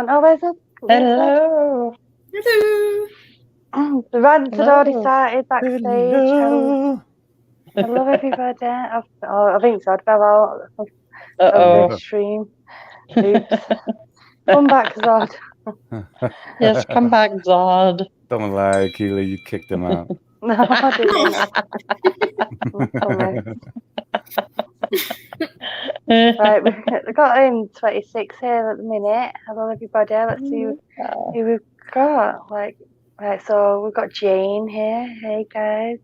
on. Oh, where's it? Hello. The rant had already started backstage. Hello. Hello, everybody. I think so. I fell out of Uh-oh. the stream. Oops. Come back, Zod. Yes, come back, Zod. Don't lie, Keely. You kicked him out. No, I didn't. Right, we've got 26 here at the minute. Hello, everybody. Let's see who we've got. Right, so we've got Jane here. Hey, guys.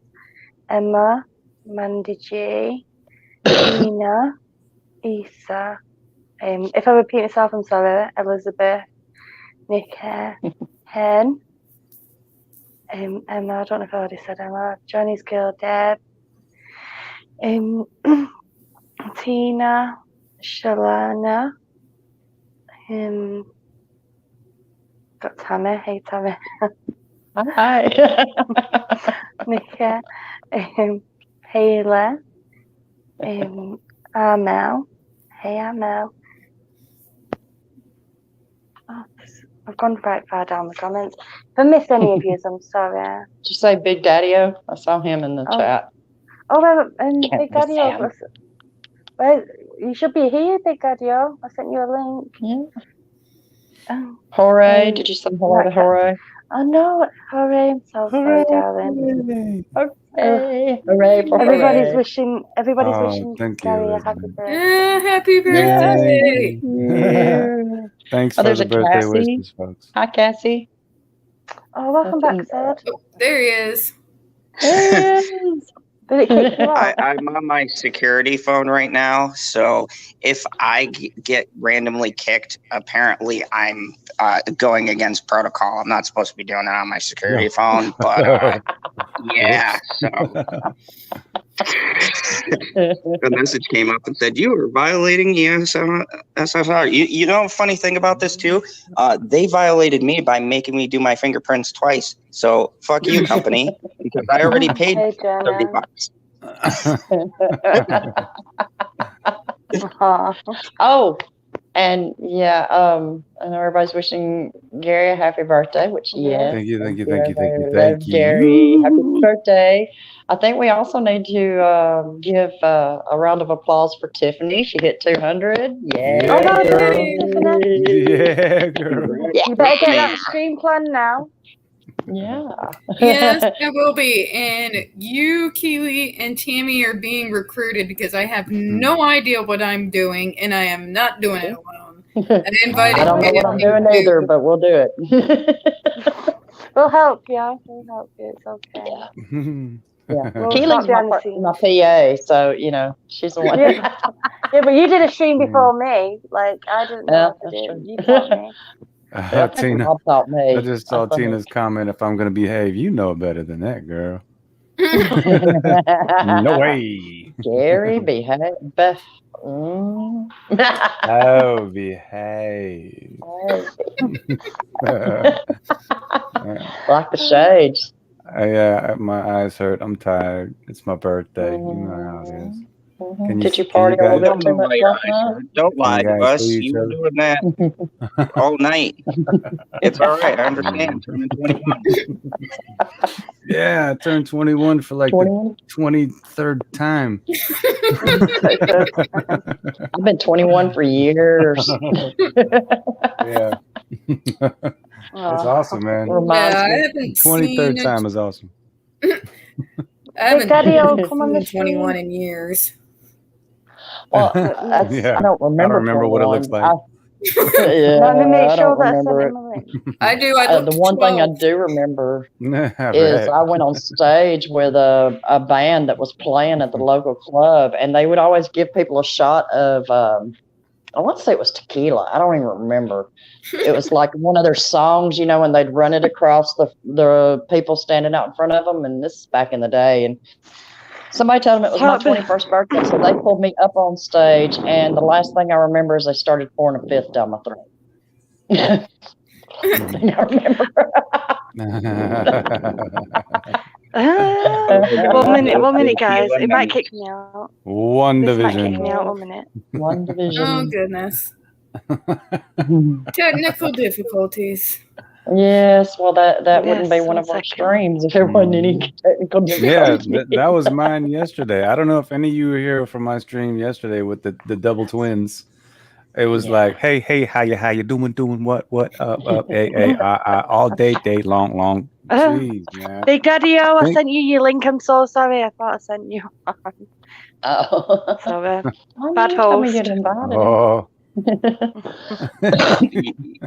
Emma, Mandy G, Tina, Isa. If I repeat myself, I'm sorry. Elizabeth, Nick, Hen. Emma, I don't know if I already said Emma. Johnny's girl, Deb. Tina, Shalana. Got Tammy. Hey, Tammy. Hi. Nika. Hayla. Amel. Hey, Amel. Oh, I've gone quite far down the comments. If I missed any of you, I'm sorry. Did you say Big Daddy-O? I saw him in the chat. Oh, Big Daddy-O. Well, you should be here, Big Daddy-O. I sent you a link. Yeah. Hooray. Did you say hello to Hooray? Oh, no. Hooray. I'm so sorry, darling. Okay. Hooray for Everybody's Hooray. wishing Gary a happy birthday. Happy birthday. Thanks for the birthday wishes, folks. Hi, Cassie. Oh, welcome back, Zod. Oh, there he is. There he is. Did it kick you out? I'm on my security phone right now, so if I get randomly kicked, apparently I'm going against protocol. I'm not supposed to be doing that on my security phone, but yeah. So the message came up and said, you were violating the SSR. You know, funny thing about this too, they violated me by making me do my fingerprints twice. So fuck you, company, because I already paid $30. Oh, and yeah, I know everybody's wishing Gary a happy birthday, which he is. Thank you. Gary, happy birthday. I think we also need to give a round of applause for Tiffany. She hit 200. Yeah, girl. Yeah, girl. You better get that stream plan now. Yeah. Yes, I will be. And you, Keely, and Tammy are being recruited because I have no idea what I'm doing, and I am not doing it alone. I don't know what I'm doing either, but we'll do it. We'll help you. It's okay. Yeah. Keely's my PA, so, you know, she's the one. Yeah, but you did a stream before me. Like, I didn't know what to do. You taught me. Tina, I just saw Tina's comment. If I'm going to behave, you know better than that, girl. No way. Gary, behave. Oh, behave. Like the shades. Yeah, my eyes hurt. I'm tired. It's my birthday. You know how it is. Did you party a little bit too much last night? Don't lie to us. You were doing that all night. It's all right. I understand. Turning 21. Yeah, I turned 21 for like the 23rd time. I've been 21 for years. Yeah. That's awesome, man. Yeah, 23rd time is awesome. I haven't come on the 21 in years. Well, I don't remember what it looks like. Let me make sure that's I do. The one thing I do remember is I went on stage with a band that was playing at the local club, and they would always give people a shot of, I want to say it was tequila. I don't even remember. It was like one of their songs, you know, and they'd run it across the people standing out in front of them. And this is back in the day. And somebody told them it was my 21st birthday, so they pulled me up on stage, and the last thing I remember is they started pouring a fifth down my throat. I remember. One minute, guys. It might kick me out. One division. Might kick me out 1 minute. One division. Oh, goodness. Technical difficulties. Yes, well, that wouldn't be one of our streams if there wasn't any technical difficulties. Yeah, that was mine yesterday. I don't know if any of you were here for my stream yesterday with the double twins. It was like, hey, how you doing, what, hey, all day long. Jeez, man. Big Daddy O, I sent you your link. I'm so sorry. I thought I sent you one. Oh. Sorry. Bad host. Oh.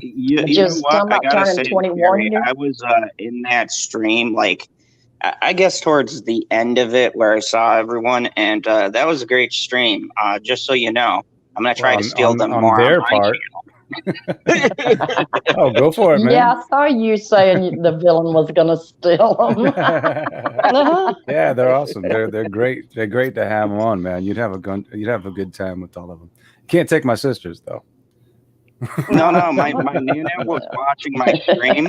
you know what? I gotta say, Gary, I was in that stream, like, I guess towards the end of it where I saw everyone, and that was a great stream. Just so you know, I'm gonna try to steal them on more their on my part. Oh, go for it, man. Yeah, I saw you saying the villain was gonna steal them. Yeah, they're awesome. They're great. They're great to have them on, man. You'd have a good time with all of them. Can't take my sisters though. No, my Nana was watching my stream,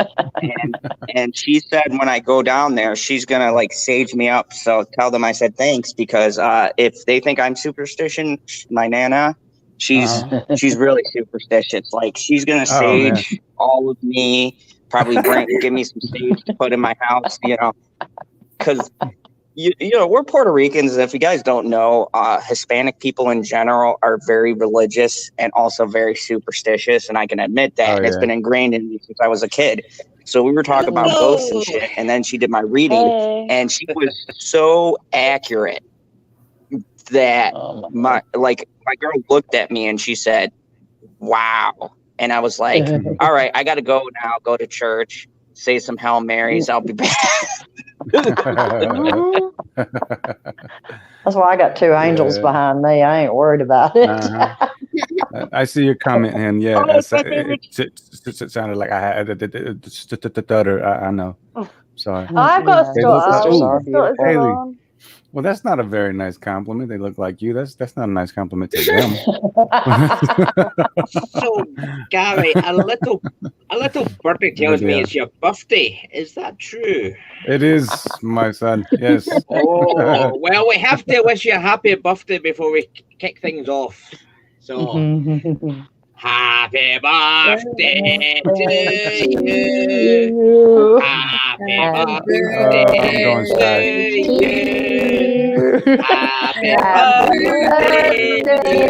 and she said when I go down there, she's gonna like sage me up. So tell them I said thanks, because if they think I'm superstition, my Nana, she's really superstitious. Like, she's gonna sage all of me, probably give me some sage to put in my house, because. You know, we're Puerto Ricans, and if you guys don't know, Hispanic people in general are very religious and also very superstitious, and I can admit that. It's been ingrained in me since I was a kid. So we were talking about ghosts and shit, and then she did my reading, and she was so accurate that my girl looked at me and she said, "Wow," and I was like, "All right, I got to go now. Go to church, say some Hail Marys. I'll be back." That's why I got two angels behind me. I ain't worried about it. I see your comment, and it sounded like I had a stutter. I know. Sorry. I've got a stutter. Haley. Well, that's not a very nice compliment. They look like you. That's not a nice compliment to them. So, Gary, a little birdie tells me it's your birthday. Is that true? It is, my son. Yes. Oh, well, we have to wish you a happy birthday before we kick things off. So, happy birthday to you. Happy birthday to you. Happy birthday,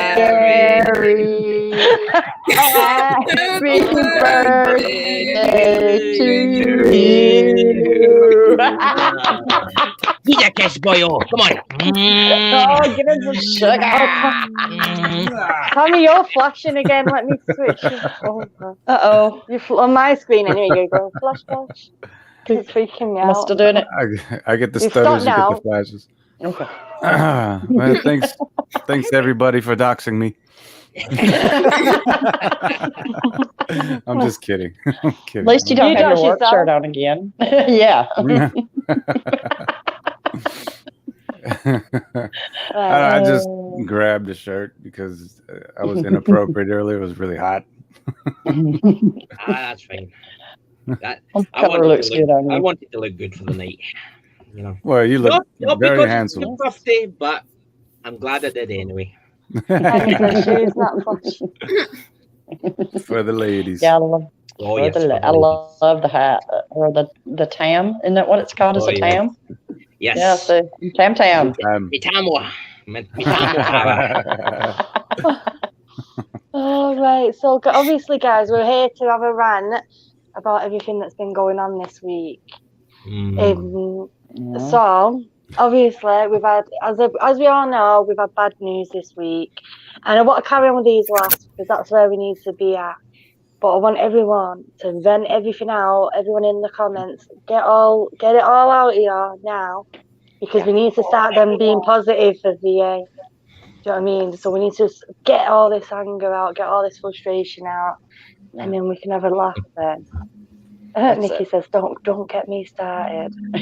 Gary. Happy birthday to you. Give a kiss, boyo. Come on. Oh, give him some sugar. Tommy, you're flashing again. Let me switch you over. Uh-oh. You're on my screen anyway. You go flash. It's freaking me out. Must have done it. I get the stutters, you get the flashes. Okay. Man, thanks everybody for doxing me. I'm just kidding. I'm kidding. At least you don't have your work shirt on again. Yeah. I just grabbed the shirt because I was inappropriate earlier. It was really hot. That's fine. I want it to look good for the night. Well, you look very handsome. It's your birthday, but I'm glad I did anyway. For the ladies. Yeah, I love the hat or the tam. Isn't that what it's called? Is a tam? Yes. Yeah, the tam. All right. So obviously, guys, we're here to have a rant about everything that's been going on this week. So obviously, we've had, as we all know, we've had bad news this week, and I want to carry on with these laughs because that's where we need to be at. But I want everyone to vent everything out. Everyone in the comments, get it all out here now, because we need to start them being positive for VA. Do you know what I mean? So we need to get all this anger out, get all this frustration out, and then we can have a laugh then. Nikki says, "Don't get me started." No,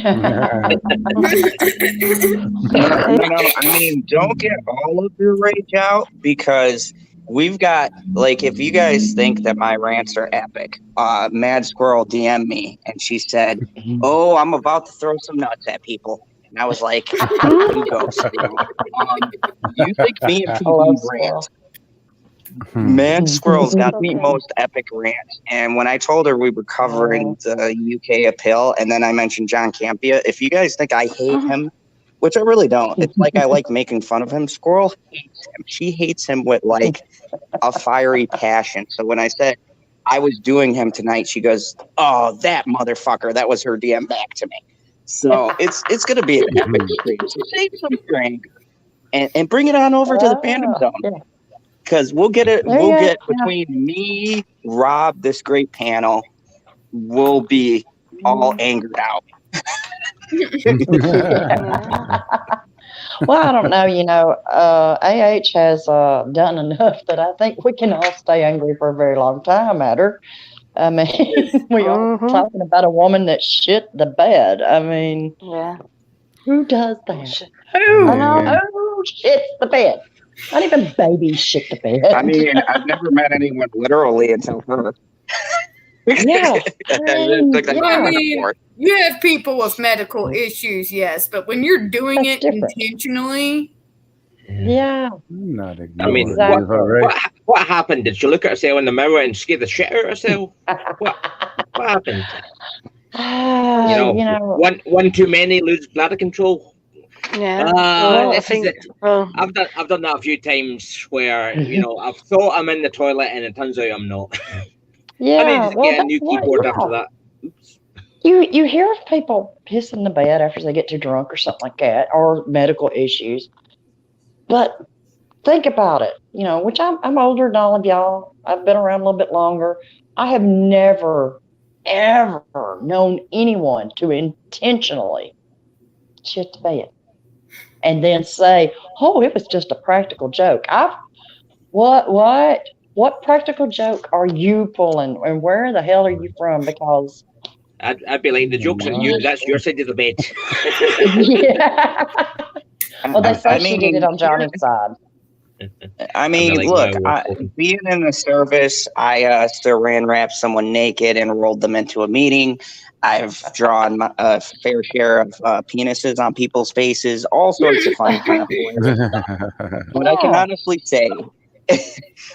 I mean, don't get all of your rage out, because we've got, like, if you guys think that my rants are epic, Mad Squirrel DM'd me and she said, "Oh, I'm about to throw some nuts at people." And I was like, "You think me and PB rant Man Squirrel's got the most epic rant. And when I told her we were covering the UK appeal, and then I mentioned John Campea, if you guys think I hate him, which I really don't, it's like I like making fun of him. Squirrel hates him. She hates him with like a fiery passion. So when I said I was doing him tonight, she goes, "Oh, that motherfucker!" That was her DM back to me. So it's going to be an epic stream. So save some of your anger and bring it on over to the Fandom Zone. Because we'll get it. We'll get between me, Rob, this great panel. We'll be all angered out. Well, I don't know. AH has done enough that I think we can all stay angry for a very long time at her. I mean, we are talking about a woman that shit the bed. I mean, who does that? Who shits the bed? Not even babies shit the bed. I mean, I've never met anyone literally until her. Yeah. I mean, you have people with medical issues, yes, but when you're doing That's it different. Intentionally, yeah. I'm not I mean, ignoring what happened? Did she look at herself in the mirror and scare the shit out of herself? what happened? One too many, lose bladder control. Yeah. I think I've done that a few times where I've thought I'm in the toilet and it turns out I'm not. Yeah. I need to get a new keyboard after that. You hear of people pissing the bed after they get too drunk or something like that, or medical issues. But think about it, which I'm older than all of y'all. I've been around a little bit longer. I have never, ever known anyone to intentionally shit the bed and then say, "Oh, it was just a practical joke." What practical joke are you pulling, and where the hell are you from? Because I'd be like, the joke's on you. That's your side of the bed. Yeah. Well, they say she did it on Johnny's side. I mean, look, being in the service, I saran wrapped someone naked and rolled them into a meeting. I've drawn a fair share of penises on people's faces, all sorts of fun stuff. But I can honestly say,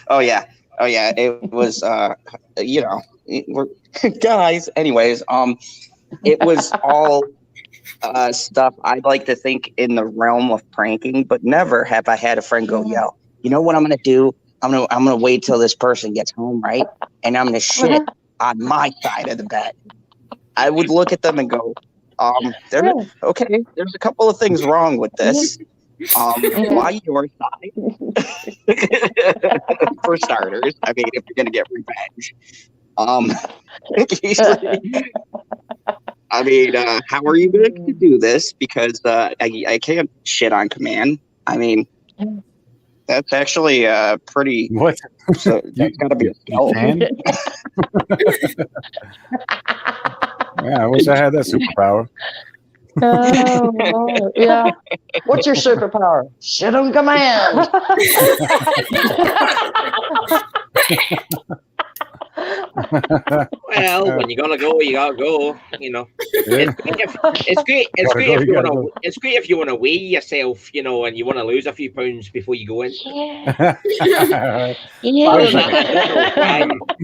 oh yeah, it was, guys. Anyways, it was all stuff I'd like to think in the realm of pranking, but never have I had a friend go, "Yo, you know what I'm gonna do? I'm gonna wait till this person gets home, right? And I'm gonna shit on my side of the bed." I would look at them and go, okay, there's a couple of things wrong with this. Why your side? For starters, I mean, if you're gonna get revenge. I mean, how are you going to do this? Because I can't shit on command. I mean, that's actually pretty. What? So that's got to be a skill. Yeah, I wish I had that superpower. Oh, Lord. Yeah. What's your superpower? Shit on command. Well, when you gotta go, you gotta go. It's great. It's great if you want to weigh yourself, and you want to lose a few pounds before you go in. Yeah. Other than that, I don't know why.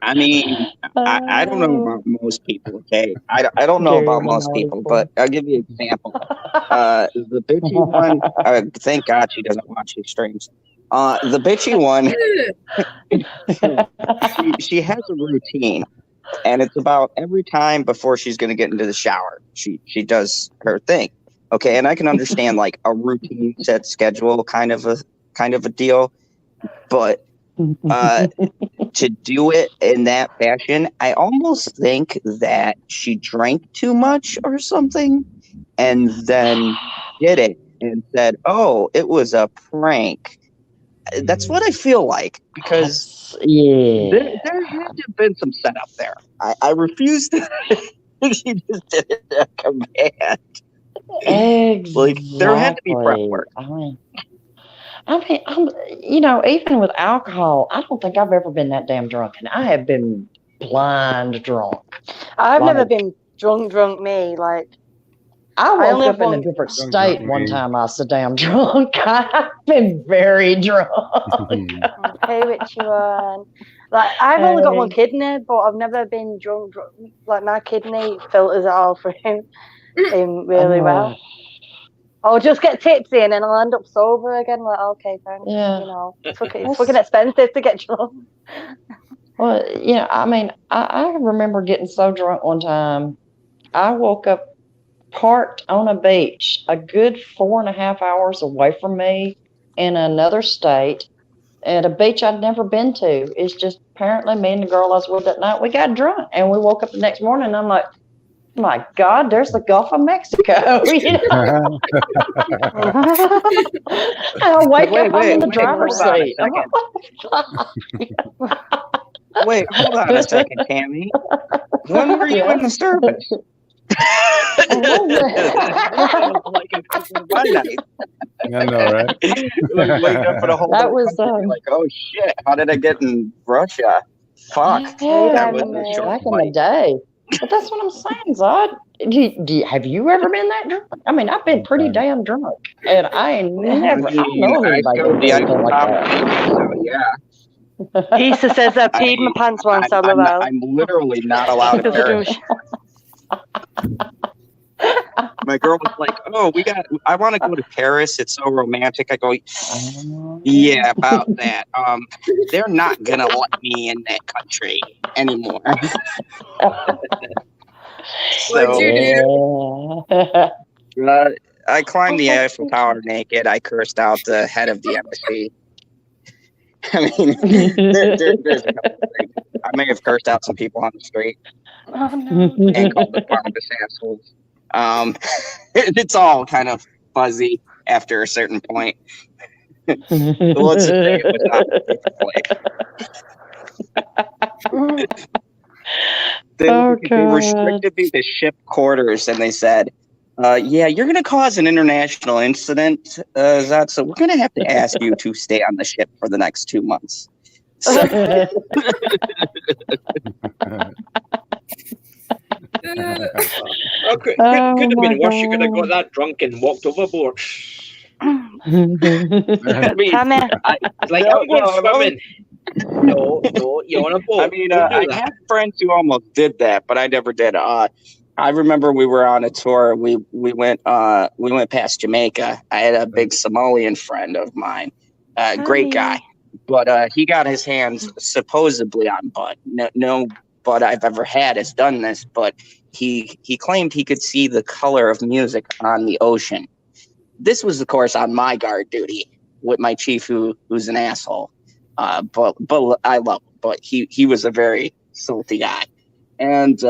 I mean, I don't know about most people, okay? I don't know about most people, but I'll give you an example. The bitchy one, thank God she doesn't watch these streams. The bitchy one, she has a routine, and it's about every time before she's going to get into the shower, she does her thing, okay? And I can understand like a routine set schedule kind of a deal, but to do it in that fashion, I almost think that she drank too much or something, and then did it and said, "Oh, it was a prank." That's what I feel like, because there had to have been some setup there. I refuse to. She just did it at command. Exactly. Like there had to be prep work. I mean, even with alcohol, I don't think I've ever been that damn drunk, and I have been blind drunk. I've never been drunk, me, like, I only woke have up in a one. different Don't state drunk one me. time. I was so damn drunk. I've been very drunk. Hey, Richie one. Like, I've only got one Hey. kidney, but I've never been drunk. Like, my kidney filters it all for him really well. I'll just get tipsy and then I'll end up sober again. Like, okay, thanks. Yeah. You know, it's fucking expensive to get drunk. Well, yeah, I mean, I remember getting so drunk one time. I woke up parked on a beach a good 4.5 hours away from me in another state at a beach I'd never been to. It's just apparently me and the girl I was with that night, we got drunk and we woke up the next morning and I'm like, my God, there's the Gulf of Mexico. You know? And I wake up, I'm in the driver's hold on a seat. I'm like, what the fuck? Wait, hold on a second, Tammy. When were you in the service? Like a couple of my nights. I know, right? Like, wake up for the whole That other was country, like, oh shit, how did I get in Russia? Fuck. Yeah, That was a short back in the flight. day. But that's what I'm saying, Zod. Have you ever been that drunk? I mean, I've been pretty damn drunk, and I ain't never. I don't know I anybody showed that's the ever been like Eiffel that. Tower, so yeah. Issa says I peed my pants once. I'm literally not allowed to Paris. My girl was like, "Oh, I want to go to Paris. It's so romantic." I go, "Yeah, about that. They're not gonna let me in that country anymore." What'd you do? I climbed the Eiffel Tower naked. I cursed out the head of the embassy. I mean, there's a couple of things. I may have cursed out some people on the street and called them Barnabas assholes. It's all kind of fuzzy after a certain point. Let's just say it was not a place. They restricted me to ship quarters, and they said, yeah, you're going to cause an international incident, Zod, so we're going to have to ask you to stay on the ship for the next 2 months. So, could have been worse. You could have got that drunk and walked overboard. I mean, Tammy. like, I'm going swimming. No, you're on a boat. I mean, I had friends who almost did that, but I never did. I remember we were on a tour. We went past Jamaica. I had a big Somalian friend of mine, great guy, but he got his hands supposedly on butt. No butt I've ever had has done this, but he claimed he could see the color of music on the ocean. This was, of course, on my guard duty with my chief, who's an asshole. But I love him. But he was a very salty guy, and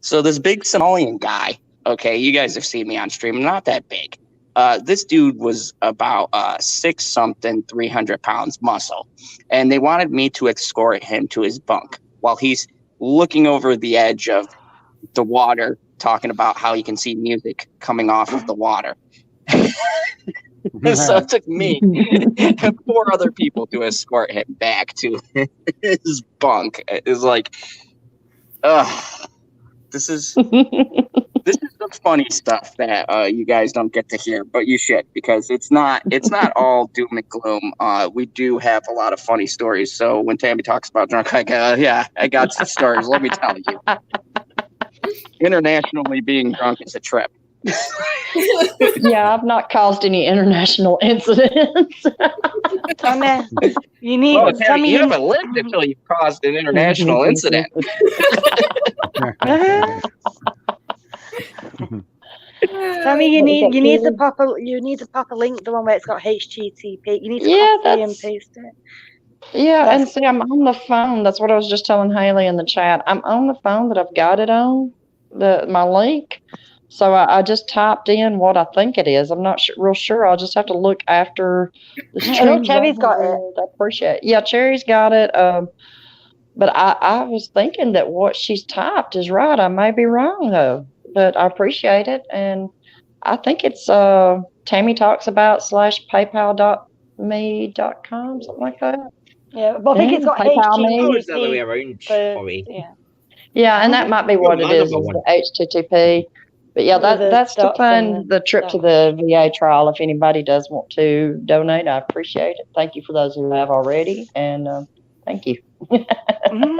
so this big Somalian guy. Okay, you guys have seen me on stream. I'm not that big. This dude was about 6-something, 300 pounds muscle, and they wanted me to escort him to his bunk while he's looking over the edge of the water, talking about how he can see music coming off of the water. So it took me and 4 other people to escort him back to his bunk. It was like, this is the funny stuff that you guys don't get to hear, but you should, because it's not all doom and gloom. We do have a lot of funny stories. So when Tammy talks about drunk, I go, yeah, I got some stories. Let me tell you. Internationally, being drunk is a trip. Yeah, I've not caused any international incidents. Tammy, you need. Well, Tammy, you haven't lived until you've caused an international incident. Tammy, you need the proper link, the one where it's got HTTP. You need to copy and paste it. Yeah, and see, I'm on the phone. That's what I was just telling Haley in the chat. I'm on the phone that I've got it on, my link. So I just typed in what I think it is. I'm not real sure. I'll just have to look after the stream. I know Cherry's got it. I appreciate it. Yeah, Cherry's got it. But I was thinking that what she's typed is right. I may be wrong, though. But I appreciate it. And I think it's TammyTalksAbout.paypal.me.com, something like that. Yeah, but I think it's got HTTP. Oh, it's the other way around. Yeah, and that might be what it is the HTTP. But yeah, With the that's to dots fund and the trip to the VA trial. If anybody does want to donate, I appreciate it. Thank you for those who have already, and thank you. Mhm.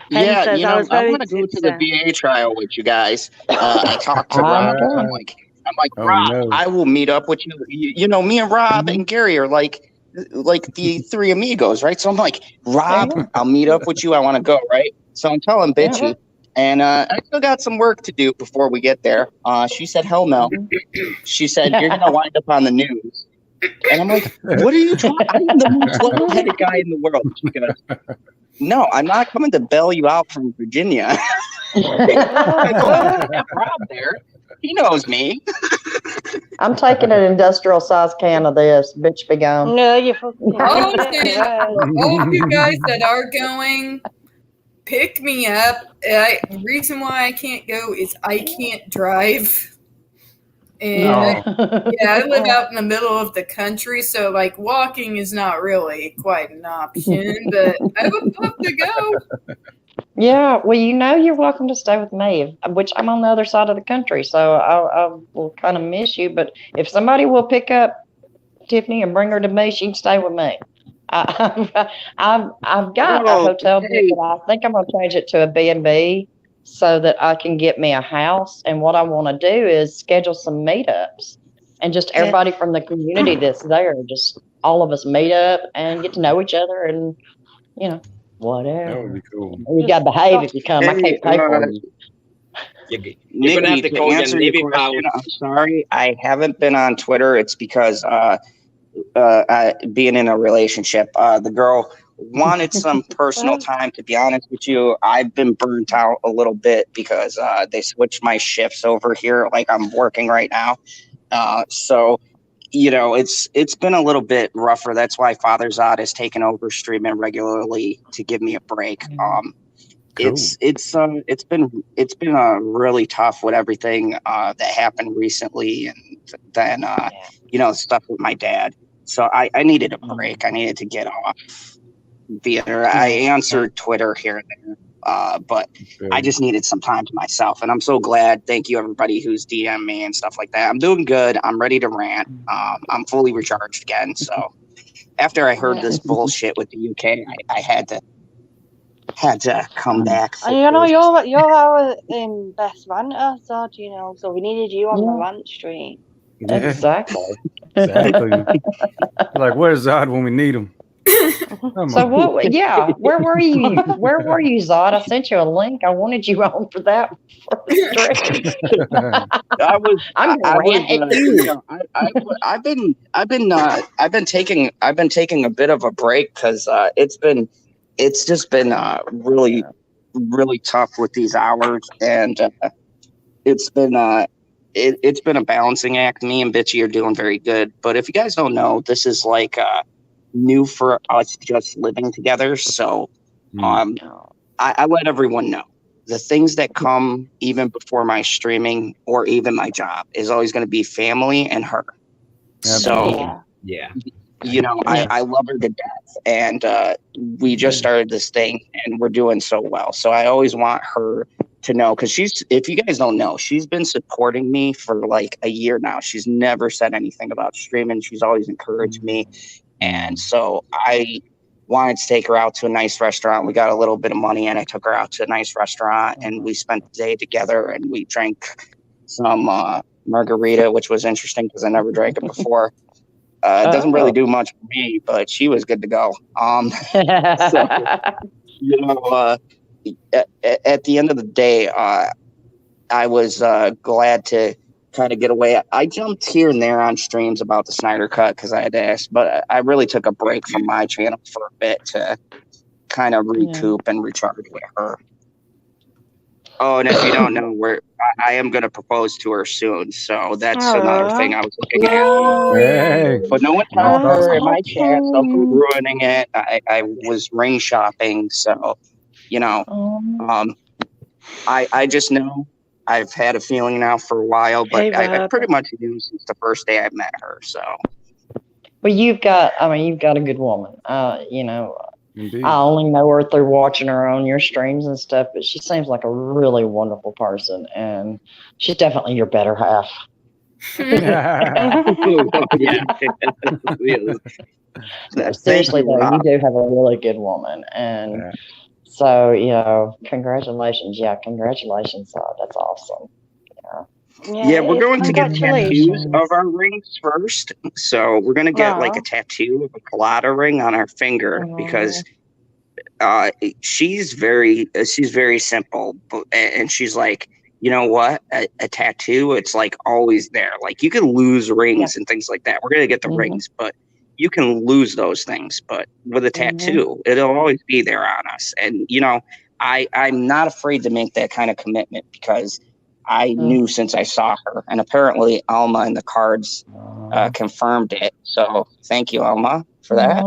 Yeah, Says, you I know, was I very want to go to the VA trial with you guys. I talked to I'm Rob. going. I'm like, Oh Rob, no. I will meet up with you. You know, me and Rob and Gary are like the three amigos, right? So I'm like, Rob, Yeah. I'll meet up with you. I want to go, right? So I'm telling Bitchy, and I still got some work to do before we get there. She said, hell no. She said, you're gonna wind up on the news. And I'm like, what are you trying? I am the most level-headed guy in the world. She goes, no, I'm not coming to bail you out from Virginia. I go, I have Rob there. He knows me. I'm taking an industrial size can of this. Bitch, be gone. No, you fucking All I'm idiot, saying, right. for all of you guys that are going, pick me up. Reason why I can't go is I can't drive. And I live out in the middle of the country, so like walking is not really quite an option, but I would love to go. Yeah, well, you're welcome to stay with me, which I'm on the other side of the country, so I will kind of miss you. But if somebody will pick up Tiffany and bring her to me, she can stay with me. I've got a hotel book, but I think I'm going to change it to a B&B so that I can get me a house. And what I want to do is schedule some meetups and just everybody from the community that's there, just all of us meet up and get to know each other and, whatever. That would be cool. You got to behave if you come. I can't pay for you. You're going to have to call your Navy pal. I'm sorry, I haven't been on Twitter. It's because being in a relationship, the girl wanted some personal time. To be honest with you, I've been burnt out a little bit because they switched my shifts over here. Like I'm working right now, so it's been a little bit rougher. That's why Father Zod has taken over streaming regularly to give me a break. Cool. It's been really tough with everything that happened recently, and then stuff with my dad. So I needed a break. I needed to get off theater. I answered Twitter here and there, but I just needed some time to myself. And I'm so glad. Thank you, everybody who's DM me and stuff like that. I'm doing good. I'm ready to rant. I'm fully recharged again. So after I heard this bullshit with the UK, I had to come back. And you're our best ranter, so we needed you on the rant stream. Yeah. Exactly. Like, where's Zod when we need him? So what? Yeah, where were you? Where were you, Zod? I sent you a link. I wanted you on for that. I've been taking a bit of a break because it's just been really, really tough with these hours, and it's been a balancing act. Me and Bitchy are doing very good, but if you guys don't know, this is like new for us just living together. So I let everyone know the things that come even before my streaming or even my job is always going to be family and her. So I love her to death, and we just started this thing and we're doing so well. So I always want her to know, because if you guys don't know, she's been supporting me for like a year now. She's never said anything about streaming. She's always encouraged me. And so I wanted to take her out to a nice restaurant. We got a little bit of money and I took her out to a nice restaurant and we spent the day together and we drank some margarita, which was interesting because I never drank it before. It doesn't really do much for me, but she was good to go. At the end of the day, I was glad to kind of get away. I jumped here and there on streams about the Snyder Cut because I had asked, but I really took a break from my channel for a bit to kind of recoup and recharge with her. Oh, and if you don't know, I am going to propose to her soon, so that's another thing I was looking at. But no one told her in my chat, so I'm ruining it. I was ring shopping, so I just know. I've had a feeling now for a while, but I pretty much knew since the first day I met her. So, well, you've got a good woman. Indeed. I only know her through watching her on your streams and stuff, but she seems like a really wonderful person, and she's definitely your better half. Yeah. No, seriously though, you do have a really good woman, and so congratulations. Yeah, congratulations. That's awesome. Yeah, we're going to get tattoos of our rings first. So we're going to get like a tattoo of a colada ring on our finger because she's very simple, and she's like, you know what, a tattoo, it's like always there. Like you can lose rings and things like that. We're going to get the rings, but you can lose those things. But with a tattoo, it'll always be there on us. And I'm not afraid to make that kind of commitment because I knew since I saw her, and apparently Alma in the cards confirmed it. So thank you, Alma, for that.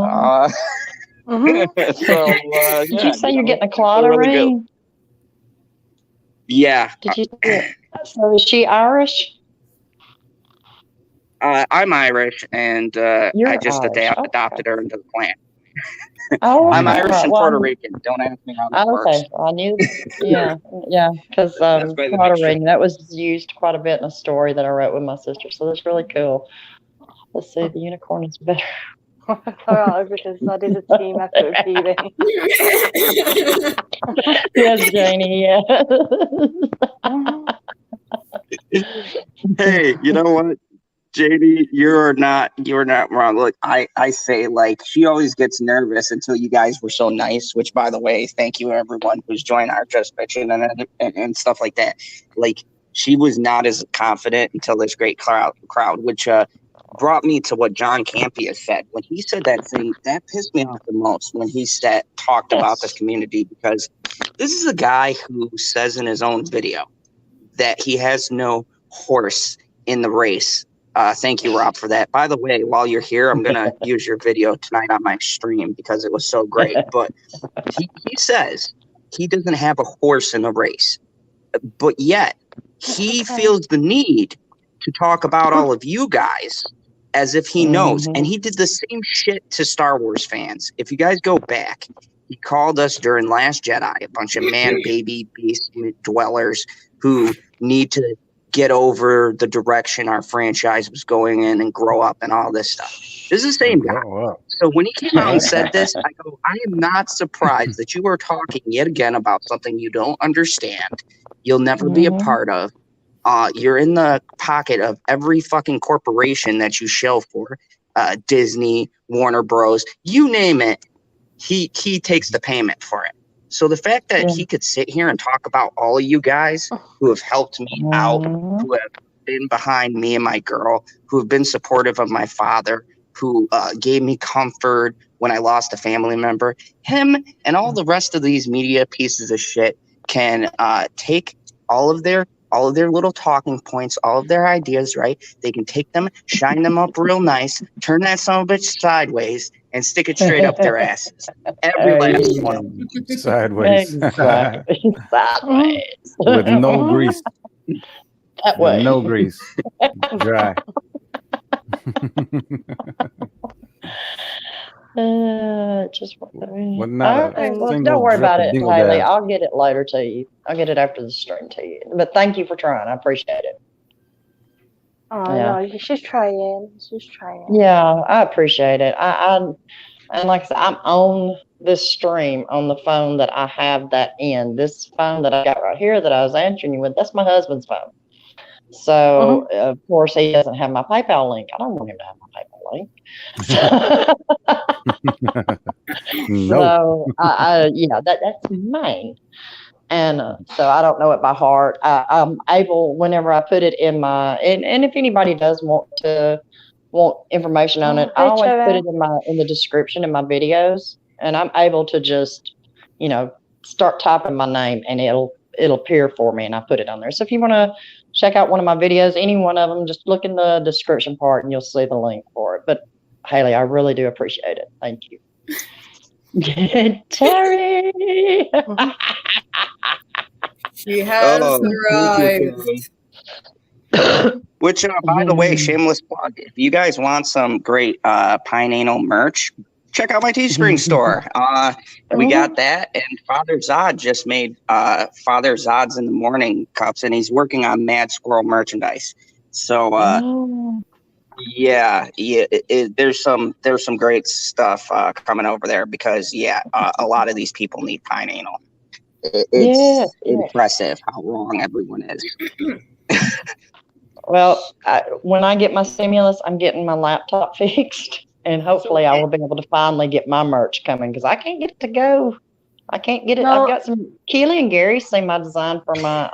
Did you say you're getting a colada ring? Yeah. Did you say so? Is she Irish? I'm Irish, and I just adopted her into the clan. Oh, I'm Irish and Puerto Rican. Don't ask me how that works. Okay, I knew. Yeah, because colada ring, that was used quite a bit in a story that I wrote with my sister. So that's really cool. Let's see, the unicorn is better. Because that is a team effort, Phoebe. Yes, Janie. Yeah. Hey, you know what, JD, you're not wrong. Look, I say, like, she always gets nervous until you guys were so nice, which, by the way, thank you everyone who's joined our Just Fiction and stuff like that. Like, she was not as confident until this great crowd, which brought me to what John Campia said. When he said that thing, that pissed me off the most when he talked about this community, because this is a guy who says in his own video that he has no horse in the race. Thank you, Rob, for that. By the way, while you're here, I'm going to use your video tonight on my stream because it was so great. But he says he doesn't have a horse in the race, but yet he feels the need to talk about all of you guys as if he knows. And he did the same shit to Star Wars fans. If you guys go back, he called us during Last Jedi a bunch of man-baby beast dwellers who need to get over the direction our franchise was going in and grow up and all this stuff. This is the same guy. So when he came out and said this, I go, I am not surprised that you are talking yet again about something you don't understand, you'll never be a part of. You're in the pocket of every fucking corporation that you shell for, Disney, Warner Bros, you name it, he takes the payment for it. So the fact that he could sit here and talk about all of you guys who have helped me out, who have been behind me and my girl, who have been supportive of my father, who gave me comfort when I lost a family member, him and all the rest of these media pieces of shit can take all of their little talking points, all of their ideas, right? They can take them, shine them up real nice, turn that son of a bitch sideways, and stick it straight up their asses. Every last one of them. Sideways. Exactly. Sideways. With no grease. That way. With no grease. Dry. Don't worry about it, Haley. I'll get it later to you. I'll get it after the stream to you. But thank you for trying. I appreciate it. Oh no, she's trying. She's trying. Yeah, I appreciate it. And like I said, I'm on this stream on the phone that I have that in. This phone that I got right here that I was answering you with, that's my husband's phone. So, of course, he doesn't have my PayPal link. I don't want him to have my PayPal link. No. So, that's mine. And so I don't know it by heart. I'm able, whenever I put it in my, and if anybody does want information on it, I always put it in the description in my videos, and I'm able to just, start typing my name and it'll appear for me, and I put it on there. So if you want to check out one of my videos, any one of them, just look in the description part and you'll see the link for it. But Haley, I really do appreciate it. Thank you. Terry. She has arrived. Which, by the way, shameless plug. If you guys want some great Pine Anal merch, check out my Teespring store. We got that, and Father Zod just made Father Zod's in the Morning cups, and he's working on Mad Squirrel merchandise. So there's some great stuff coming over there because a lot of these people need pine anal. It's impressive how wrong everyone is. Well, when I get my stimulus, I'm getting my laptop fixed, and hopefully I will be able to finally get my merch coming because I can't get it to go. I can't get it. No. I've got some. Keely and Gary seen my design for my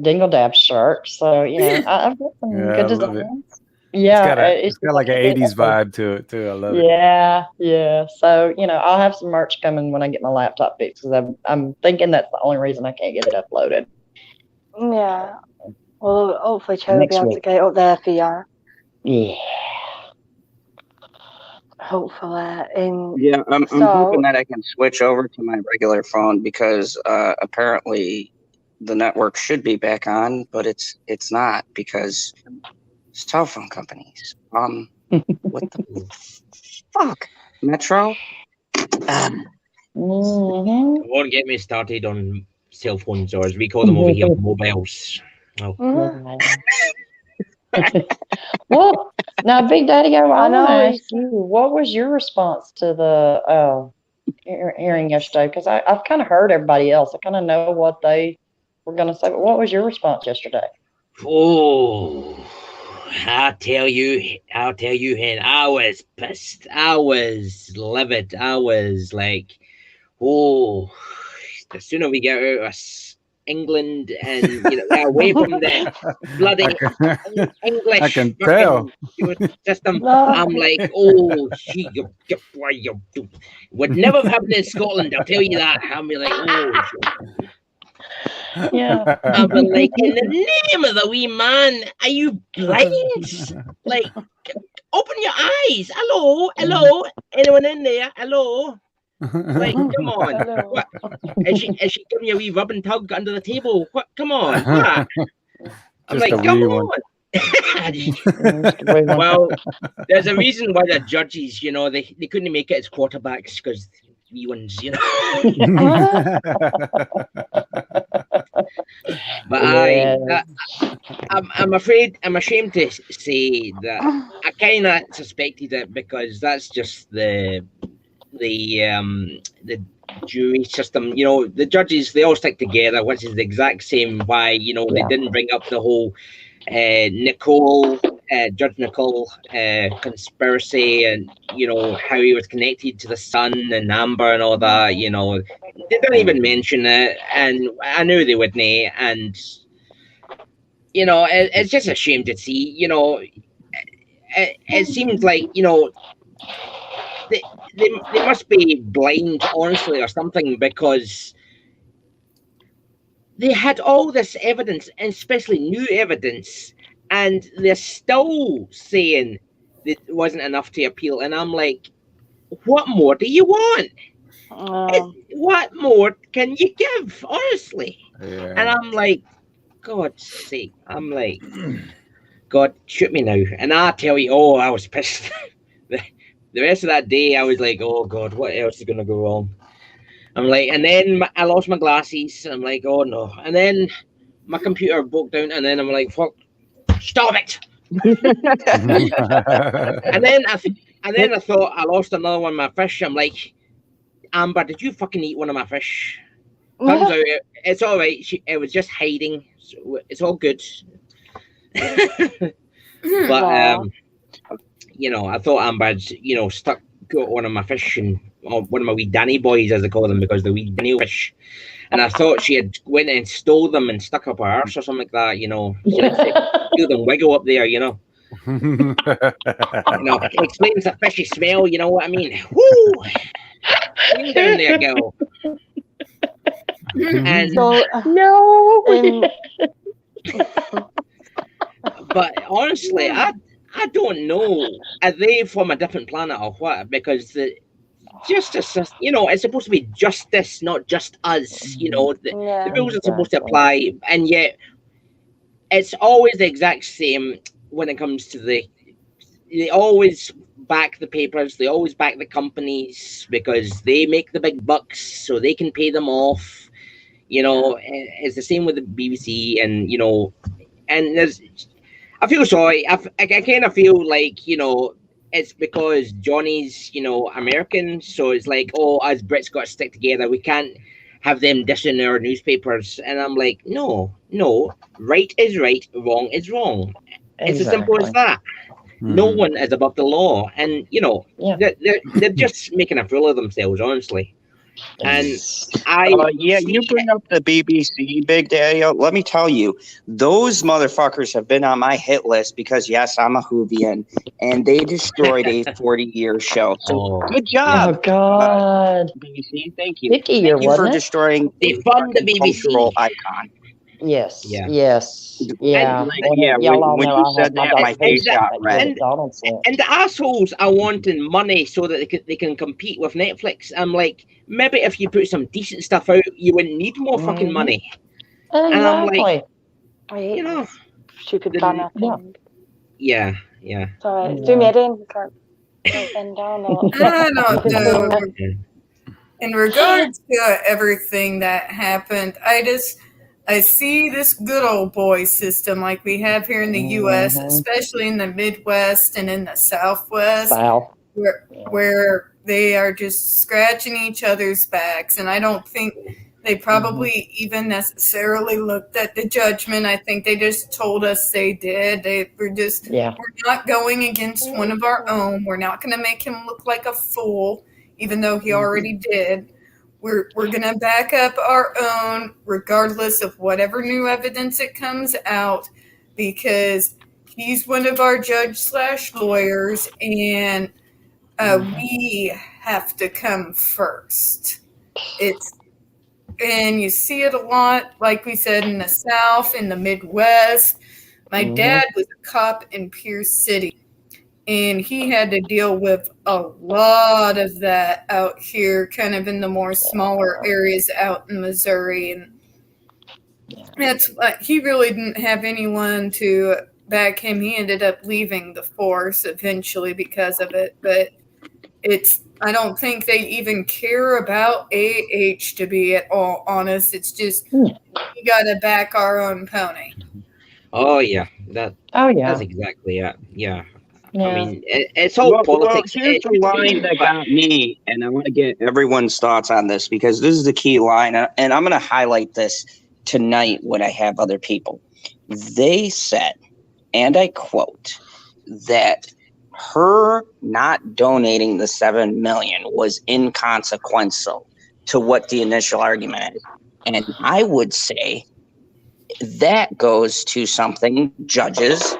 Dingle Dab shirt, so I've got some good designs. It's got like an 80s vibe to it too. I love it. Yeah. So I'll have some merch coming when I get my laptop fixed because I'm thinking that's the only reason I can't get it uploaded. Yeah. Well, hopefully Charlie will be able to get it up there for you. Yeah. Hopefully. I'm hoping that I can switch over to my regular phone because apparently the network should be back on, but it's not because cell phone companies. What the fuck? Metro? Don't get me started on cell phones, or as we call them over here, mobiles. Well, now, Big Daddy, I want to ask you, what was your response to the hearing yesterday? Because I've kind of heard everybody else. I kind of know what they were going to say, but what was your response yesterday? Oh, I'll tell you, and I was pissed. I was livid. I was like, the sooner we get out of England and away from the bloody English I can tell. system, I'm like, she would never have happened in Scotland. I'll tell you that. I'll be like, I'll be like, in the name of the wee man, are you blind? Like, open your eyes. Hello, anyone in there? Hello. Like, come on. What? Is she giving you a wee rub and tug under the table? What? Come on. What? I'm like, come on. Well, there's a reason why the judges, they couldn't make it as quarterbacks because wee ones, But I'm ashamed to say that I kind of suspected it because that's just the jury system. The judges, they all stick together, which is the exact same why they didn't bring up the whole Judge Nicole conspiracy and how he was connected to the Sun and Amber and all that. They didn't even mention it, and I knew they wouldn't. And it's just a shame to see. It seems like they must be blind, honestly, or something, because they had all this evidence, and especially new evidence, and they're still saying that it wasn't enough to appeal. And I'm like, what more do you want? What more can you give, honestly? Yeah. And I'm like, God's sake. I'm like, God, shoot me now. And I tell you, I was pissed. The rest of that day, I was like, oh, God, what else is going to go wrong? I'm like, and then I lost my glasses. And I'm like, oh, no. And then my computer broke down. And then I'm like, fuck, stop it. and then I thought I lost another one of my fish. I'm like, Amber, did you fucking eat one of my fish? Turns out it's all right. It was just hiding. So it's all good. But, I thought Amber's, got one of my fish and one of my wee Danny boys, as they call them, because they're wee Danny fish. And I thought she had went and stole them and stuck up her arse or something like that, feel them wiggle up there, explains the fishy smell, you know what I mean? Woo! Clean down there, girl. And but honestly, I don't know. Are they from a different planet or what? Because the justice, it's supposed to be justice, not just us. The rules are supposed to apply, and yet it's always the exact same when it comes to the they always back the papers, they always back the companies because they make the big bucks, so they can pay them off. It's the same with the BBC, and there's. I feel sorry. I kind of feel like it's because Johnny's American, so it's like, oh, as Brits got to stick together. We can't have them dishing our newspapers, and I'm like, no, right is right, wrong is wrong. It's as simple as that. No one is above the law, and they're just making a fool of themselves, honestly. And you bring up the BBC, Big Daddy. Let me tell you, those motherfuckers have been on my hit list because, yes, I'm a Whovian, and they destroyed a 40-year show. So good job. Oh God, BBC, thank you. 50 year, thank you for wasn't it? destroying They fund the BBC cultural icon. Yes. Yeah. Yes. Yeah. When you said that, my face got red. And the assholes are wanting money so that they can compete with Netflix. I'm like, maybe if you put some decent stuff out, you wouldn't need more fucking money. Exactly. And I'm like, stupid banner thing. Yeah. Sorry, do me in. Can't bend down or. I don't know. In regards to everything that happened, I see this good old boy system like we have here in the U.S., especially in the Midwest and in the Southwest, where they are just scratching each other's backs. And I don't think they probably even necessarily looked at the judgment. I think they just told us they did. They were just, we're not going against one of our own. We're not going to make him look like a fool, even though he already did. We're going to back up our own regardless of whatever new evidence it comes out, because he's one of our judge/lawyers, and we have to come first. And you see it a lot, like we said, in the South, in the Midwest. My dad was a cop in Pierce City, and he had to deal with a lot of that out here, kind of in the more smaller areas out in Missouri. And that's he really didn't have anyone to back him. He ended up leaving the force eventually because of it. But I don't think they even care about AH, to be at all honest. It's just we got to back our own pony. Oh yeah, that's exactly it. Yeah. I mean, it's all politics. Here's the line that got me, and I want to get everyone's thoughts on this because this is the key line, and I'm going to highlight this tonight when I have other people. They said, and I quote, that her not donating the $7 million was inconsequential to what the initial argument is, and I would say that goes to something judges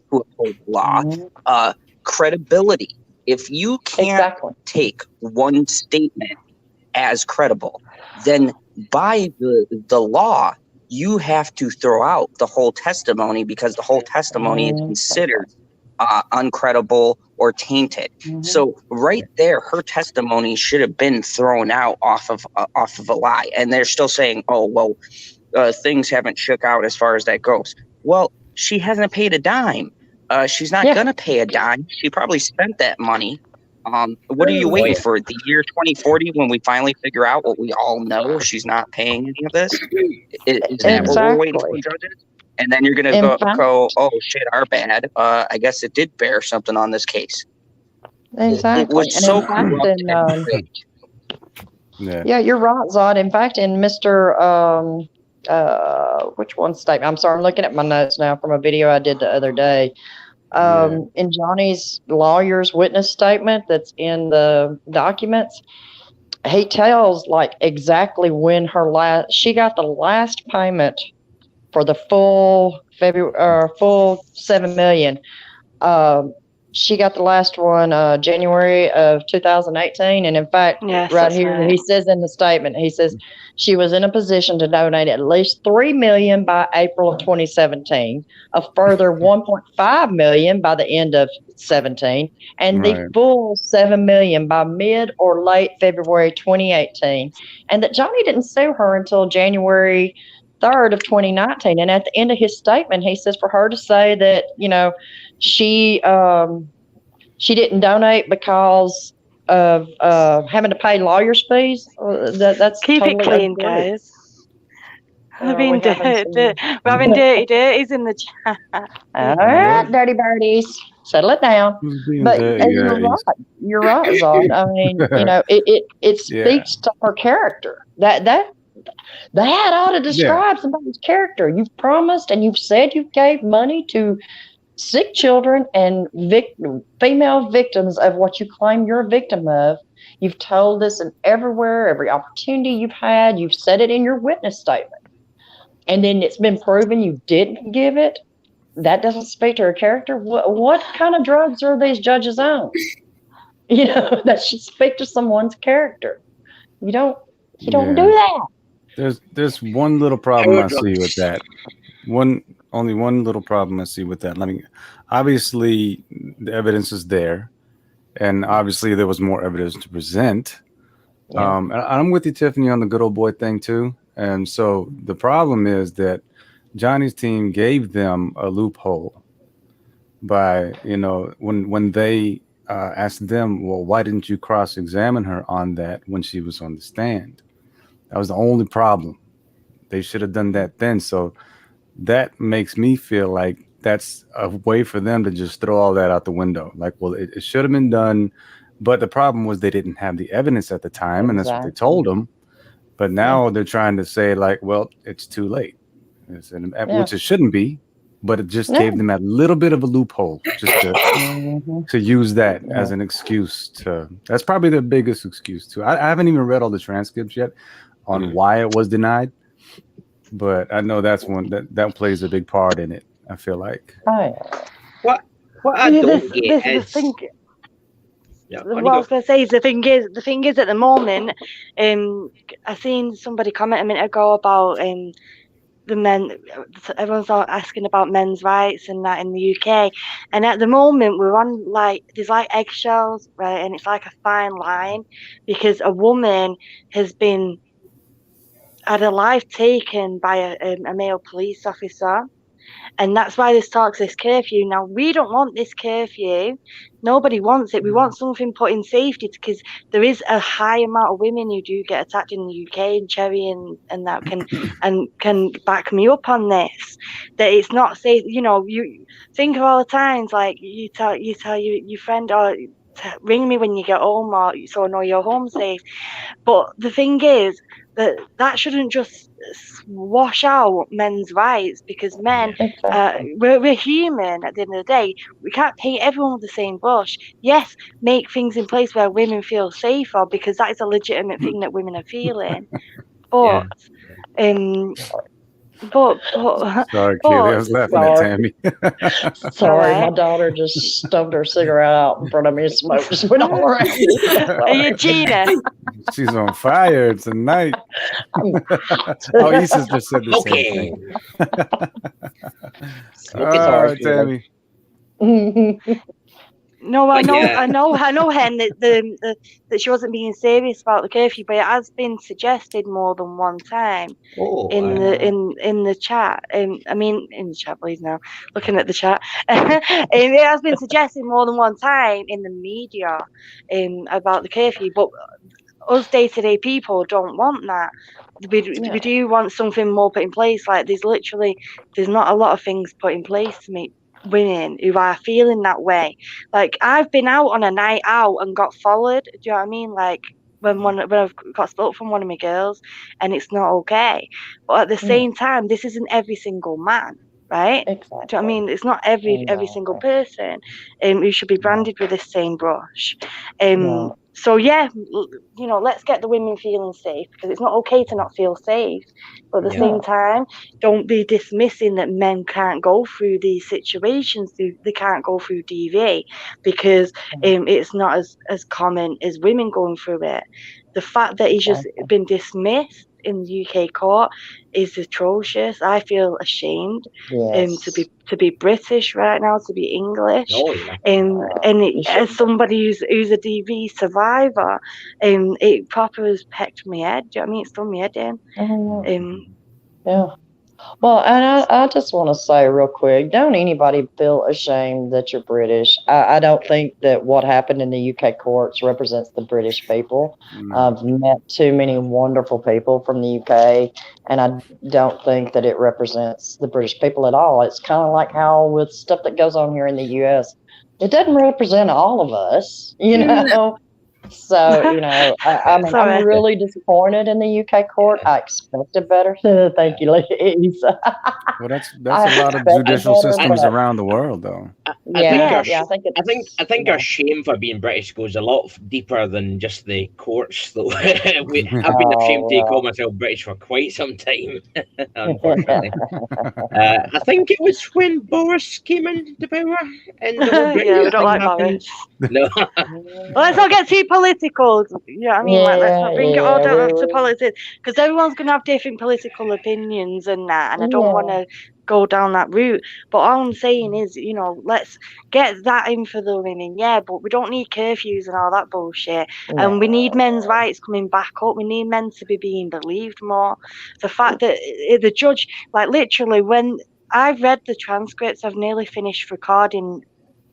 who uphold law, credibility. If you can't take one statement as credible, then by the law, you have to throw out the whole testimony because the whole testimony is considered uncredible or tainted. So right there, her testimony should have been thrown out off of a lie, and they're still saying, "Oh well." Things haven't shook out as far as that goes. Well, she hasn't paid a dime. She's not going to pay a dime. She probably spent that money. What are you waiting for? The year 2040 when we finally figure out what we all know? She's not paying any of this? Is that what we're waiting for, judges? And then you're going to go, oh, shit, our bad. I guess it did bear something on this case. Exactly. It was so corrupt and rigged. Yeah, you're right, Zod. In fact, in Mr. Which one statement? I'm sorry, I'm looking at my notes now from a video I did the other day. In Johnny's lawyer's witness statement that's in the documents, he tells like exactly when she got the last payment for the full full $7 million. She got the last one January of 2018. And in fact, right here, he says in the statement, he says she was in a position to donate at least $3 million by April of 2017, a further $1.5 million by the end of 2017, and the full $7 million by mid or late February 2018. And that Johnny didn't sue her until January 3rd of 2019. And at the end of his statement, he says for her to say that, she didn't donate because of having to pay lawyers' fees. That's Keep totally it clean, untrue. guys. We're We're having dirty dirties in the chat. All right, dirty birdies, settle it down. But you're right. You're right, Zod. I mean, it speaks to her character. That ought to describe somebody's character. You've promised and you've said you gave money to sick children and female victims of what you claim you're a victim of. You've told this in every opportunity you've had. You've said it in your witness statement. And then it's been proven you didn't give it. That doesn't speak to her character. What kind of drugs are these judges on? That should speak to someone's character. You don't do that. There's one little problem I see with that. Only one little problem I see with that. Obviously the evidence is there, and obviously there was more evidence to present. Yeah. I'm with you, Tiffany, on the good old boy thing too. And so the problem is that Johnny's team gave them a loophole by, when they asked them, well, why didn't you cross-examine her on that when she was on the stand? That was the only problem. They should have done that then. So that makes me feel like that's a way for them to just throw all that out the window. Like, well, it should have been done. But the problem was they didn't have the evidence at the time. And that's what they told them. But now they're trying to say, like, well, it's too late, which it shouldn't be. But it just gave them a little bit of a loophole just to use that as an excuse. That's probably their biggest excuse, too. I haven't even read all the transcripts yet on why it was denied. But I know that's one that plays a big part in it, I feel like. What I don't get is... What I was going to say is the thing is at the moment, I seen somebody comment a minute ago about the men. Everyone's asking about men's rights and that in the UK, and at the moment we're on there's eggshells, right? And it's like a fine line because a woman has had her life taken by a male police officer. And that's why there's talks this curfew. Now, we don't want this curfew. Nobody wants it. We want something put in safety because there is a high amount of women who do get attacked in the UK, and Cherry and that can back me up on this. That it's not safe. You think of all the times you tell your friend or ring me when you get home, or so I know you're home safe. But the thing is that shouldn't just wash out men's rights because men, we're human at the end of the day. We can't paint everyone with the same brush. Yes, make things in place where women feel safer because that is a legitimate thing that women are feeling. But sorry, Keely, I was laughing at Tammy. Sorry, my daughter just stubbed her cigarette out in front of me and smoke just went all around. Are you Gina? She's on fire tonight. Issa's just said the same thing. Tammy. No, I know, Hen, that she wasn't being serious about the curfew, but it has been suggested more than one time in the chat. In the chat, please. Now looking at the chat, it has been suggested more than one time in the media, about the curfew. But us day-to-day people don't want that. We do want something more put in place. Like there's not a lot of things put in place to make women who are feeling that way. Like I've been out on a night out and got followed. Do you know what I mean? Like when I've got split up from one of my girls, and it's not okay. But at the same time, this isn't every single man, right? Exactly. Do you know what I mean? It's not every single person who should be branded with the same brush. So let's get the women feeling safe because it's not okay to not feel safe. But at the same time, don't be dismissing that men can't go through these situations. They can't go through DV because it's not as common as women going through it. The fact that he's just been dismissed in the UK court is atrocious. I feel ashamed to be British right now, to be English, as somebody who's a DV survivor, it proper has pecked my head. Do you know what I mean? It's done my head in. Well, and I just want to say real quick, don't anybody feel ashamed that you're British. I don't think that what happened in the UK courts represents the British people. I've met too many wonderful people from the UK, and I don't think that it represents the British people at all. It's kind of like how with stuff that goes on here in the US, it doesn't represent all of us, So, I'm Sorry. really disappointed in the UK court. I expected better. Thank you, ladies. Well, that's a lot of judicial systems around the world, though. I think our our shame for being British goes a lot deeper than just the courts, though. I've been ashamed to call myself British for quite some time, unfortunately. I think it was when Boris came into power, and the whole British Yeah, we don't thing like happened. Boris. No, Let's not get too political. Yeah, I mean, let's not bring it all down to politics, because everyone's going to have different political opinions and that, and I don't want to go down that route. But all I'm saying is, let's get that in for the women, but we don't need curfews and all that bullshit. And we need men's rights coming back up. We need men to be being believed more. The fact that the judge, like literally, when I've read the transcripts, I've nearly finished recording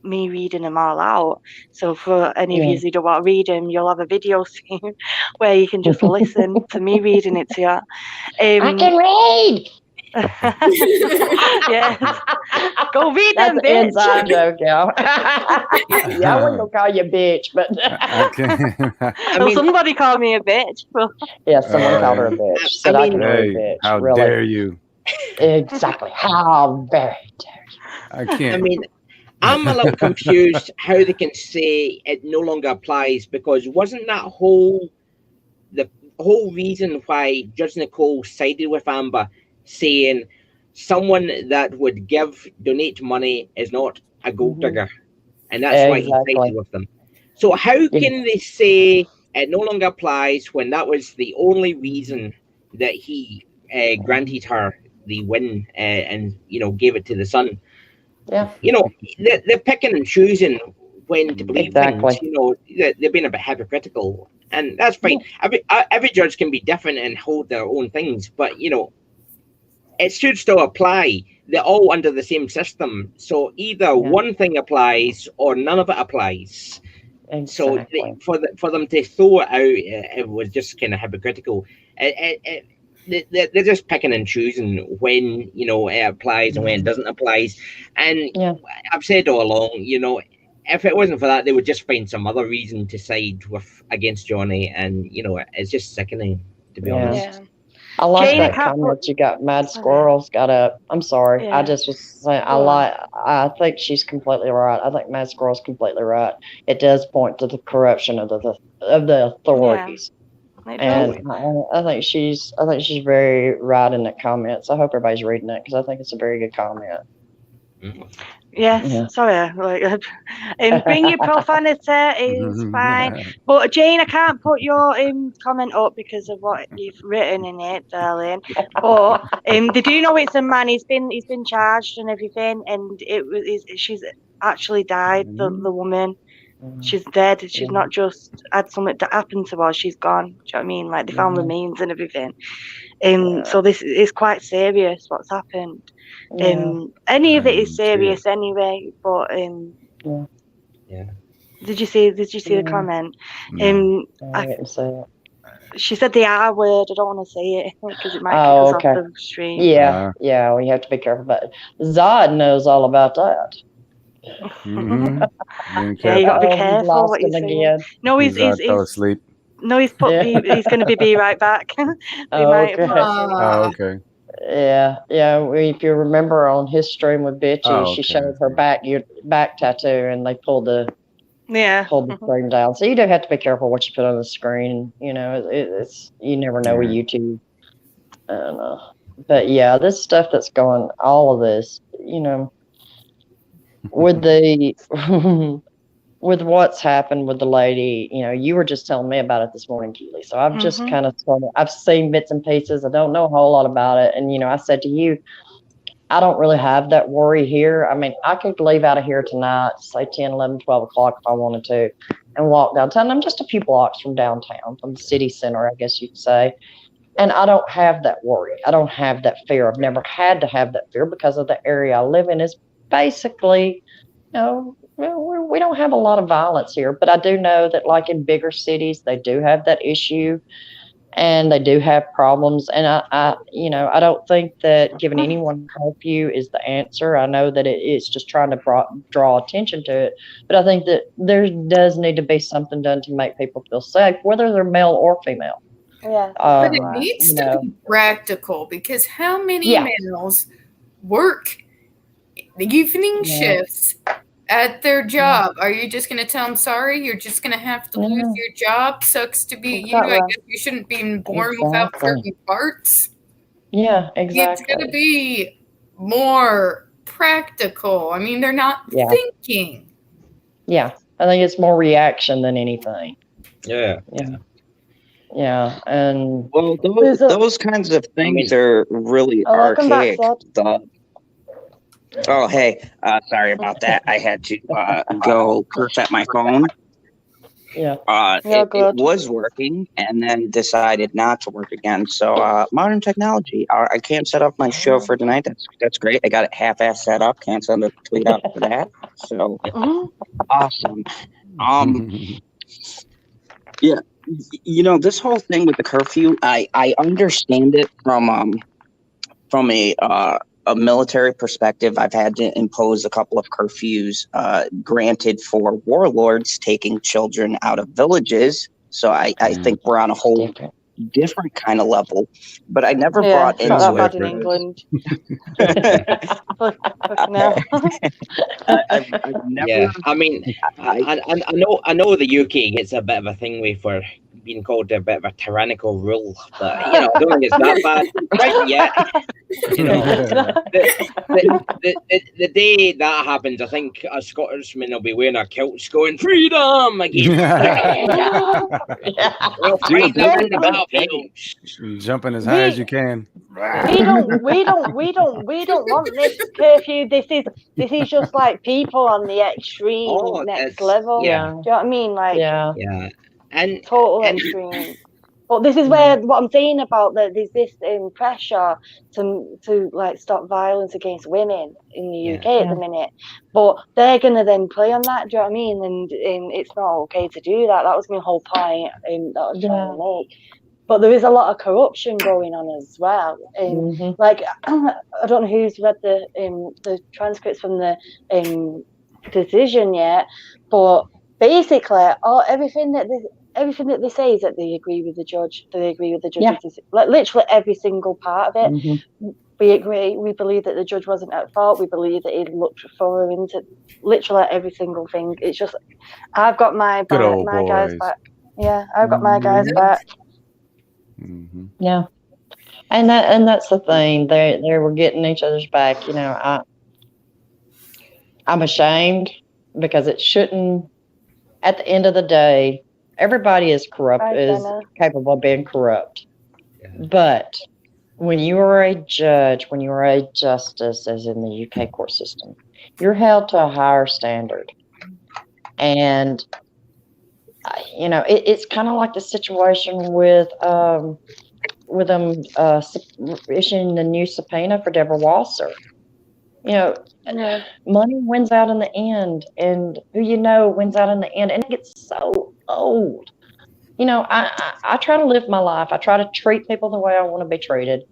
me reading them all out. So for any of you who don't want to read them, you'll have a video soon where you can just listen to me reading it to you. I can read. Yes. Go read That's them, an bitch. inside joke, y'all. Yeah, I wasn't gonna call you a bitch, but Somebody called me a bitch. Yeah, someone called her a bitch. Said I can read, bitch. How really. dare you? Exactly. How very dare you? I can't. I mean, I'm a little confused how they can say it no longer applies, because wasn't that the whole reason why Judge Nicole sided with Amber, saying someone that would donate money is not a gold digger, and that's why he sided with them. So how can they say it no longer applies when that was the only reason that he granted her the win and gave it to the Sun? Yeah. They're picking and choosing when to believe things. They're being a bit hypocritical, and that's fine. Every judge can be different and hold their own things, but it should still apply. They're all under the same system, so either one thing applies or none of it applies. Exactly. So for them to throw it out, it was just kind of hypocritical. They're just picking and choosing when it applies and when it doesn't apply. And I've said all along, if it wasn't for that, they would just find some other reason to side against Johnny, and it's just sickening, to be honest. I like that comment you got. Mad Squirrels got up. I'm sorry. I just was saying I think she's completely right. I think Mad Squirrel's completely right. It does point to the corruption of the authorities. And I think she's very right in the comments. I hope everybody's reading it, because I think it's a very good comment. Yes, sorry. Bring your profanity is fine. But Jane, I can't put your comment up because of what you've written in it, darling. But they do know it's a man. He's been charged and everything, and she's actually died. The woman. She's dead. She's not just had something that happened to her. She's gone. Do you know what I mean? Like, they found remains and everything. So this is quite serious, what's happened. Any of it is serious anyway. But Did you see the comment? I didn't say it. She said the R word. I don't want to say it because it might kick us off the stream. Yeah, we have to be careful. But Zod knows all about that. Yeah, you got to be careful what you say. No, he's fell asleep. No, he's put. He's going to be right back. Okay. Yeah. If you remember on his stream with Bitchy, she showed her back tattoo, and they pulled the screen down. So you do have to be careful what you put on the screen. It's you never know with YouTube. I don't know, but this stuff that's going, all of this, with with what's happened with the lady, you were just telling me about it this morning, Keely. So I've just kind of I've seen bits and pieces. I don't know a whole lot about it. And, I said to you, I don't really have that worry here. I mean, I could leave out of here tonight, say 10, 11, 12 o'clock if I wanted to, and walk downtown. I'm just a few blocks from downtown, from the city center, I guess you'd say. And I don't have that worry. I don't have that fear. I've never had to have that fear because of the area I live in is basically, we don't have a lot of violence here. But I do know that, like in bigger cities, they do have that issue, and they do have problems. And I don't think that giving anyone curfew is the answer. I know that it's just trying to draw attention to it. But I think that there does need to be something done to make people feel safe, whether they're male or female. Yeah, but it needs to be practical, because how many males work the evening shifts at their job? Are you just going to tell them, sorry, you're just going to have to lose your job? Sucks to be you. I guess you shouldn't be born without certain parts. Yeah, exactly. It's going to be more practical. I mean, they're not thinking. Yeah, I think it's more reaction than anything. Yeah. And well, those kinds of things are really archaic. Oh, hey, sorry about that. I had to go curse at my phone. Yeah. It was working and then decided not to work again. So modern technology. I can't set up my show for tonight. That's great. I got it half-assed set up. Can't send a tweet out for that. So awesome. Yeah. This whole thing with the curfew, I understand it from a military perspective. I've had to impose a couple of curfews, granted for warlords taking children out of villages. So I think we're on a whole different kind of level. But I never brought into not that it. bad in England. I've never. Yeah, I mean, I know the UK gets a bit of a thing for being called a bit of a tyrannical rule, but I don't think it's that bad right yet. The day that happens, I think a Scotsman will be wearing a kilt going freedom again. Jumping as high as you can. We don't want this curfew. This is just like people on the extreme next level. Yeah. Do you know what I mean? Like, yeah, and total extreme. But this is where what I'm saying about that there's this pressure to like stop violence against women in the UK at the minute. But they're gonna then play on that. Do you know what I mean? And it's not okay to do that. That was my whole point that I was trying to make. But there is a lot of corruption going on as well. Like, I don't know who's read the transcripts from the decision yet, but basically, everything that they say is that they agree with the judge. They agree with the judge's like literally every single part of it. We agree. We believe that the judge wasn't at fault. We believe that he looked thorough into literally every single thing. It's just, I've got my guys back. Yeah, I've got my guys back. Yeah, and that's the thing. They were getting each other's back. I'm ashamed because it shouldn't. At the end of the day, everybody is corrupt, is capable of being corrupt. But when you are a judge, when you are a justice, as in the UK court system, you're held to a higher standard. And it's kind of like the situation with them issuing the new subpoena for Deborah Walser. Money wins out in the end, and who wins out in the end, and it gets so old. I try to live my life. I try to treat people the way I want to be treated.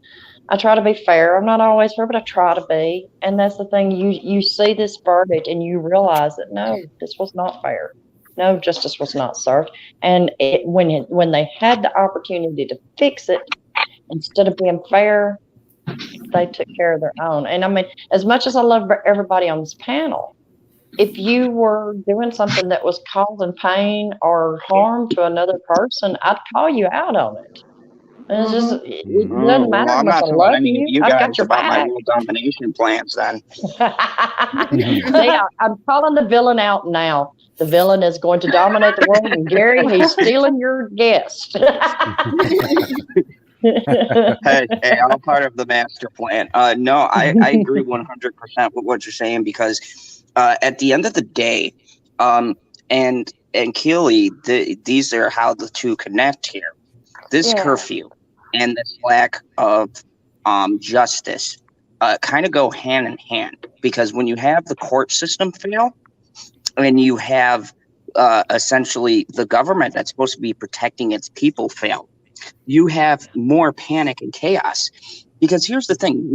I try to be fair. I'm not always fair, but I try to be. And that's the thing. You see this verdict, and you realize that no, this was not fair. No, justice was not served. And when they had the opportunity to fix it, instead of being fair, they took care of their own. And I mean, as much as I love everybody on this panel, if you were doing something that was causing pain or harm to another person, I'd call you out on it. And it's just, it doesn't matter I'm much not I talking love about any of you I've guys got your about my back. world domination plans then. See, I'm calling the villain out now. The villain is going to dominate the world, and Gary, he's stealing your guest. hey, I'm part of the master plan. No, I agree 100% with what you're saying, because at the end of the day, and Keely, these are how the two connect here. This curfew, and this lack of justice kind of go hand in hand, because when you have the court system fail and you have essentially the government that's supposed to be protecting its people fail, you have more panic and chaos. Because here's the thing,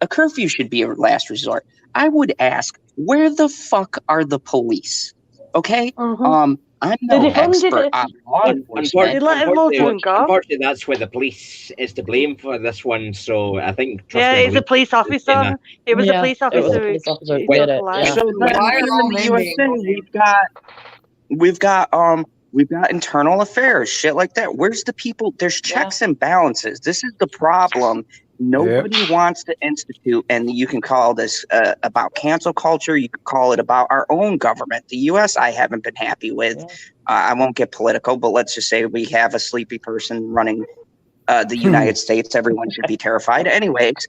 a curfew should be a last resort. I would ask, where the fuck are the police? Okay? Mm-hmm. I'm no expert on law enforcement. Unfortunately, that's where the police is to blame for this one. So I think. It's a police officer. It was a police officer who did So Why are all in the men USA, we've got internal affairs, shit like that. Where's the people? There's checks and balances. This is the problem. Nobody wants to institute, and you can call this about cancel culture. You could call it about our own government. The U.S. I haven't been happy with. I won't get political, but let's just say we have a sleepy person running the United States. Everyone should be terrified. Anyways,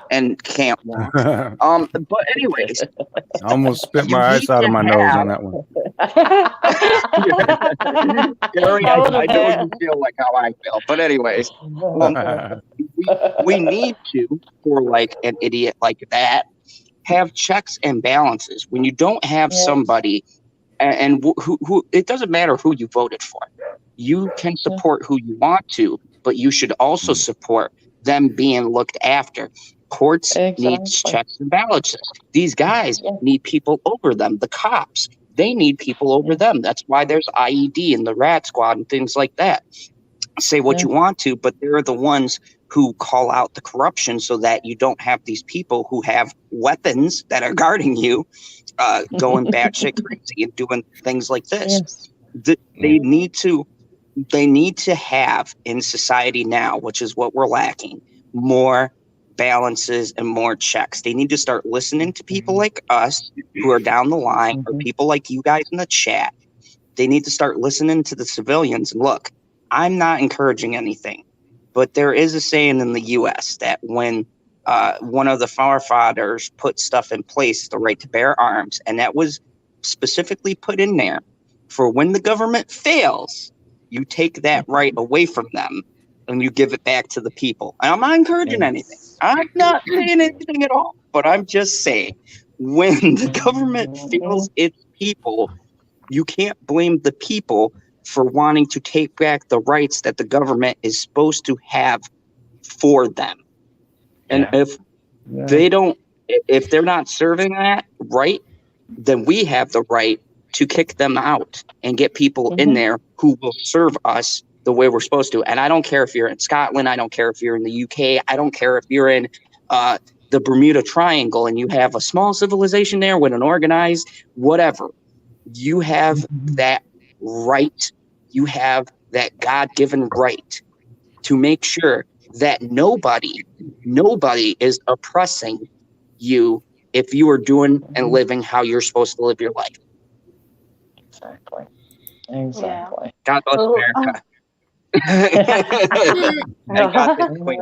and can't walk. But anyways, I almost spit my ice out of my nose on that one. Gary, I know you feel like how I feel, but anyways, we need to, for like an idiot like that, have checks and balances. When you don't have somebody, and who it doesn't matter who you voted for, you can support who you want to, but you should also support them being looked after. Courts need checks and balances. These guys need people over them. The cops, they need people over them. That's why there's IED and the Rat Squad and things like that. Say what you want to, but they're the ones who call out the corruption so that you don't have these people who have weapons that are guarding you going batshit crazy and doing things like this. They need to have in society now, which is what we're lacking, more balances and more checks. They need to start listening to people like us who are down the line, or people like you guys in the chat. They need to start listening to the civilians. And look, I'm not encouraging anything, but there is a saying in the U.S. that when one of the forefathers put stuff in place, the right to bear arms, and that was specifically put in there for when the government fails, you take that right away from them and you give it back to the people. And I'm not encouraging anything. I'm not saying anything at all, but I'm just saying when the government fails its people, you can't blame the people for wanting to take back the rights that the government is supposed to have for them. And if they're not serving that right, then we have the right to kick them out and get people in there who will serve us the way we're supposed to. And I don't care if you're in Scotland, I don't care if you're in the UK, I don't care if you're in the Bermuda Triangle and you have a small civilization there with an organized whatever. You have that right. You have that God-given right to make sure that nobody is oppressing you if you are doing and living how you're supposed to live your life. Exactly. God bless America. I got this queen.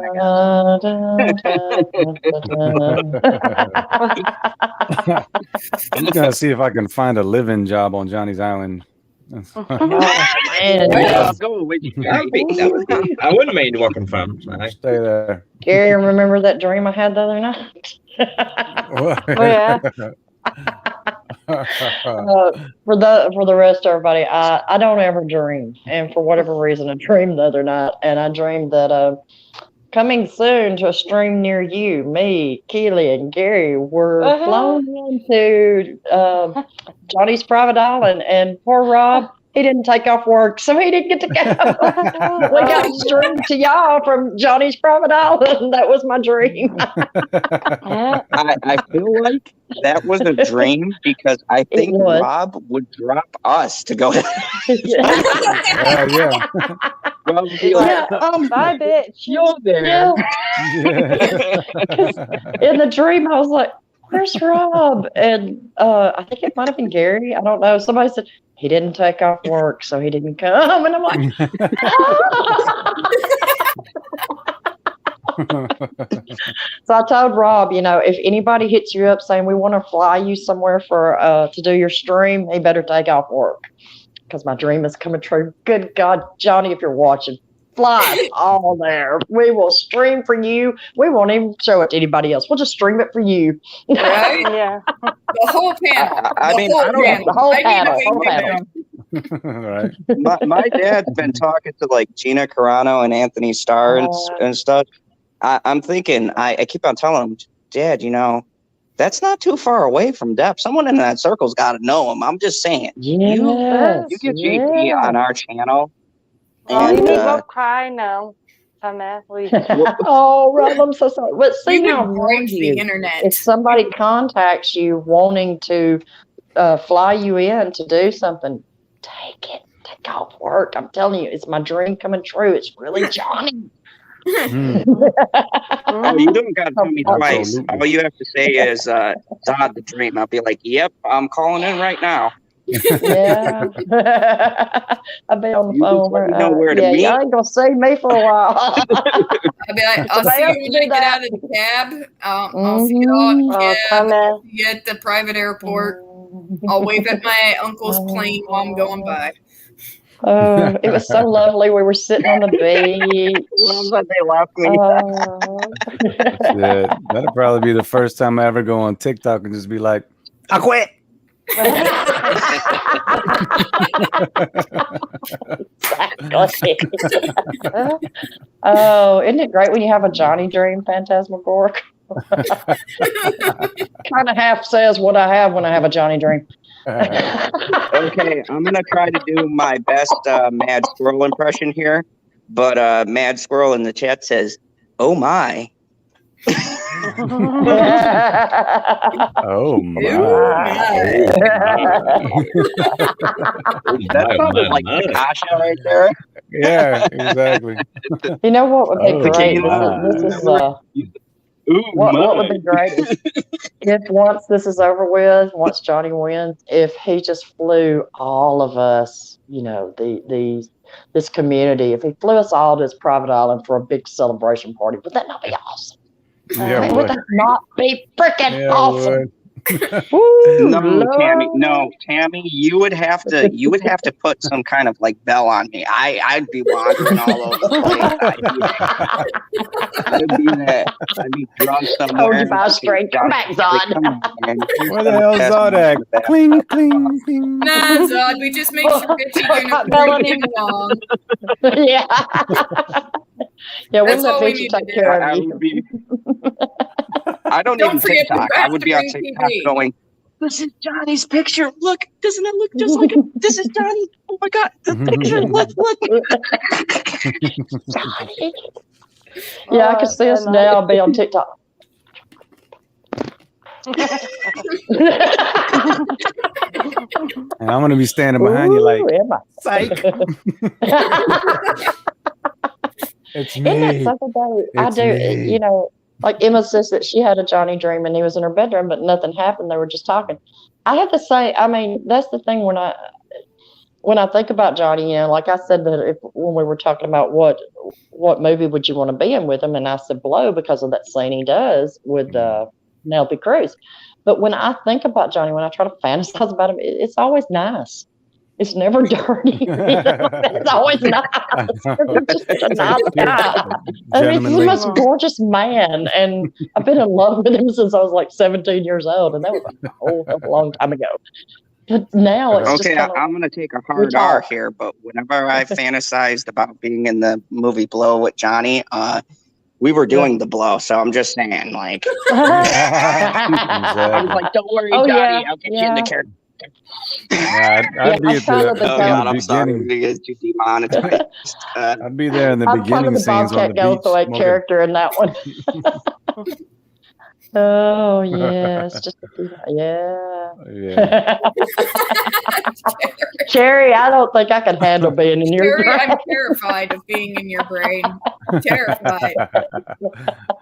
I'm just gonna see if I can find a living job on Johnny's Island. I wouldn't mind working for him. Stay there. Gary, remember that dream I had the other night? For the rest of everybody, I don't ever dream, and for whatever reason, I dreamed the other night, and I dreamed that coming soon to a stream near you, me, Keely, and Gary were flown into Johnny's private island, and poor Rob, he didn't take off work, so he didn't get to go. We got streamed to y'all from Johnny's private island. That was my dream. I feel like that was a dream because I think Rob would drop us to go. Rob would be like, bye, bitch. You're there. In the dream, I was like, where's Rob? And I think it might have been Gary. I don't know. Somebody said he didn't take off work, so he didn't come. And I'm like, So I told Rob, if anybody hits you up saying we want to fly you somewhere for to do your stream, he better take off work because my dream is coming true. Good God, Johnny, if you're watching, fly all there. We will stream for you. We won't even show it to anybody else. We'll just stream it for you. Right? Yeah. The whole panel. I mean, I don't Yeah, the whole I need a panel. wing Right. my dad's been talking to like Gina Carano and Anthony Starr and stuff. I'm thinking, I keep on telling him, Dad, you know, that's not too far away from Depp. Someone in that circle's got to know him. I'm just saying. Yes, You get JP on our channel. Oh, And, you need both cry now. Please. Oh, Rob, I'm so sorry. But see, You now would I'm break warning the you. internet. If somebody contacts you wanting to fly you in to do something, take it. Take off work. I'm telling you, it's my dream coming true. It's really Johnny. Oh, you don't got to tell me twice. Absolutely. All you have to say is, Zod the Dream. I'll be like, yep, I'm calling in right now. Yeah. I'll be on the You phone. just let me know where to meet. Y'all ain't going to see me for a while. I'll be like, I'll see you when I get out of the cab. I'll see you all in the cab. I'll see you at the private airport. I'll wave at my uncle's plane while I'm going by. Oh, it was so lovely. We were sitting on the beach. Love that they left me. Yeah, that'll probably be the first time I ever go on TikTok and just be like, I quit. Exactly. Oh, isn't it great when you have a Johnny Dream phantasmagoric? Kind of half says what I have when I have a Johnny Dream. Okay, I'm gonna try to do my best Mad Squirrel impression here, but Mad Squirrel in the chat says, "Oh my." Oh my! That sounded like Natasha right there. Yeah, exactly. You know what would be Oh, great? my. This is Ooh, what would be great is if once this is over with, once Johnny wins, if he just flew all of us, you know, this community, if he flew us all to his private island for a big celebration party, would that not be awesome? Yeah, Would that not be freaking awesome? Woo, No, Tammy, you would have to put some kind of like bell on me. I'd be wandering all over the place. I'd be drunk somewhere. Hold you by a string. Come back, Zod. Where the hell's Zod at? Cling, cling, cling. Nah, Zod, we just make sure Richie Unicorn belong. Yeah. Yeah, That's wouldn't all that we bitch need take to care I of you? would be. I don't Don't even forget TikTok. to I would be on Green TikTok TV. going, "This is Johnny's picture. Look, doesn't it look just like him? This is Johnny. Oh my God, the picture. Look." Yeah, I can see us now be on TikTok. And I'm gonna be standing behind you like, psych. it's Isn't me. that something though? I It's do. me. You know, like Emma says that she had a Johnny dream and he was in her bedroom, but nothing happened. They were just talking. I have to say, I mean, that's the thing when I think about Johnny, you know, like I said that when we were talking about what movie would you want to be in with him, and I said Blow because of that scene he does with Penelope Cruz. But when I think about Johnny, when I try to fantasize about him, it's always nice. It's never dirty. It's always nice. Just such a nice guy. I mean, he's the most gorgeous man, and I've been in love with him since I was like 17 years old, and that was a long time ago. But now it's okay, just I'm going to take a hard R here, but whenever I fantasized about being in the movie Blow with Johnny, we were doing the blow, so I'm just saying, like, I was like, "Don't worry, Johnny, I'll get you in the character." Yeah, I'd be at the I'm sorry, to get too demonetized. I'd be there in the I'm beginning the scenes on the beach. Bobcat character in that one. Oh yes, just yeah. Cherry, I don't think I could handle being in your brain. I'm terrified of being in your brain. Terrified.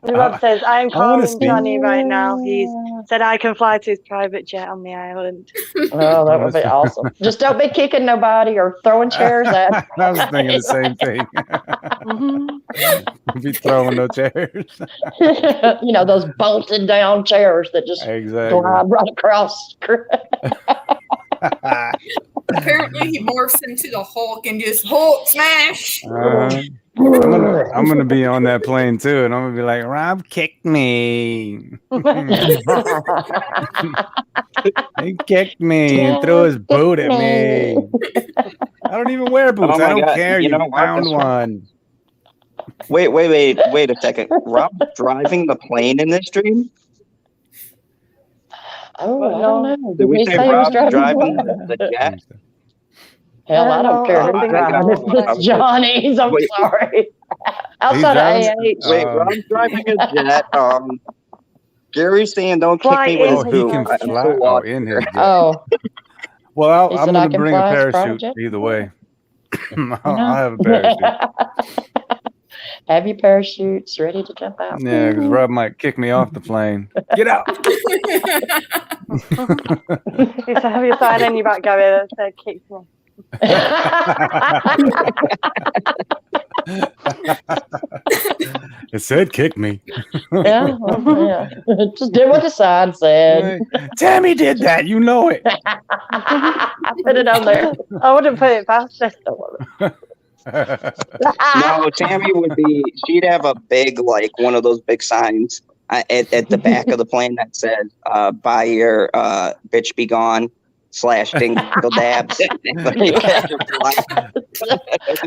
Rob says, "I'm calling Johnny right now. He's said I can fly to his private jet on the island." Oh, that would be awesome. Just don't be kicking nobody or throwing chairs at. I was thinking the same thing. Be throwing no chairs. You know, those bolted down chairs that just glide right across. Apparently he morphs into the Hulk and just Hulk smash. I'm gonna be on that plane too, and I'm gonna be like, Rob kicked me. He kicked me and threw his boot at me. I don't even wear boots. I don't care. You found one. Wait a second. Rob driving the plane in this dream? Oh, I don't know. Did we say he was Rob driving the jet? Hell, I don't care who's driving. If it's Johnny's, I'm sorry. Outside of AH. Wait, Rob's driving a jet. Gary's saying don't kick me with his boot. He can fly in his jet. Oh. Well, I'm going to bring a parachute either way. I'll have a parachute. Have your parachutes ready to jump out. Yeah, because Rob might kick me off the plane. Get out! You have your sign in your back, Gary, that said kick me. It said kick me. Yeah. Just did what the sign said. Tammy did that. You know it. I put it on there. I wouldn't put it past her. No, Tammy would be. She'd have a big, like one of those big signs at the back of the plane that says, "Buy your bitch be gone." /dingle dabs.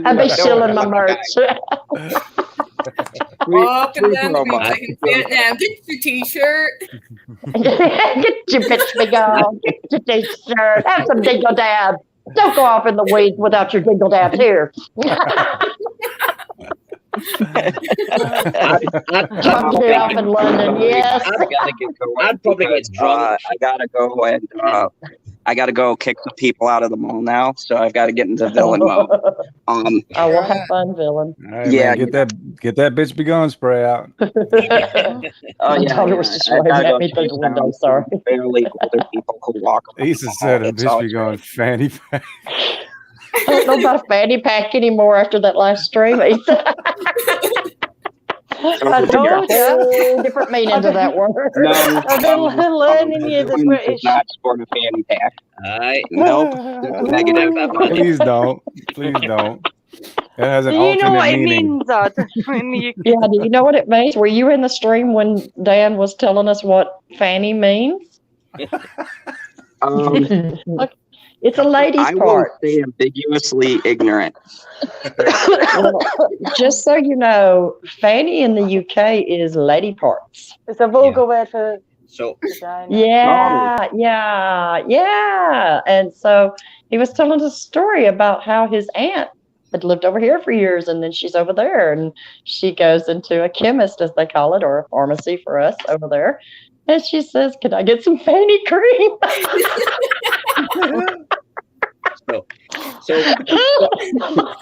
I'd be shilling my merch. Up and down the beach like in Vietnam. Get your t-shirt. Get your bitch be gone. Get your t-shirt. Have some dingle dabs. Don't go off in the weeds without your dingle dabs here. I'd be off in London, yes. I'd probably get drunk. I gotta go kick the people out of the mall now, so I've got to get into villain mode. I will have fun, villain. Right, yeah, man, get that bitch be gone spray out. Oh yeah, was just waving at me through the window. Sorry. Barely older people who walk. Lisa said a bitch be gone fanny pack. I don't know about a fanny pack anymore after that last stream. I told you. Different meaning to that word. No, I've been learning you the British. Not sport a fanny pack. Nope. Negative. Please don't. Please don't. It has an Do you know what meaning. it means, Odd? Yeah, do you know what it means? Were you in the stream when Dan was telling us what fanny means? It's a lady's part. I will say ambiguously ignorant. Well, just so you know, fanny in the UK is lady parts. It's a vulgar word for vagina. Yeah. And so he was telling us a story about how his aunt had lived over here for years, and then she's over there, and she goes into a chemist, as they call it, or a pharmacy for us over there, and she says, "Can I get some fanny cream?" So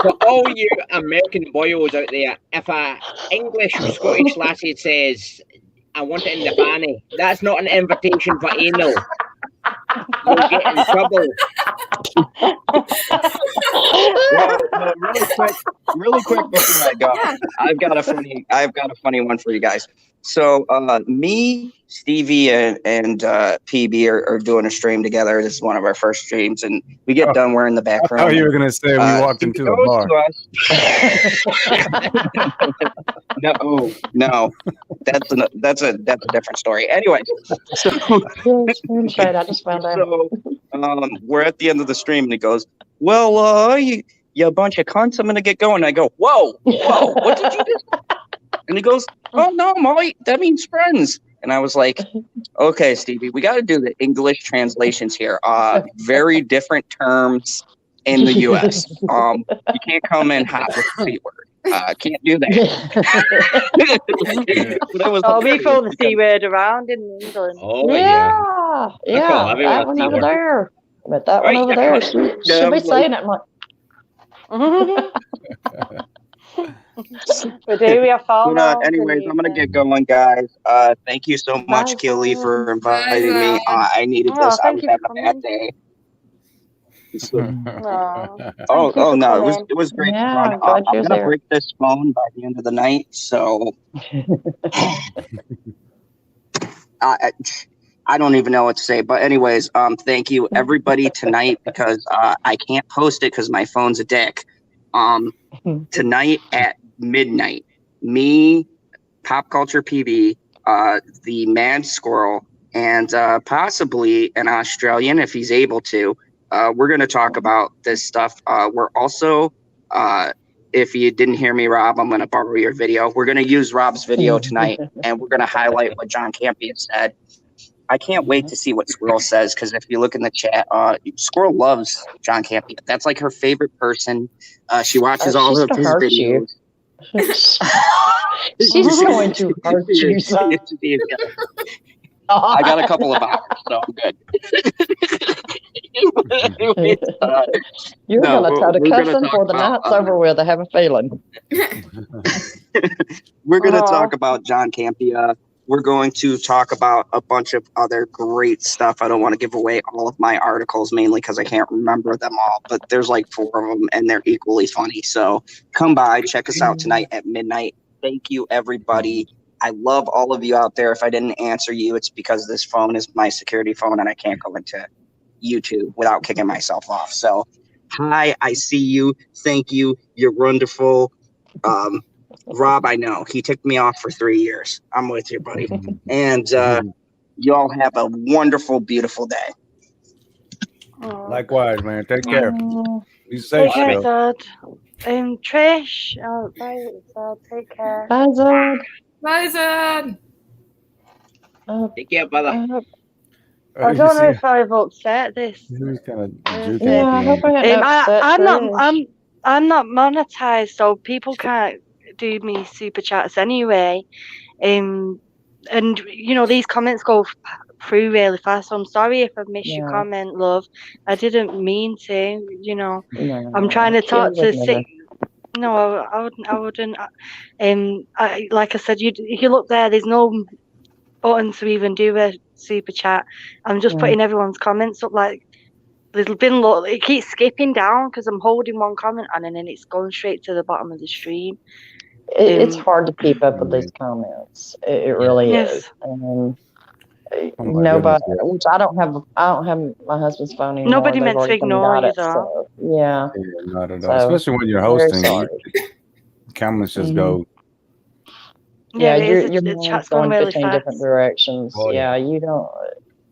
for all you American boyos out there, if a English or Scottish lassie says, "I want it in the fanny," that's not an invitation for anal. You'll get in trouble. Well, really quick before I go, I've got a funny one for you guys. So me, Stevie, and PB are doing a stream together. This is one of our first streams, and we get done. We're in the back room. Oh, you were gonna say we walked into a bar. No, that's a different story. Anyway, so I just found out. So we're at the end of the stream, and he goes, "Well, you a bunch of cunts. I'm gonna get going." And I go, "Whoa, what did you just?" And he goes, "Oh no, Molly, that means friends." And I was like, "Okay, Stevie, we got to do the English translations here. Very different terms in the U.S. You can't come in hot with the C word. Can't do that." We throw the C word around in England. Oh yeah. That one over there. But that one over there, she should be saying it. We do. We have fun. Anyways, I'm gonna get going, guys. Thank you so much, Killy, for inviting me. I needed this. I was having a bad day. It was great fun. I'm gonna break this phone by the end of the night, so I don't even know what to say. But anyways, thank you everybody tonight, because I can't post it because my phone's a dick. Tonight at midnight. Me, Pop Culture PB, the Mad Squirrel, and possibly an Australian if he's able to. We're going to talk about this stuff. We're also, if you didn't hear me, Rob, I'm going to borrow your video. We're going to use Rob's video tonight, and we're going to highlight what John Campion said. I can't wait to see what Squirrel says, because if you look in the chat, Squirrel loves John Campion. That's like her favorite person. She watches all of his videos. She's going to hurt you, son. I got a couple of hours, so I'm good. You're going to try to cuss him before the night's over with, I have a feeling. We're going to talk about John Campia. We're going to talk about a bunch of other great stuff. I don't want to give away all of my articles, mainly because I can't remember them all, but there's like 4 of them, and they're equally funny. So come by, check us out tonight at midnight. Thank you, everybody. I love all of you out there. If I didn't answer you, it's because this phone is my security phone, and I can't go into YouTube without kicking myself off. So, hi, I see you. Thank you. You're wonderful. Rob, I know. He took me off for 3 years. I'm with you, buddy. And you all have a wonderful, beautiful day. Likewise, man. Take care. Be safe. Take care, Zod. Trish. Bye, Zod. Take care. Bye, Zod. Bye, Zod. Take care, brother. I don't know if I've upset this. Yeah, I hope I hadn't upset I'm not monetized, so people can't do me super chats anyway. And you know, these comments go through really fast, so I'm sorry if I've missed your comment, love. I didn't mean to, you know. No, I'm trying to talk to six. No, I wouldn't. Like I said, you look there, there's no button to even do a super chat. I'm just putting everyone's comments up. Like, there's been it keeps skipping down because I'm holding one comment on, and then it's going straight to the bottom of the stream. It's hard to keep up with these comments. It really is. And nobody, which I don't have my husband's phone anymore. Nobody meant to ignore you, though. So, yeah, not at all. Especially when you're hosting, comments just go. Yeah, your mind's going 15 different directions. Oh, yeah, you don't.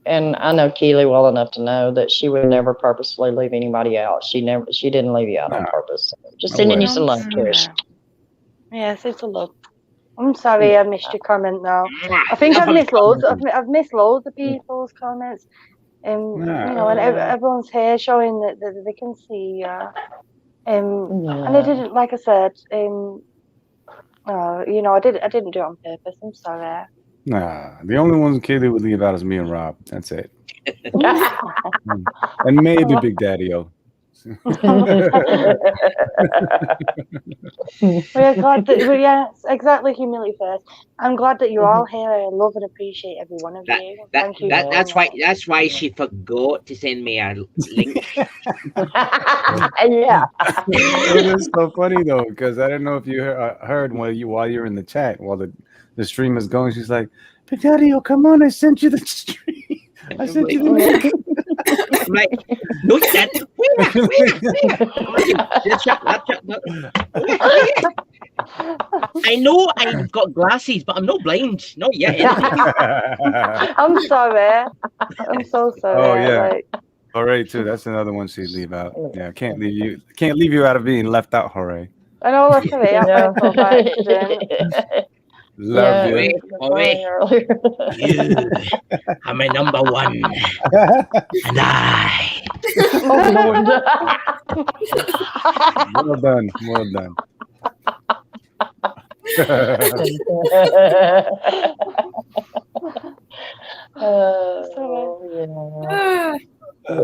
And I know Keely well enough to know that she would never purposefully leave anybody out. She didn't leave you out on purpose. So just sending you some love, Trish. Yes, it's a look. I'm sorry I missed your comment now. I think I've missed loads. I've missed loads of people's comments. You know, and everyone's here showing that they can see you. And I didn't, like I said, you know, I didn't do it on purpose. I'm sorry. Nah, the only ones Kaylee would leave out is me and Rob. That's it. And maybe Big Daddy-O. We're glad that, yes, exactly. Humility first. I'm glad that you're all here. I love and appreciate every one of you. Thank you. That's why she forgot to send me a link. Yeah. It is so funny though, because I don't know if you heard while you're in the chat while the stream is going. She's like, "Big Daddy, come on! I sent you the stream. I sent you the link." I'm like, no, that. I know I've got glasses, but I'm not blind. Not yet. I'm sorry. I'm so sorry. Oh yeah. Hooray too. That's another one she'd leave out. Yeah, can't leave you out of being left out. Hooray. I know that's hooray. I felt by accident. Love you. I'm a number one. And I. Well done. Well done.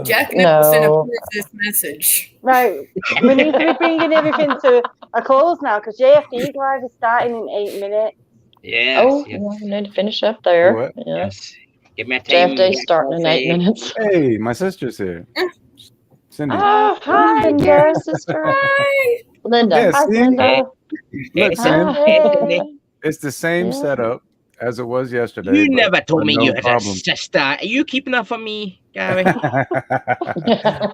Jack Nicholson approves this message. Right, we need to be bringing everything to a close now because JFD Drive is starting in 8 minutes. Yes. We need to finish up there. What? Yes. Give me a time. JFD starting in 8 minutes. Hey, my sister's here. Cindy. Oh, hi, dear sister. Hi. Linda. Yeah, Hi, Linda. Look, Sam, Hey. it's the same setup as it was yesterday. You never told me no you had problem. a sister. Are you keeping that for me? Gabby.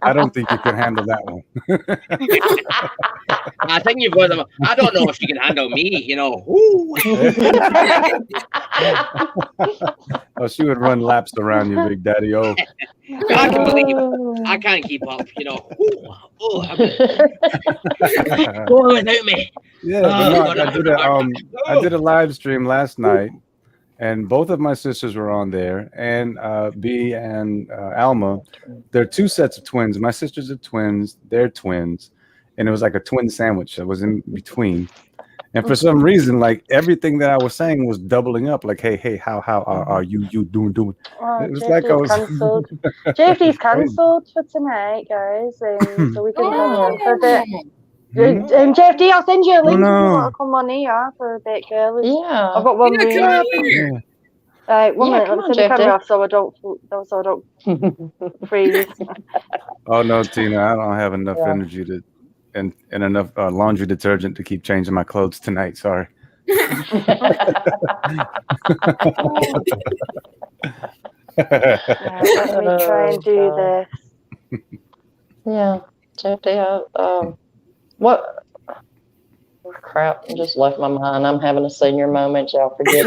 I don't think you can handle that one. I think you've got them. I don't know if you can handle me. Oh, she would run laps around you, Big Daddy. Oh, I can believe I can't keep up. Go on without me. yeah. But no, I did a live stream last night, and both of my sisters were on there, and B and Alma. They're two sets of twins. My sisters are twins. They're twins, and it was like a twin sandwich that was in between. And for some reason, like everything that I was saying was doubling up. Like, hey, how are you doing? Oh, It was JFD's like I was cancelled. JFD's cancelled for tonight, guys. So we can hang on for a bit. JFD, I'll send you a link if you want to come on here for a bit, girl. Yeah. I've got one Come room. on here. Right, 1 minute. come Let on, me turn the camera JFD. off so I don't freeze. Oh no, Tina, I don't have enough energy to and enough laundry detergent to keep changing my clothes tonight. Sorry. Right, let me try and do this. Yeah, JFD. What? Oh, crap! I just left my mind. I'm having a senior moment. Y'all forgive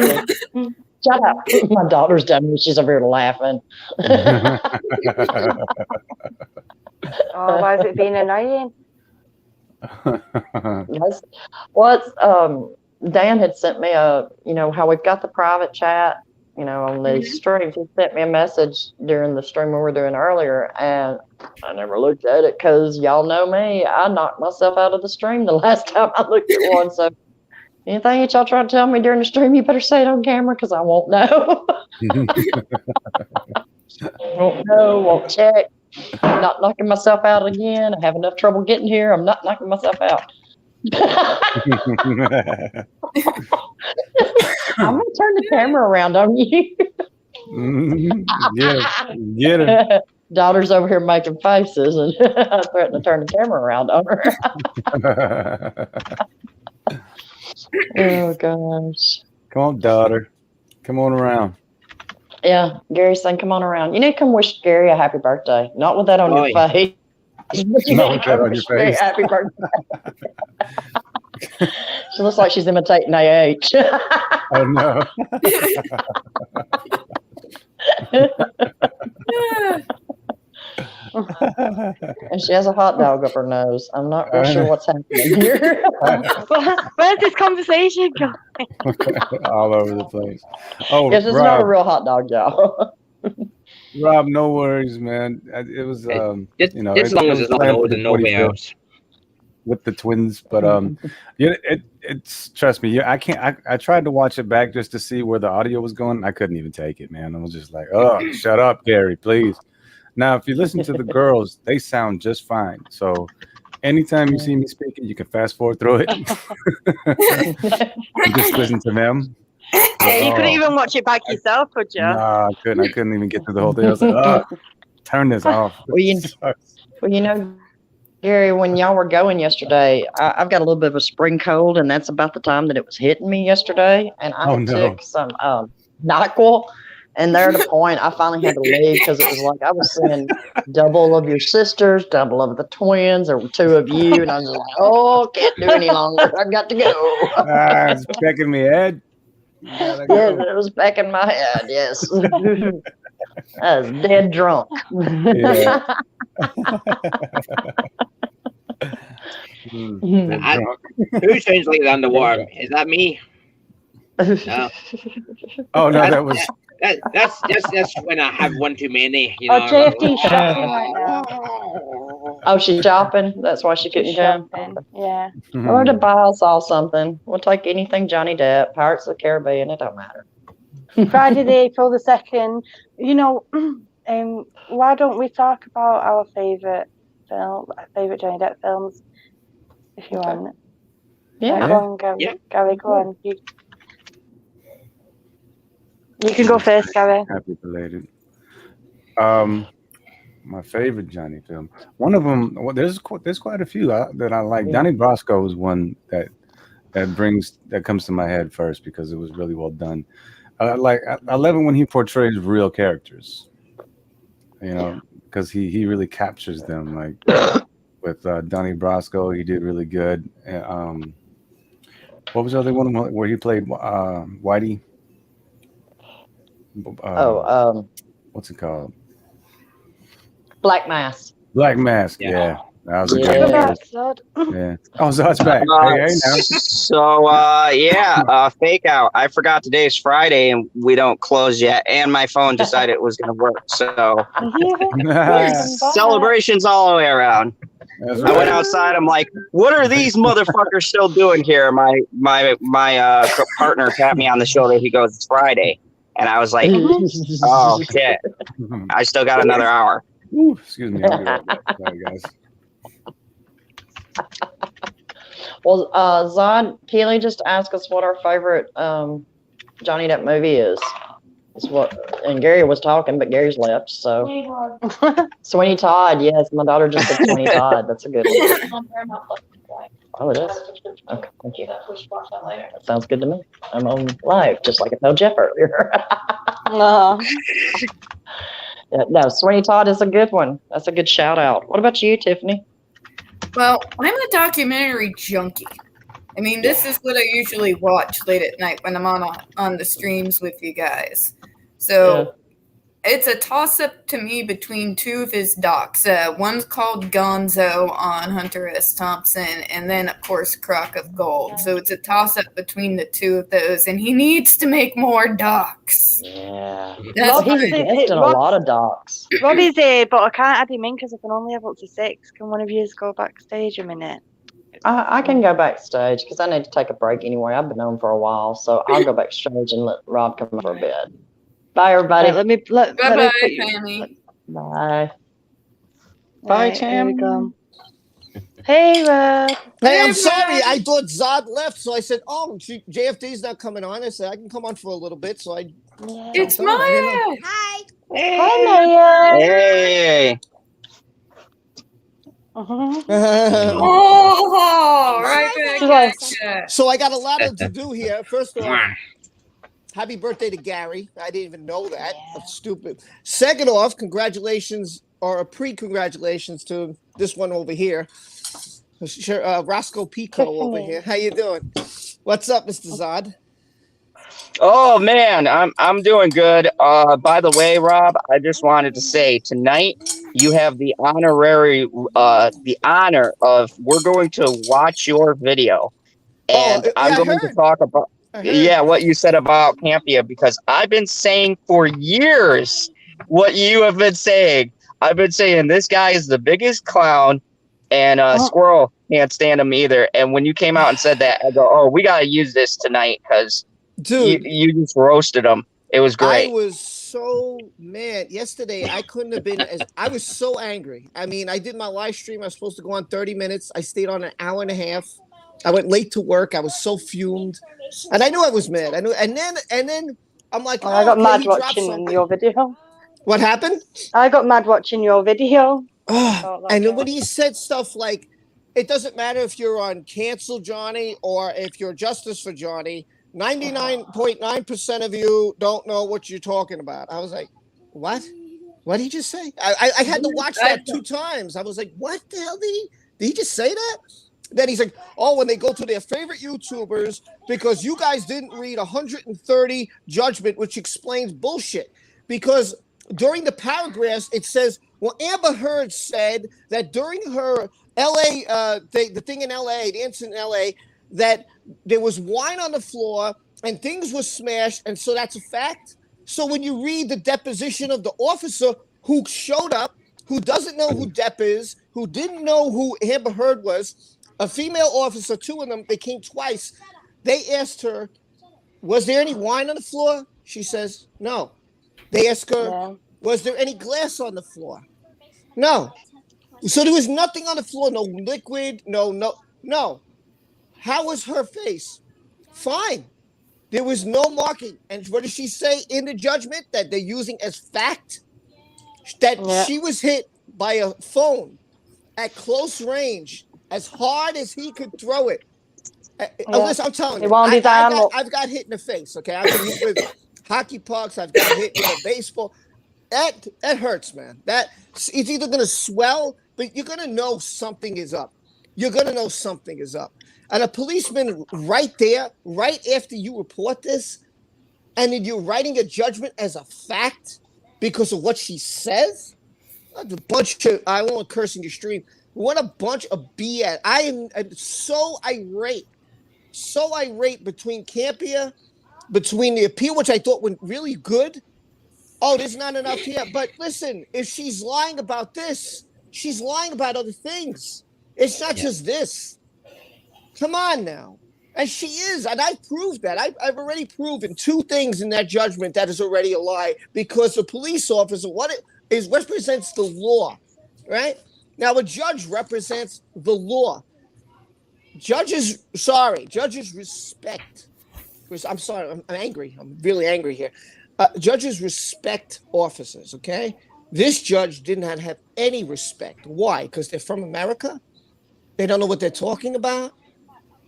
me. Shut up. My daughter's done me. She's over here laughing. Oh, why is it being annoying? Dan had sent me how we've got the private chat, on these streams. He sent me a message during the stream we were doing earlier, and I never looked at it because y'all know me. I knocked myself out of the stream the last time I looked at one. So anything that y'all try to tell me during the stream, you better say it on camera because I won't know. Won't know, won't check. I'm not knocking myself out again. I have enough trouble getting here. I'm not knocking myself out. I'm gonna turn the camera around on you. Get her. Daughter's over here making faces and threatening to turn the camera around on her. Oh gosh. Come on, daughter. Come on around. Yeah, Gary's saying, "Come on around." You need to come wish Gary a happy birthday. Not with that on your face. Not with that on your face. Happy birthday. She looks like she's imitating AH. Oh no. And she has a hot dog up her nose. I'm not real sure what's happening here. Where's this conversation going? All over the place. Oh, yes, it's Rob, not a real hot dog, y'all. Rob, no worries, man. It was just as long as it's not older than nobody else. With the twins, but it's trust me, I can't. I tried to watch it back just to see where the audio was going. I couldn't even take it, man. I was just like, oh, shut up, Gary, please. Now, if you listen to the girls, they sound just fine. So, anytime you see me speaking, you can fast forward through it and just listen to them. Yeah, you couldn't even watch it back yourself, could you? Nah, I couldn't. I couldn't even get through the whole thing. I was like, oh, turn this off. Well, Gary, when y'all were going yesterday, I've got a little bit of a spring cold, and that's about the time that it was hitting me yesterday. And I took some NyQuil, and there at a point, I finally had to leave because it was like I was seeing double of your sisters, double of the twins, there were two of you, and I was like, oh, can't do any longer. I've got to go. It's pecking me head. Yes, it was back in my head, yes. I was dead drunk. Yeah. Who sounds like the underwater? Is that me? No. Oh no, that was that's when I have one too many. Oh, JFD's shopping right now. Oh, she's shopping. That's why she couldn't come. Yeah. Or to buy us all something. We'll take anything Johnny Depp, Pirates of the Caribbean. It don't matter. Friday the April the 2nd. Why don't we talk about our favorite Johnny Depp films? If you want. Yeah. Go on, Gary, go on. You can go first, Gary. Happy belated. My favorite Johnny film. One of them. Well, there's quite a few that I like. Donnie Brasco is one that comes to my head first because it was really well done. I love it when he portrays real characters. You know, because he really captures them. Like with Donnie Brasco, he did really good. What was the other one where he played Whitey? What's it called? Black Mass. Black Mask. Yeah. Yeah, that was a Yeah. good. About Zod. Yeah. Oh, Zod's back. Hey now. So fake out. I forgot today's Friday and we don't close yet. And my phone decided it was going to work. So celebrations all the way around. That's I went right. outside. I'm like, what are these motherfuckers still doing here? My partner tapped me on the shoulder. He goes, it's Friday. And I was like, oh, shit. I still got another hour. Ooh, excuse me. I'll be right back. Sorry, guys. Well, Zod, Keely just asked us what our favorite Johnny Depp movie is. And Gary was talking, but Gary's left. So Sweeney Todd, yes, my daughter just said Sweeney Todd. That's a good one. Oh, it is. Okay, thank you. That sounds good to me. I'm on live, just like I told Jeff earlier. No, Sweeney Todd is a good one. That's a good shout out. What about you, Tiffany? Well, I'm a documentary junkie. I mean, this is what I usually watch late at night when I'm on the streams with you guys. So it's a toss-up to me between two of his docs. One's called Gonzo on Hunter S. Thompson, and then, of course, Crock of Gold. So it's a toss-up between the two of those, and he needs to make more docs. Yeah. That's He's guested a lot of docs. Robbie's here, but I can't add him in because I can only have up to 6. Can one of you go backstage a minute? I can go backstage because I need to take a break anyway. I've been on for a while, so I'll go backstage and let Rob come for a bit. Bye, everybody. Let me Bye-bye, put you- Tammy. Bye. Bye, Right, here Tam. we go. Hey, Rob. Hey, I'm sorry. I thought Zod left, so I said, "Oh, JFD's not coming on." I said, "I can come on for a little bit." So I. It's I didn't know. Maya. Hi. Hi, Maya. Hey. Oh, right back. So I got a lot to do here. First off, happy birthday to Gary. I didn't even know that. That's stupid. Second off, congratulations or a pre-congratulations to this one over here, Roscoe Pico over here. How you doing? What's up, Mr. Zod? Oh man, I'm doing good. By the way, Rob, I just wanted to say tonight you have the honor of we're going to watch your video, and I'm going to talk about what you said about Campia, because I've been saying for years what you have been saying. I've been saying this guy is the biggest clown, and Squirrel can't stand him either. And when you came out and said that, I go, oh, we got to use this tonight because. Dude, you just roasted him. It was great. I was so mad yesterday. I couldn't have been I was so angry. I mean, I did my live stream. I was supposed to go on 30 minutes. I stayed on an hour and a half. I went late to work. I was so fumed, and I knew I was mad. I knew, and then I'm like, I got mad watching your video. What happened? I got mad watching your video. And then when he said stuff like, "It doesn't matter if you're on Cancel Johnny or if you're Justice for Johnny. 99.9% of you don't know what you're talking about." I was like, what? What did he just say? I had to watch that 2 times. I was like, what the hell did he just say that? Then he's like, oh, when they go to their favorite YouTubers, because you guys didn't read 130 Judgment, which explains bullshit. Because during the paragraphs, it says, well, Amber Heard said that during her LA, the thing in LA, the incident in LA, that there was wine on the floor and things were smashed, and so that's a fact. So when you read the deposition of the officer who showed up, who doesn't know who Depp is, who didn't know who Amber Heard was, a female officer, 2 of them, they came twice. They asked her, was there any wine on the floor? She says, no. They asked her, was there any glass on the floor? No. So there was nothing on the floor, no liquid, no. How was her face? Fine. There was no marking. And what did she say in the judgment that they're using as fact? That she was hit by a phone at close range, as hard as he could throw it. Listen, I'm telling you, I've got hit in the face, okay? I've been hit with hockey pucks. I've got hit with a baseball. that hurts, man. That it's either going to swell, but you're going to know something is up. You're going to know something is up. And a policeman right there, right after you report this, and then you're writing a judgment as a fact because of what she says. What a bunch of, I won't curse in your stream. What a bunch of BS. I am so irate between Campia, between the appeal, which I thought went really good. Oh, there's not enough here. But listen, if she's lying about this, she's lying about other things. It's not just this. Come on now. And she is. And I proved that. I've already proven 2 things in that judgment that is already a lie because the police officer, what it is, represents the law, right? Now, a judge represents the law. Judges respect. I'm sorry. I'm angry. I'm really angry here. Judges respect officers, okay? This judge did not have any respect. Why? Because they're from America? They don't know what they're talking about?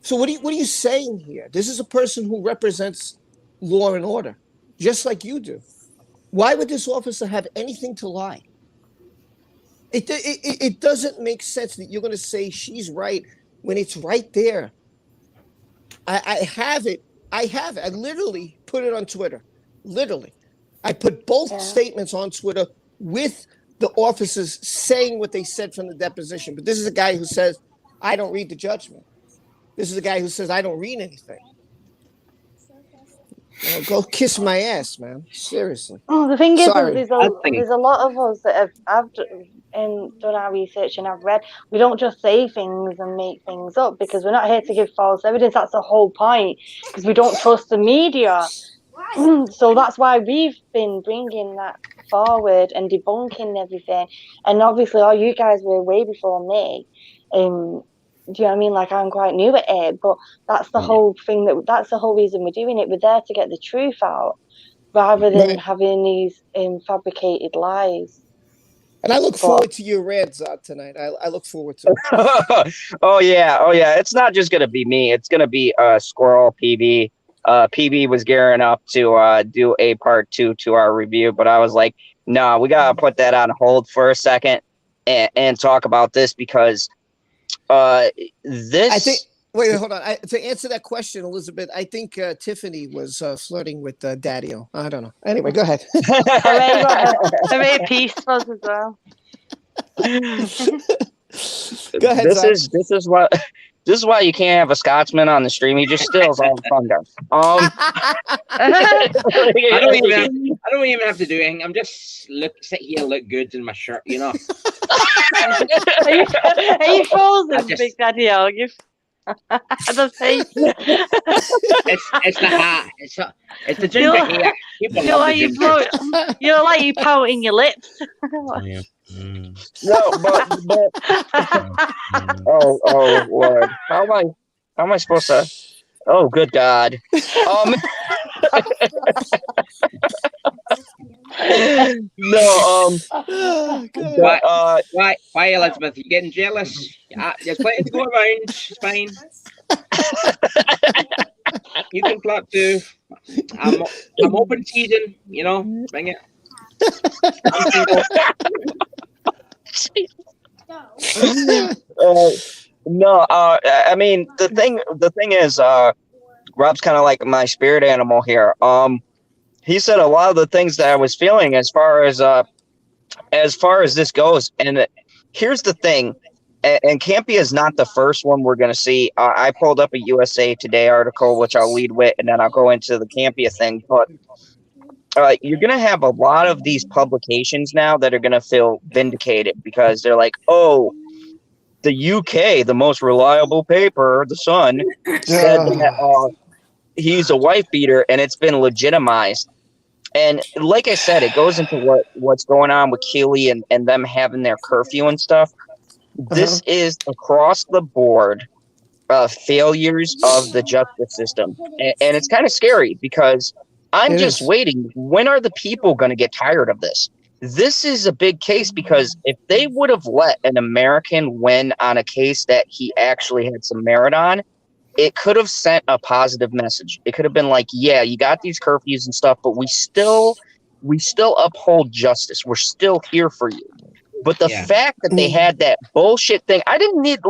So what are you saying here? This is a person who represents law and order, just like you do. Why would this officer have anything to lie? It doesn't make sense that you're going to say she's right when it's right there. I have it. I literally put it on Twitter. Literally. I put both statements on Twitter with the officers saying what they said from the deposition. But this is a guy who says, I don't read the judgment. This is a guy who says, I don't read anything. Well, go kiss my ass, man. Seriously. Oh, the thing is, there's a lot of us that have done our research and I've read. We don't just say things and make things up because we're not here to give false evidence. That's the whole point, because we don't trust the media. So that's why we've been bringing that forward and debunking everything. And obviously, all you guys were way before me. Do you know what I mean? Like, I'm quite new at it, but that's the whole thing. That's the whole reason we're doing it. We're there to get the truth out, rather than having these fabricated lies. And I look forward to your rants tonight. I look forward to it. Oh yeah. It's not just gonna be me. It's gonna be Squirrel, PB. PB was gearing up to do a part 2 to our review, but I was like, no, we gotta put that on hold for a second and talk about this because this. I think. Wait, hold on. To answer that question, Elizabeth, I think Tiffany was flirting with Daddy-O. I don't know. Anyway, go ahead. I made peace for us as well. Go ahead. This is why you can't have a Scotsman on the stream. He just steals all the thunder. I don't even have to do anything. I'm just sit here, look good in my shirt, you know. Are you frozen, Big Daddy-O? It's the hat. It's the ginger hair. You're like you pouting your lips. Yeah. No, but oh Lord, how am I supposed to? Oh, good God. Why, Elizabeth? You getting jealous? There's plenty to go around. It's fine. You can flirt too. I'm open season. You know, bring it. I mean the thing is, Rob's kind of like my spirit animal here. He said a lot of the things that I was feeling as far as this goes, and here's the thing. And Campia is not the first one we're going to see. I pulled up a USA Today article, which I'll lead with, and then I'll go into the Campia thing. But you're going to have a lot of these publications now that are going to feel vindicated because they're like, oh, the UK, the most reliable paper, The Sun, said that he's a wife beater, and it's been legitimized. And like I said, it goes into what's going on with Keeley and them having their curfew and stuff. This is across the board failures of the justice system. And it's kind of scary because I'm just waiting. When are the people going to get tired of this? This is a big case because if they would have let an American win on a case that he actually had some merit on, it could have sent a positive message. It could have been like, yeah, you got these curfews and stuff, but we still we still uphold justice. We're still here for you. But the fact that they had that bullshit thing, I didn't need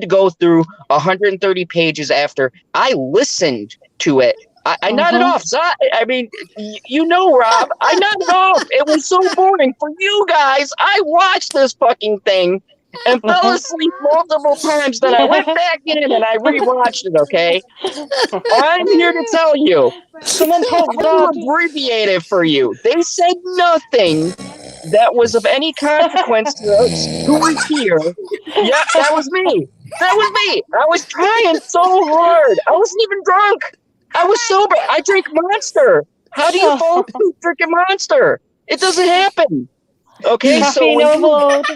to go through 130 pages after I listened to it. I nodded off. So I mean, Rob, I nodded off. It was so boring for you guys. I watched this fucking thing and fell asleep multiple times. Then I went back in and I rewatched it, okay? I'm here to tell you. Someone abbreviated for you. They said nothing that was of any consequence to us who were here. Yep, that was me. That was me. I was trying so hard. I wasn't even drunk. I was sober. I drink Monster. How do you fall asleep drinking Monster? It doesn't happen. Okay, so overload.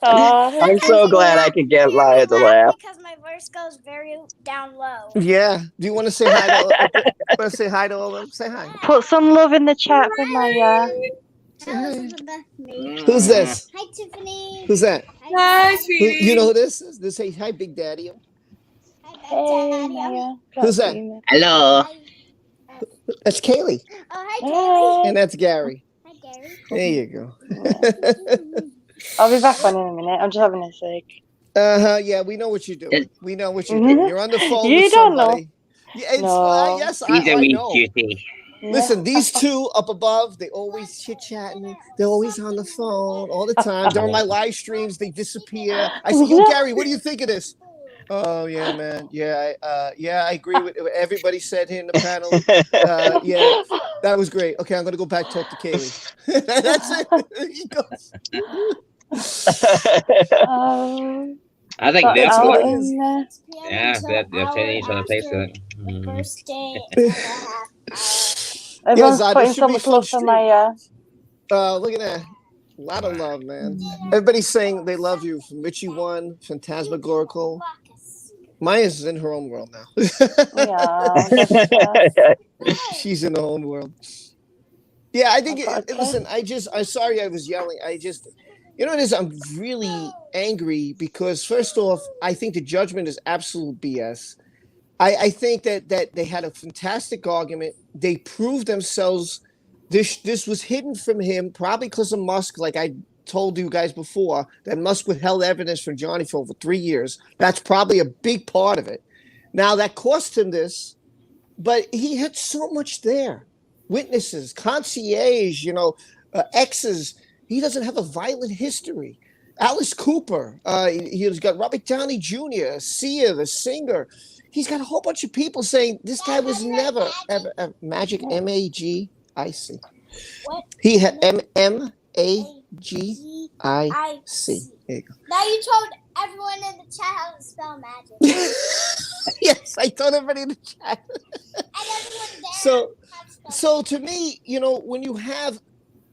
I'm so glad I could get Laya to laugh. Because my voice goes very down low. Yeah. Do you want to say hi to all of them? Say hi. Put some love in the chat for Maya. Who's this? Hi, Tiffany. Who's that? Hi, sweetie. You know who this is? This say hi, Big Daddy. Hey, Maya. Who's that? Hello. That's Kaylee. Oh, hi, Kaylee. And that's Gary. Hi, Gary. There you go. I'll be back on in a minute. I'm just having a sec. Yeah, we know what you're doing. We know what you're doing. You're on the phone You with don't know. somebody. Yeah, it's, No. yes, He's a I wee know. cutie. Listen, these two up above, they always chit-chatting. They're always on the phone all the time. During my live streams, they disappear. I say, yo, Gary, what do you think of this? Oh, yeah, man. Yeah, I agree with what everybody said here in the panel. Yeah, that was great. Okay, I'm going to go back talk to Kaylee. That's it. He goes. I think But that's out what. in there. Yeah, they're telling each other face to it. First day. Everyone's Zod, putting this should so be much fun love for stream. Maya. Look at that. A lot of love, man. Everybody's saying they love you. From Richie One, Phantasmagorical. Maya's in her own world now. Yeah. She's in her own world. Yeah, I think. Listen, I'm sorry I was yelling. You know what it is? I'm really angry because first off, I think the judgment is absolute BS. I think that they had a fantastic argument. They proved themselves. This was hidden from him, probably because of Musk. Like I told you guys before, that Musk withheld evidence from Johnny for over 3 years. That's probably a big part of it. Now that cost him this, but he had so much there. Witnesses, concierge, exes. He doesn't have a violent history. Alice Cooper. He's got Robert Downey Jr., Sia, the singer. He's got a whole bunch of people saying this guy was never, ever Magic, M-A-G, I see. He had M-A-G-I-C. There you go. Now you told everyone in the chat how to spell magic. Yes, I told everybody in the chat. And everyone there. So to me, when you have,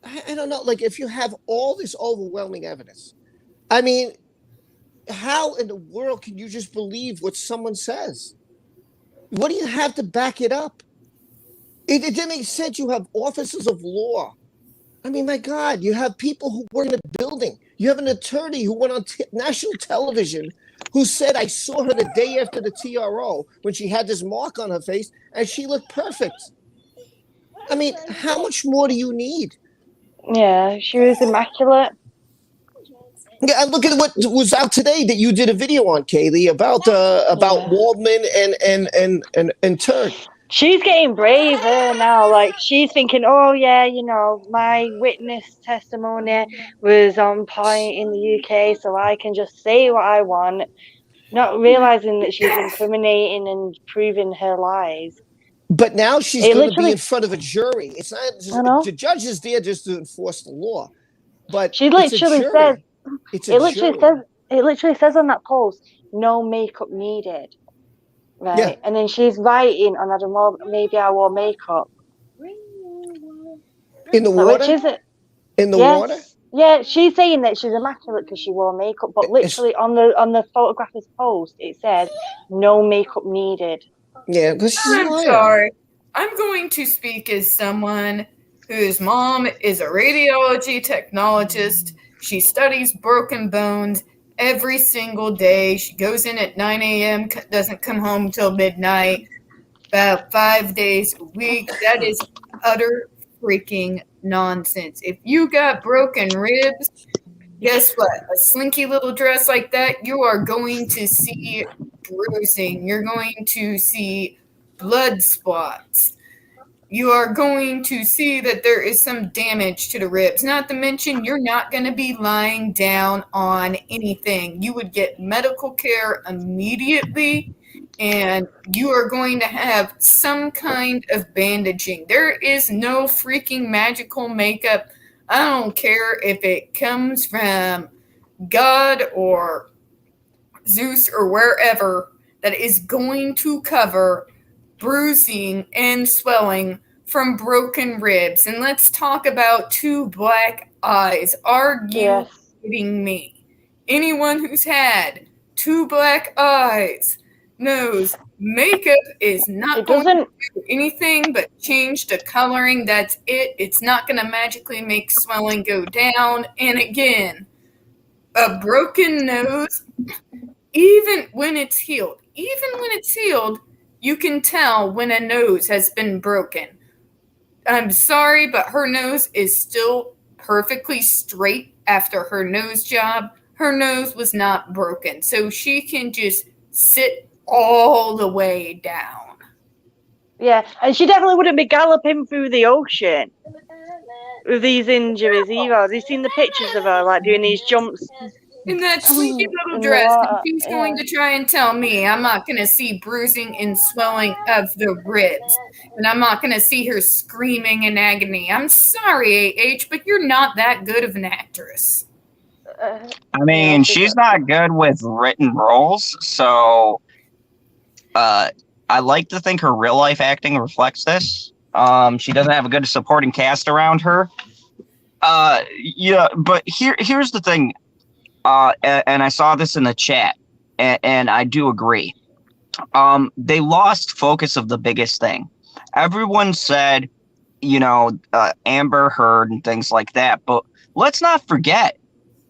I don't know, like if you have all this overwhelming evidence, I mean, how in the world can you just believe what someone says? What do you have to back it up? It didn't make sense. You have officers of law. I mean, my God, you have people who were in the building. You have an attorney who went on national television who said, I saw her the day after the TRO when she had this mark on her face and she looked perfect. I mean, how much more do you need? Yeah, she was immaculate. Yeah, and look at what was out today that you did a video on, Kaylee, about Waldman and Turk. She's getting braver now. Like she's thinking, oh yeah, my witness testimony was on point in the UK, so I can just say what I want, not realizing that she's incriminating and proving her lies. But now she's going to be in front of a jury. It's not the judge is there just to enforce the law, but she literally says. It literally says on that post, no makeup needed. Right. Yeah. And then she's writing on, I don't know, maybe I wore makeup. In the water? In the water? Yeah, she's saying that she's immaculate because she wore makeup, but literally on the photographer's post it says no makeup needed. Yeah, because I'm sorry. I'm going to speak as someone whose mom is a radiology technologist. She studies broken bones, every single day. She goes in at 9 a.m., doesn't come home till midnight, about 5 days a week. That is utter freaking nonsense. If you got broken ribs, guess what? A slinky little dress like that, you are going to see bruising. You're going to see blood spots. You are going to see that there is some damage to the ribs. Not to mention, you're not going to be lying down on anything. You would get medical care immediately, and you are going to have some kind of bandaging. There is no freaking magical makeup. I don't care if it comes from God or Zeus or wherever, that is going to cover bruising and swelling from broken ribs. And let's talk about 2 black eyes. Are you kidding me? Anyone who's had 2 black eyes knows makeup is not going to do anything but change the coloring. That's it. It's not going to magically make swelling go down. And again, a broken nose, even when it's healed, you can tell when a nose has been broken. I'm sorry, but her nose is still perfectly straight after her nose job. Her nose was not broken, so she can just sit all the way down. Yeah, and she definitely wouldn't be galloping through the ocean with these injuries either. Have you seen the pictures of her, like, doing these jumps? In that slinky little dress, and she's going to try and tell me I'm not going to see bruising and swelling of the ribs, and I'm not going to see her screaming in agony. I'm sorry, AH, but you're not that good of an actress. I mean, she's not good with written roles, so I like to think her real life acting reflects this. She doesn't have a good supporting cast around her. Yeah, but here's the thing. And I saw this in the chat, and I do agree. They lost focus of the biggest thing. Everyone said, Amber Heard and things like that, but let's not forget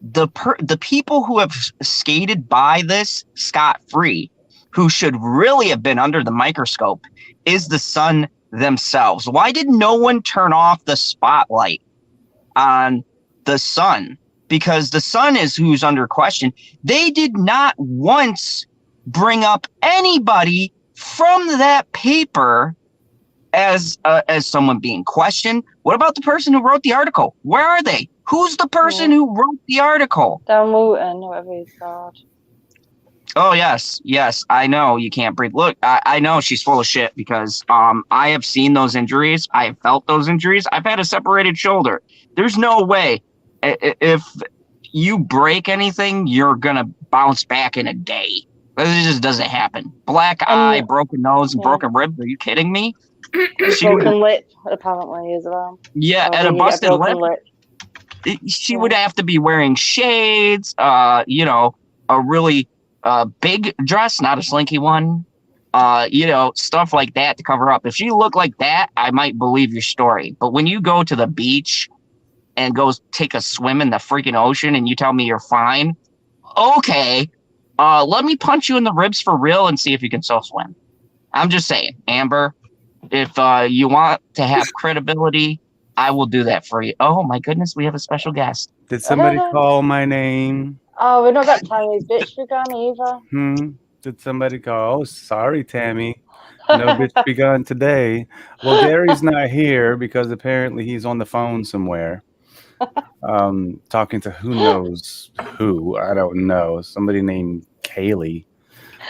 the people who have skated by this scot-free, who should really have been under the microscope, is the Sun themselves. Why did no one turn off the spotlight on the Sun? Because the Sun is who's under question. They did not once bring up anybody from that paper as someone being questioned. What about the person who wrote the article? Where are they? Who's the person who wrote the article? Dan Wooten, whatever he's called. Oh, yes. I know you can't breathe. Look, I know she's full of shit because I have seen those injuries. I have felt those injuries. I've had a separated shoulder. There's no way. If you break anything, you're going to bounce back in a day. It just doesn't happen. Black eye, broken nose, and broken rib. Are you kidding me? Broken lip, apparently, as well. Yeah, and a busted lip. She would have to be wearing shades, a really big dress, not a slinky one. Stuff like that to cover up. If she looked like that, I might believe your story. But when you go to the beach and go take a swim in the freaking ocean and you tell me you're fine, okay, let me punch you in the ribs for real and see if you can still swim. I'm just saying, Amber, if you want to have credibility, I will do that for you. Oh my goodness, we have a special guest. Did somebody call my name? Oh, we've not got Tammy's bitch begun either. Did somebody call? Oh, sorry, Tammy. No bitch begun today. Well, Gary's not here because apparently he's on the phone somewhere. Talking to who knows who. I don't know. Somebody named Kaylee.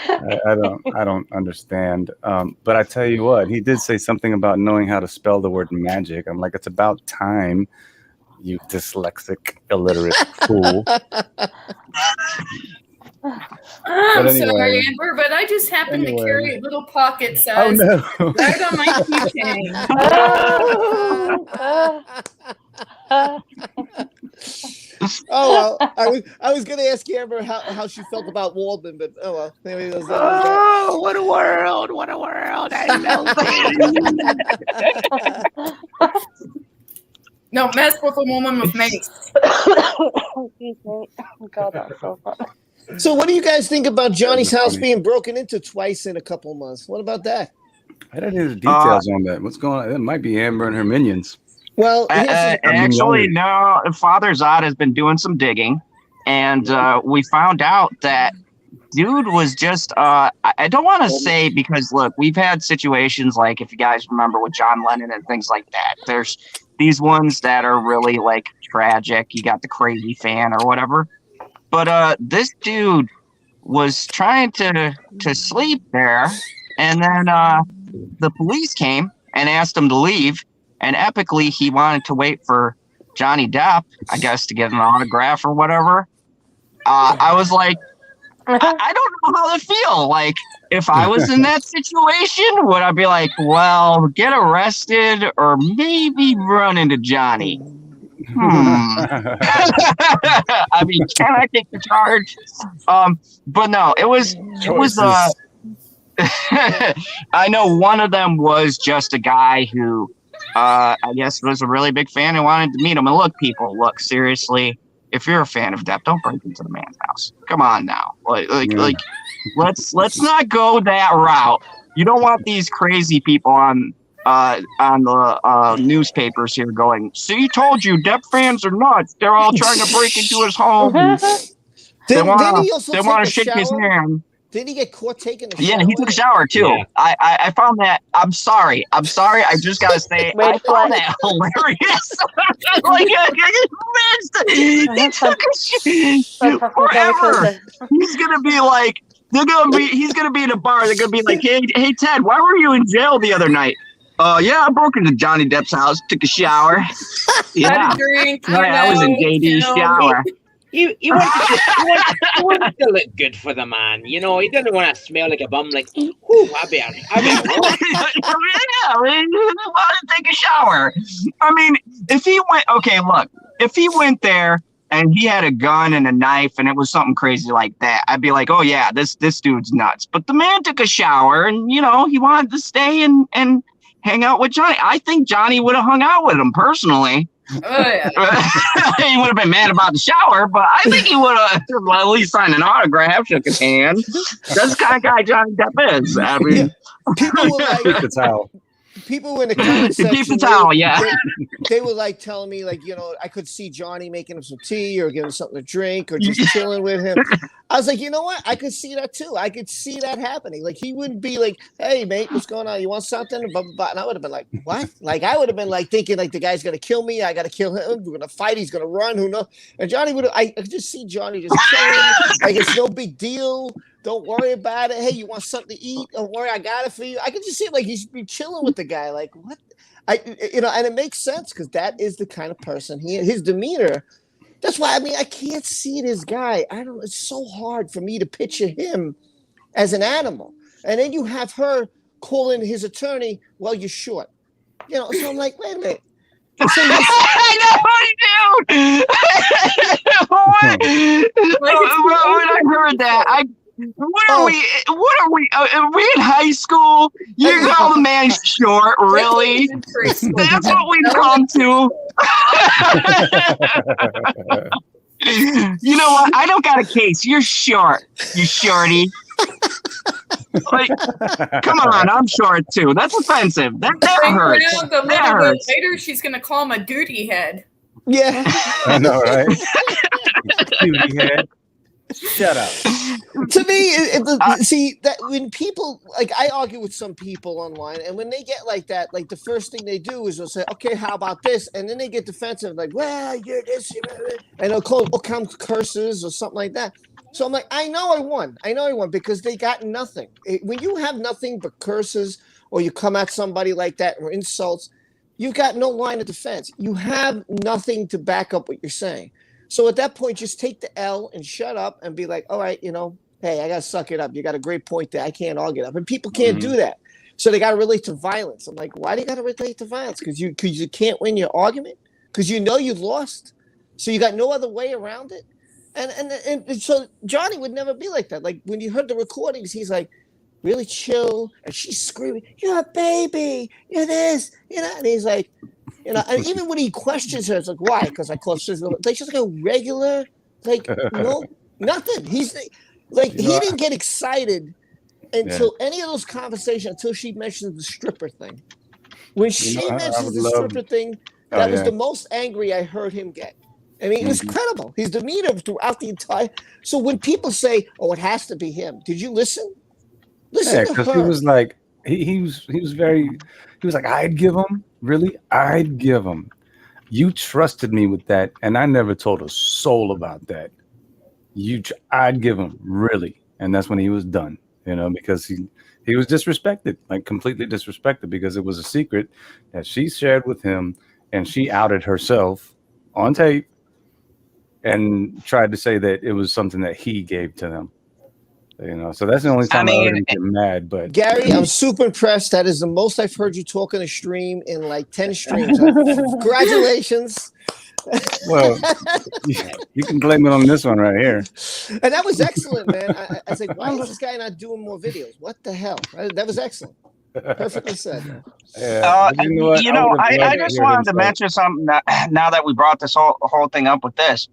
I don't understand. But I tell you what, he did say something about knowing how to spell the word magic. I'm like, it's about time, you dyslexic, illiterate fool. I'm sorry, Amber, but I just happen to carry a little pocket size right on my keychain. Oh well, I was going to ask Amber how she felt about Waldman, but oh well, maybe it was what a world! What a world! I know. No, mess with a woman with mace. Excuse me. Oh God, that's so funny. So what do you guys think about Johnny's That'd be house funny. being broken into twice in a couple months? What about that? I don't know the details on that. What's going on? It might be Amber and her minions. Well, actually, no. Father Zod has been doing some digging, and we found out that dude was just. I don't want to say because look, we've had situations like if you guys remember with John Lennon and things like that. There's these ones that are really like tragic. You got the crazy fan or whatever, but this dude was trying to sleep there, and then the police came and asked him to leave. And epically, he wanted to wait for Johnny Depp, I guess, to get an autograph or whatever. I was like, I don't know how to feel. Like, if I was in that situation, would I be like, well, get arrested or maybe run into Johnny? I mean, can I take the charge? But no, it was I know one of them was just a guy who I guess was a really big fan and wanted to meet him. And look, seriously, if you're a fan of Depp, don't break into the man's house. Come on now. Like let's not go that route. You don't want these crazy people on the newspapers here going, see, told you Depp fans are nuts. They're all trying to break into his home. They want to shake his hand. Did he get caught taking a shower? Yeah, he took a shower too. Yeah. I found that. I'm sorry. I just gotta say, I found that hilarious. Like, he took a shower forever. He's gonna be like, he's gonna be in a bar. They're gonna be like, hey, Ted, why were you in jail the other night? Yeah, I broke into Johnny Depp's house, took a shower. Yeah, had a drink. I was in JD's shower. You want to look good for the man, you know. He doesn't want to smell like a bum. Like, whoo, I better want to take a shower. I mean, if he went there and he had a gun and a knife and it was something crazy like that, I'd be like, oh yeah, this dude's nuts. But the man took a shower and he wanted to stay and hang out with Johnny. I think Johnny would have hung out with him personally. Oh, yeah. He would have been mad about the shower, but I think he would have at least signed an autograph, shook his hand. That's the kind of guy Johnny Depp is. I mean, people were like, keep the towel. People in the comment section, keep the towel, yeah. They were like telling me, like, I could see Johnny making him some tea or giving him something to drink or just chilling with him. I was like, you know what? I could see that too. I could see that happening. Like, he wouldn't be like, hey, mate, what's going on? You want something? Blah, blah, blah. And I would have been like, what? Like, I would have been like thinking, like, the guy's going to kill me. I got to kill him. We're going to fight. He's going to run. Who knows? And Johnny I could just see Johnny just chilling. Like, it's no big deal. Don't worry about it. Hey, you want something to eat? Don't worry, I got it for you. I could just see it like he's be chilling with the guy. Like, what? And it makes sense because that is the kind of person he is. His demeanor. That's why, I mean, I can't see this guy. It's so hard for me to picture him as an animal. And then you have her calling his attorney, well, you're short. So I'm like, wait a minute. So I know, dude. When I heard that, what are we? Are we in high school? You call the man short, really? That's what we've come to. You know what? I don't got a case. You're short, you shorty. Like, come on, I'm short too. That's offensive. That hurts. That hurts. Later, she's gonna call him a duty head. Yeah, I know, right? Duty head. Shut up. To me, see that when people like I argue with some people online, and when they get like that, like the first thing they do is they'll say, "Okay, how about this?" And then they get defensive, like, "Well, you're this," and they'll come curses or something like that. So I'm like, I know I won because they got nothing. When you have nothing but curses, or you come at somebody like that or insults, you've got no line of defense. You have nothing to back up what you're saying. So at that point, just take the L and shut up and be like, all right, hey, I got to suck it up. You got a great point there. I can't argue it up. And people can't do that. So they got to relate to violence. I'm like, why do you got to relate to violence? Because you can't win your argument? Because you lost. So you got no other way around it? And so Johnny would never be like that. Like when you heard the recordings, he's like really chill. And she's screaming, you're a baby. You're this. And he's like, and even when he questions her, it's like, why? Because I call her, like, she's like a regular, like, no Nothing. He's like, he didn't get excited until any of those conversations, until she mentioned the stripper thing. When she mentions the stripper thing, that was the most angry I heard him get. I mean, it was credible. His demeanor throughout the entire. So when people say, "Oh, it has to be him," did you listen? Listen to her. He was like, he was like, I'd give him, really, I'd give him. You trusted me with that, and I never told a soul about that. I'd give him, really, and that's when he was done. Because he was disrespected, like completely disrespected, because it was a secret that she shared with him, and she outed herself on tape and tried to say that it was something that he gave to them. So that's the only time I heard him get mad. But Gary, I'm super impressed. That is the most I've heard you talk in a stream in like 10 streams. Congratulations. Well, you can blame it on this one right here. And that was excellent, man. I was like, why is this guy not doing more videos? What the hell? That was excellent. Perfectly said, man. I just wanted to mention something now that we brought this whole thing up with this.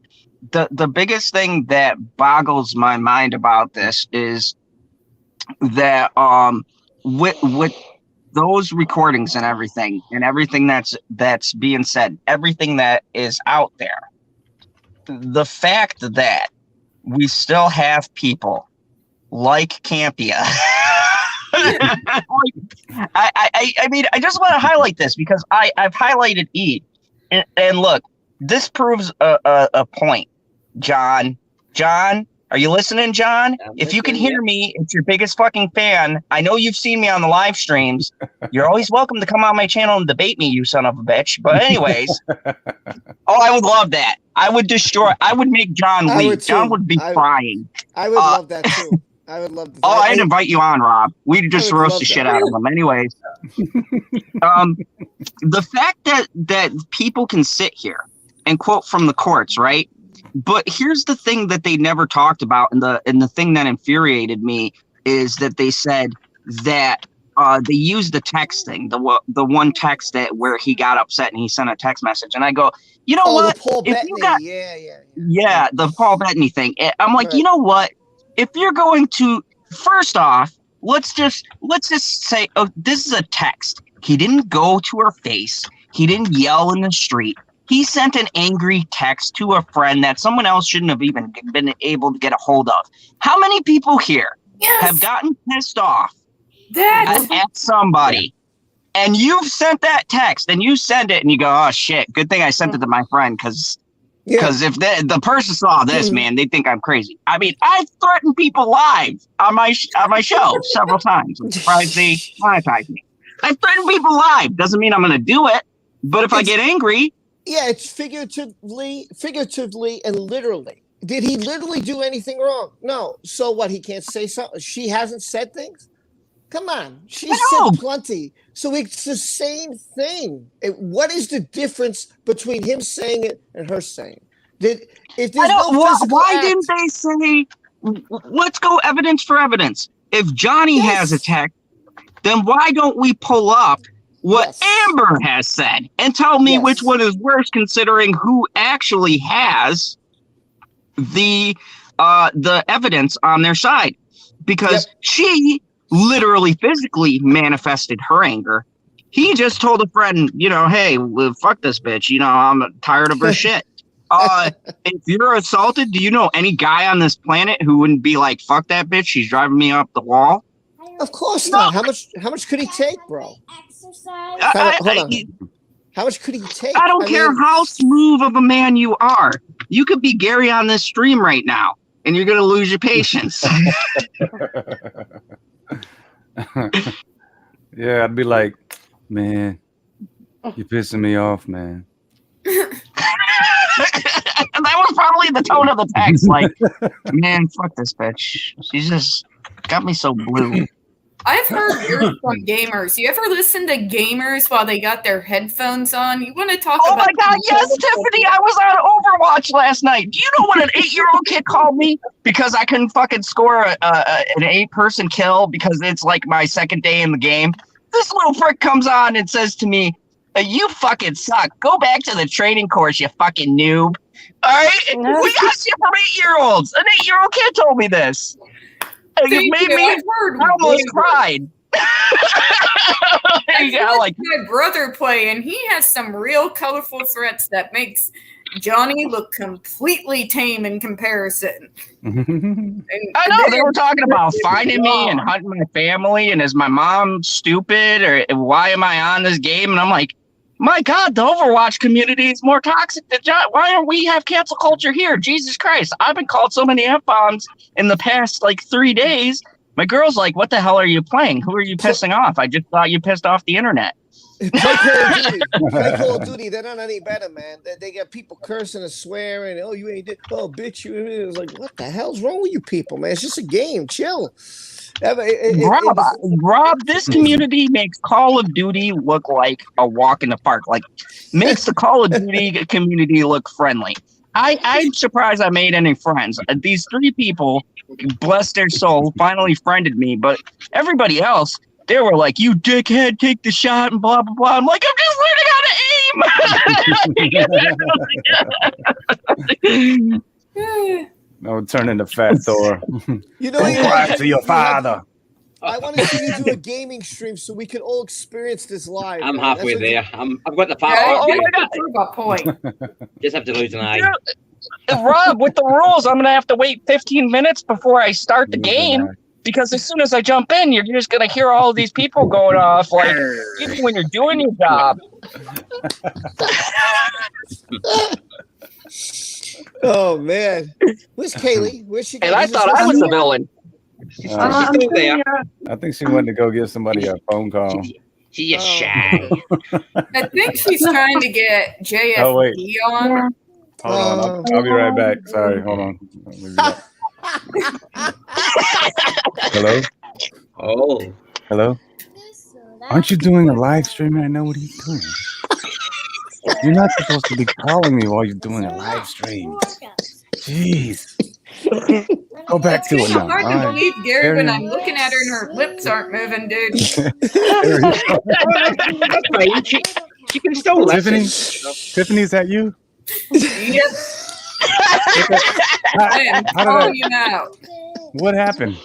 The biggest thing that boggles my mind about this is that with those recordings and everything that's being said, everything that is out there, the fact that we still have people like Campia. I mean, I just want to highlight this because I've highlighted E, and look, this proves a point. John, are you listening, John? If you can hear me, it's your biggest fucking fan. I know you've seen me on the live streams. You're always welcome to come on my channel and debate me, you son of a bitch. But anyways, I would love that. I would make John leave. John would be crying. I would love that too. I would love that. Oh, I'd invite you on, Rob. We'd just roast the shit out of them. Anyways, the fact that people can sit here and quote from the courts, right? But here's the thing that they never talked about, and the thing that infuriated me is that they said that they used the text thing, the one text where he got upset and he sent a text message, and I go, you know what? The Paul Bettany, yeah, the Paul Bettany thing. I'm like, you know what? If you're going to, first off, let's just say, oh, this is a text. He didn't go to her face. He didn't yell in the street. He sent an angry text to a friend that someone else shouldn't have even been able to get a hold of. How many people here have gotten pissed off at somebody? And you've sent that text and you send it and you go, oh shit, good thing I sent it to my friend because if the person saw this, man, they think I'm crazy. I mean, I've threatened people live on my show several times. I'm surprised they monetize me. I've threatened people live. Doesn't mean I'm going to do it. But if I get angry. Yeah, it's figuratively and literally. Did he literally do anything wrong? No. So what? He can't say something. She hasn't said things. Come on, she said plenty. So it's the same thing. What is the difference between him saying it and her saying it? Why didn't they say, let's go evidence for evidence? If Johnny has a text, then why don't we pull up what Amber has said and tell me which one is worse, considering who actually has the evidence on their side? Because she literally physically manifested her anger. He just told a friend, hey, fuck this bitch. I'm tired of her shit. If you're assaulted, do you know any guy on this planet who wouldn't be like, fuck that bitch? She's driving me up the wall. Of course not. How much could he take, bro? Hold on. How much could he take? I don't care how smooth of a man you are. You could be Gary on this stream right now, and you're going to lose your patience. Yeah, I'd be like, man, you're pissing me off, man. That was probably the tone of the text. Like, man, fuck this bitch. She's just got me so blue. I've heard yours from gamers. You ever listen to gamers while they got their headphones on? You want to talk about... Oh my God, yes, Tiffany, I was on Overwatch last night. Do you know what an 8-year-old kid called me? Because I couldn't fucking score an 8-person kill because it's like my second day in the game. This little prick comes on and says to me, you fucking suck. Go back to the training course, you fucking noob. All right, No. we got shit from 8-year-olds. An 8-year-old kid told me this. Thank It made you. me. I've heard I almost way worse. cried. I've Yeah, watched my brother play, and he has some real colorful threats that makes Johnny look completely tame in comparison. And I know they were talking about finding me and hunting my family, and is my mom stupid, or why am I on this game? And I'm like, my God, the Overwatch community is more toxic than John. Why don't we have cancel culture here? Jesus Christ, I've been called so many F-bombs in the past 3 days. My girl's like, what the hell are you playing? Who are you pissing off? I just thought you pissed off the internet. Play Call of Duty. Play Call of Duty. They're not any better, man. They got people cursing and swearing. Oh, you ain't. Oh, bitch, you. It's like, what the hell's wrong with you people, man? It's just a game. Chill. Rob, this community makes Call of Duty look like a walk in the park. Makes the Call of Duty community look friendly. I'm surprised I made any friends. These 3 people, bless their soul, finally friended me, but everybody else, they were like, you dickhead, take the shot and blah, blah, blah. I'm like, I'm just learning how to aim. No, turn into Fat Thor. You know, Cry to your father. I want to see you do a gaming stream so we can all experience this live. I'm man. halfway there. I've got the part. Oh my God, prove a point. Just have to lose an eye. Rob, with the rules, I'm going to have to wait 15 minutes before I start the game. Because as soon as I jump in, you're just going to hear all of these people going off, even when you're doing your job. Oh, man. Where's Kaylee? Where's she? And I thought I was the villain. She's still there. I think she went to go give somebody a phone call. She's just shy. I think she's trying to get JFD on. Hold on, I'll be right back. Sorry, hold on. Hello? Oh. Hello? Aren't you doing a live stream right now? What are you doing? You're not supposed to be calling me while you're doing a live stream. Jeez. Go back to it It's now. hard to All believe, Gary, There when you I'm looking at her and her lips aren't moving, dude. That's fine. She can still Tiffany? listen. Tiffany, is that you? Yep. I am calling you out. What happened?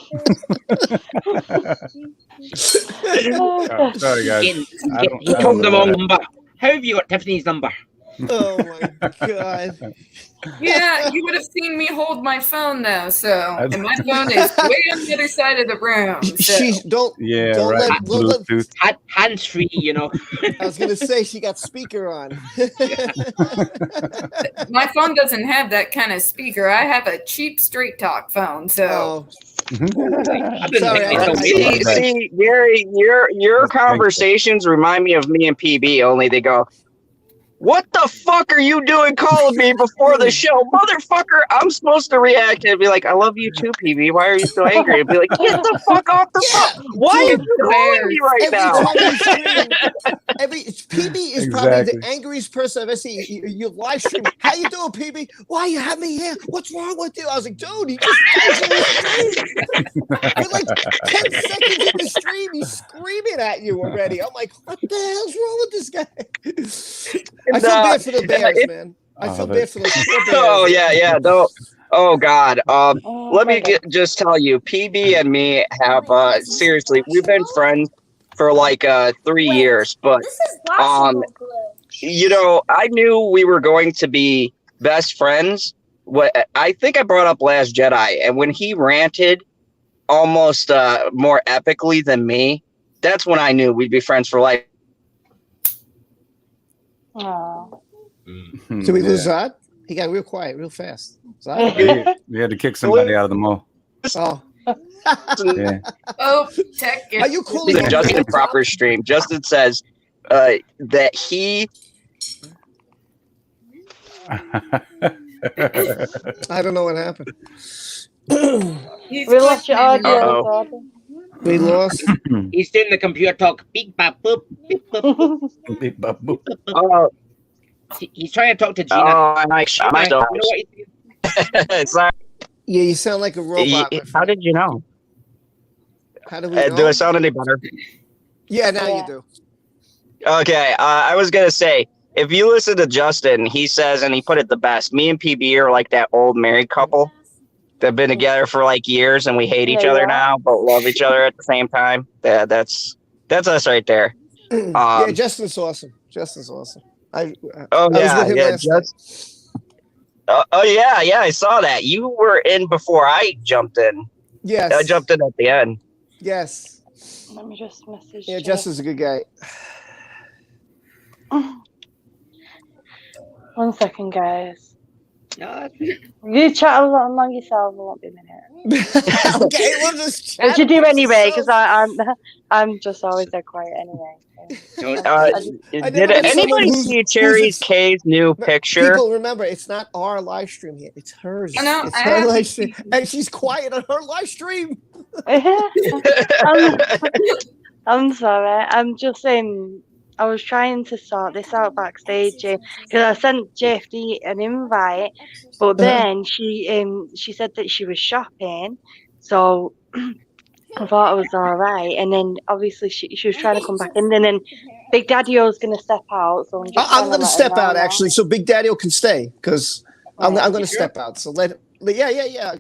Oh, sorry, guys. You told the wrong number. How have you got Tiffany's number? Oh my God. Yeah, you would have seen me hold my phone though. So, and my phone is way on the other side of the room. So. Don't right. Bluetooth. Hands free, you know. I was gonna say she got speaker on. My phone doesn't have that kind of speaker. I have a cheap straight talk phone. So. See, Gary, your conversations remind me of me and PB. Only they go, what the fuck are you doing calling me before the show? Motherfucker, I'm supposed to react and be like, I love you too, PB. Why are you so angry? And be like, get the fuck off the phone. Why are you calling me right now? PB is probably the angriest person I've ever seen. You live stream. How you doing, PB? Why you have me here? What's wrong with you? I was like, dude, he just you're like 10 seconds in the stream, he's screaming at you already. I'm like, what the hell's wrong with this guy? I feel bad for the Bears, man. I feel bad for the Bears. Oh, yeah. Oh, God. Let me just tell you, PB and me have, seriously, we've been friends for 3 years. But, I knew we were going to be best friends. I think I brought up Last Jedi. And when he ranted almost more epically than me, that's when I knew we'd be friends for life. Oh. Did we lose Zod? He got real quiet, real fast. We had to kick somebody out of the mall. Oh. Yeah. Oh, tech. Are you calling The Justin Proper stream? Justin says that he. I don't know what happened. We lost your audio. We lost. He's doing the computer talk. Beep, bop, boop, beep, boop. Beep, bop, boop. He's trying to talk to Gina. Oh, nice. You know what It's like, Yeah, you sound like a robot. how did you know? How do we know? Do I sound any better? Yeah, now you do. Okay, I was gonna say if you listen to Justin, he says, and he put it the best. Me and PB are like that old married couple that've been together for like years, and we hate each other now, but love each other at the same time. That's us right there. Yeah, Justin's awesome. Justin's awesome. I Oh was yeah, with him yeah, last night. oh yeah, I saw that. You were in before I jumped in. Yes. I jumped in at the end. Yes. Let me just message. Yeah, Justin's a good guy. 1 second, guys. You chat a lot among yourselves. It won't be a minute. Okay, we'll just chat. Which you do anyway, because I'm just always dead quiet anyway. Did anybody see Cherry K's new picture? People, remember, it's not our live stream here; it's hers. I know, it's her live stream, and she's quiet on her live stream. I'm sorry. I'm just saying. I was trying to sort this out backstage because I sent JFD an invite, but then she said that she was shopping, so I thought it was all right. And then obviously she was trying to come back in, and then Big Daddy-O's going to step out. So I'm going to step out actually, so Big Daddy-O can stay because I'm going to step out. So yeah.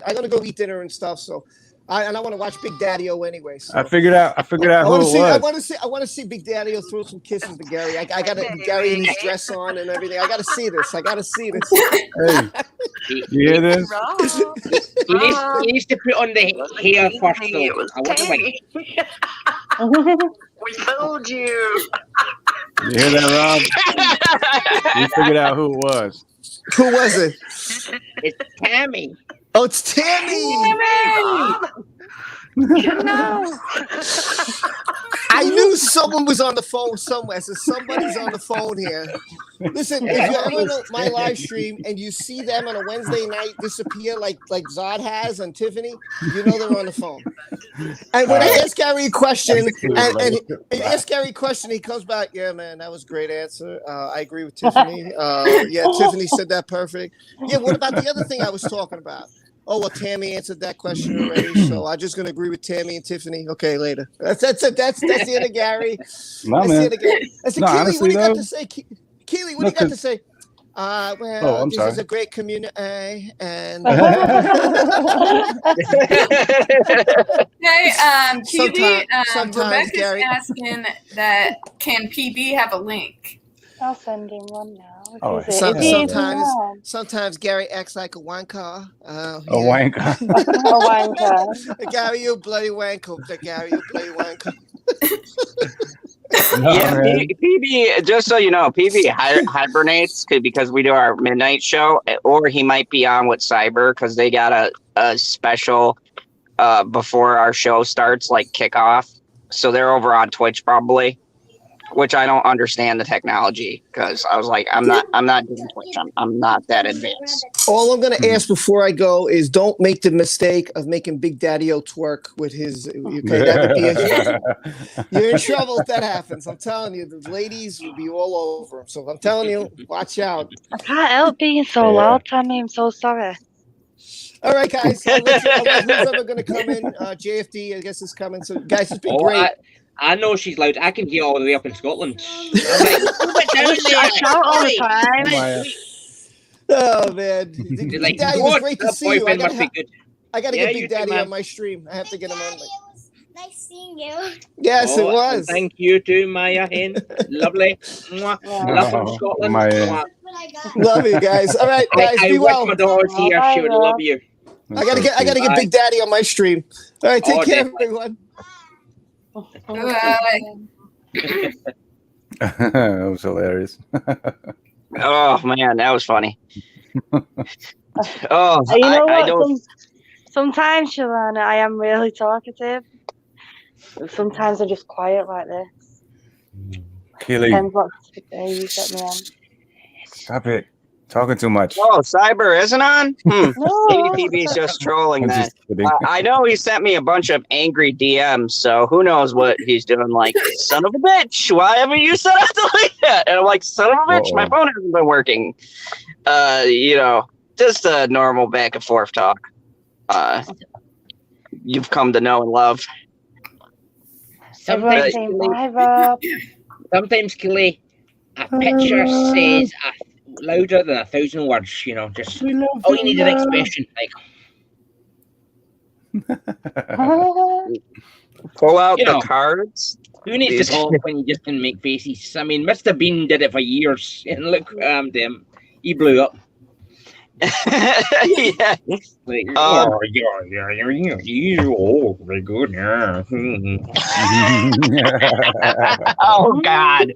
I'm going to go eat dinner and stuff. So. I want to watch Big Daddy-O anyway. So. I figued out who it was. I want to see Big Daddy-O throw some kisses to Gary. I got Gary in his dress on and everything. I got to see this. Hey, you hear this? He needs to put on the hair first. I want to wait. We told you. You hear that, Rob? You figured out who it was. Who was it? It's Tammy. Oh, it's Tammy! No. I knew someone was on the phone somewhere. So somebody's on the phone here. Listen, if you're on my live stream and you see them on a Wednesday night disappear like Zod has on Tiffany, you know they're on the phone. And when I ask Gary a question, and ask Gary a question, he comes back, yeah, man, that was a great answer. I agree with Tiffany. Yeah, Tiffany said that perfect. Yeah, what about the other thing I was talking about? Oh, well, Tammy answered that question already, so I'm just going to agree with Tammy and Tiffany. Okay, later. That's it. That's the end of Gary. No, that's man. the end of Gary. I said, No, Keely, honestly, what do you got though- to say? Keely, what do you got to say? Well, this sorry. is a great community, and Hey, Keely, sometimes, Rebecca's Gary. asking that can PB have a link? I'll send him one now. Oh, Is it? sometimes Gary acts like a wanker. A wanker. A wanker. Gary, you bloody wanker. Gary, you bloody wanker. Yeah, PB, just so you know, PB hibernates because we do our midnight show, or he might be on with Cyber because they got a special before our show starts, like kickoff. So they're over on Twitch probably, which I don't understand the technology because I was like, I'm not doing Twitch. I'm not that advanced. All I'm going to ask before I go is don't make the mistake of making Big Daddy-O twerk with his. Okay, that would be you're in trouble if that happens. I'm telling you, the ladies will be all over him. So I'm telling you, watch out. I can't help being so loud, Tammy. I'm so sorry. All right, guys. I'll let who's ever going to come in. JFD, I guess, is coming. So, guys, it's been great. I know she's loud. I can hear all the way up in Scotland. I shout all the time. Oh, man. Big Big Daddy, it was great to see you. I got to get you Big Daddy too, on my stream. I have to get him on. Nice seeing you. Yes, it was. Thank you too, Maya Hen. Lovely. Mwah. Love from Scotland. Maya. Love you guys. All right, guys, I be wish well. my daughter was here. She would love you. I gotta get Big Daddy on my stream. All right, take care, everyone. Bye. That was hilarious. Oh man, that was funny. Oh, You know I what? don't. Sometimes, Shalana, I am really talkative. Sometimes I'm just quiet like this. Keely, Depends what day you set me on. stop it. Talking too much. Oh, Cyber isn't on? No. ADTV's just trolling I'm that. just kidding. I know he sent me a bunch of angry DMs, so who knows what he's doing. Like, son of a bitch, why haven't you set up the like that? And I'm like, son of a bitch, my phone hasn't been working. Just a normal back and forth talk. You've come to know and love. Sometimes, Everyone Kelly, A picture says louder than 1,000 words. You know, just all you need is an expression. Like, Pull out You the know. cards. who needs to These- talk when you just can make faces? I mean, Mr. Bean did it for years, and look, damn, he blew up. yeah. Like, Um, oh, very good, yeah. Oh God.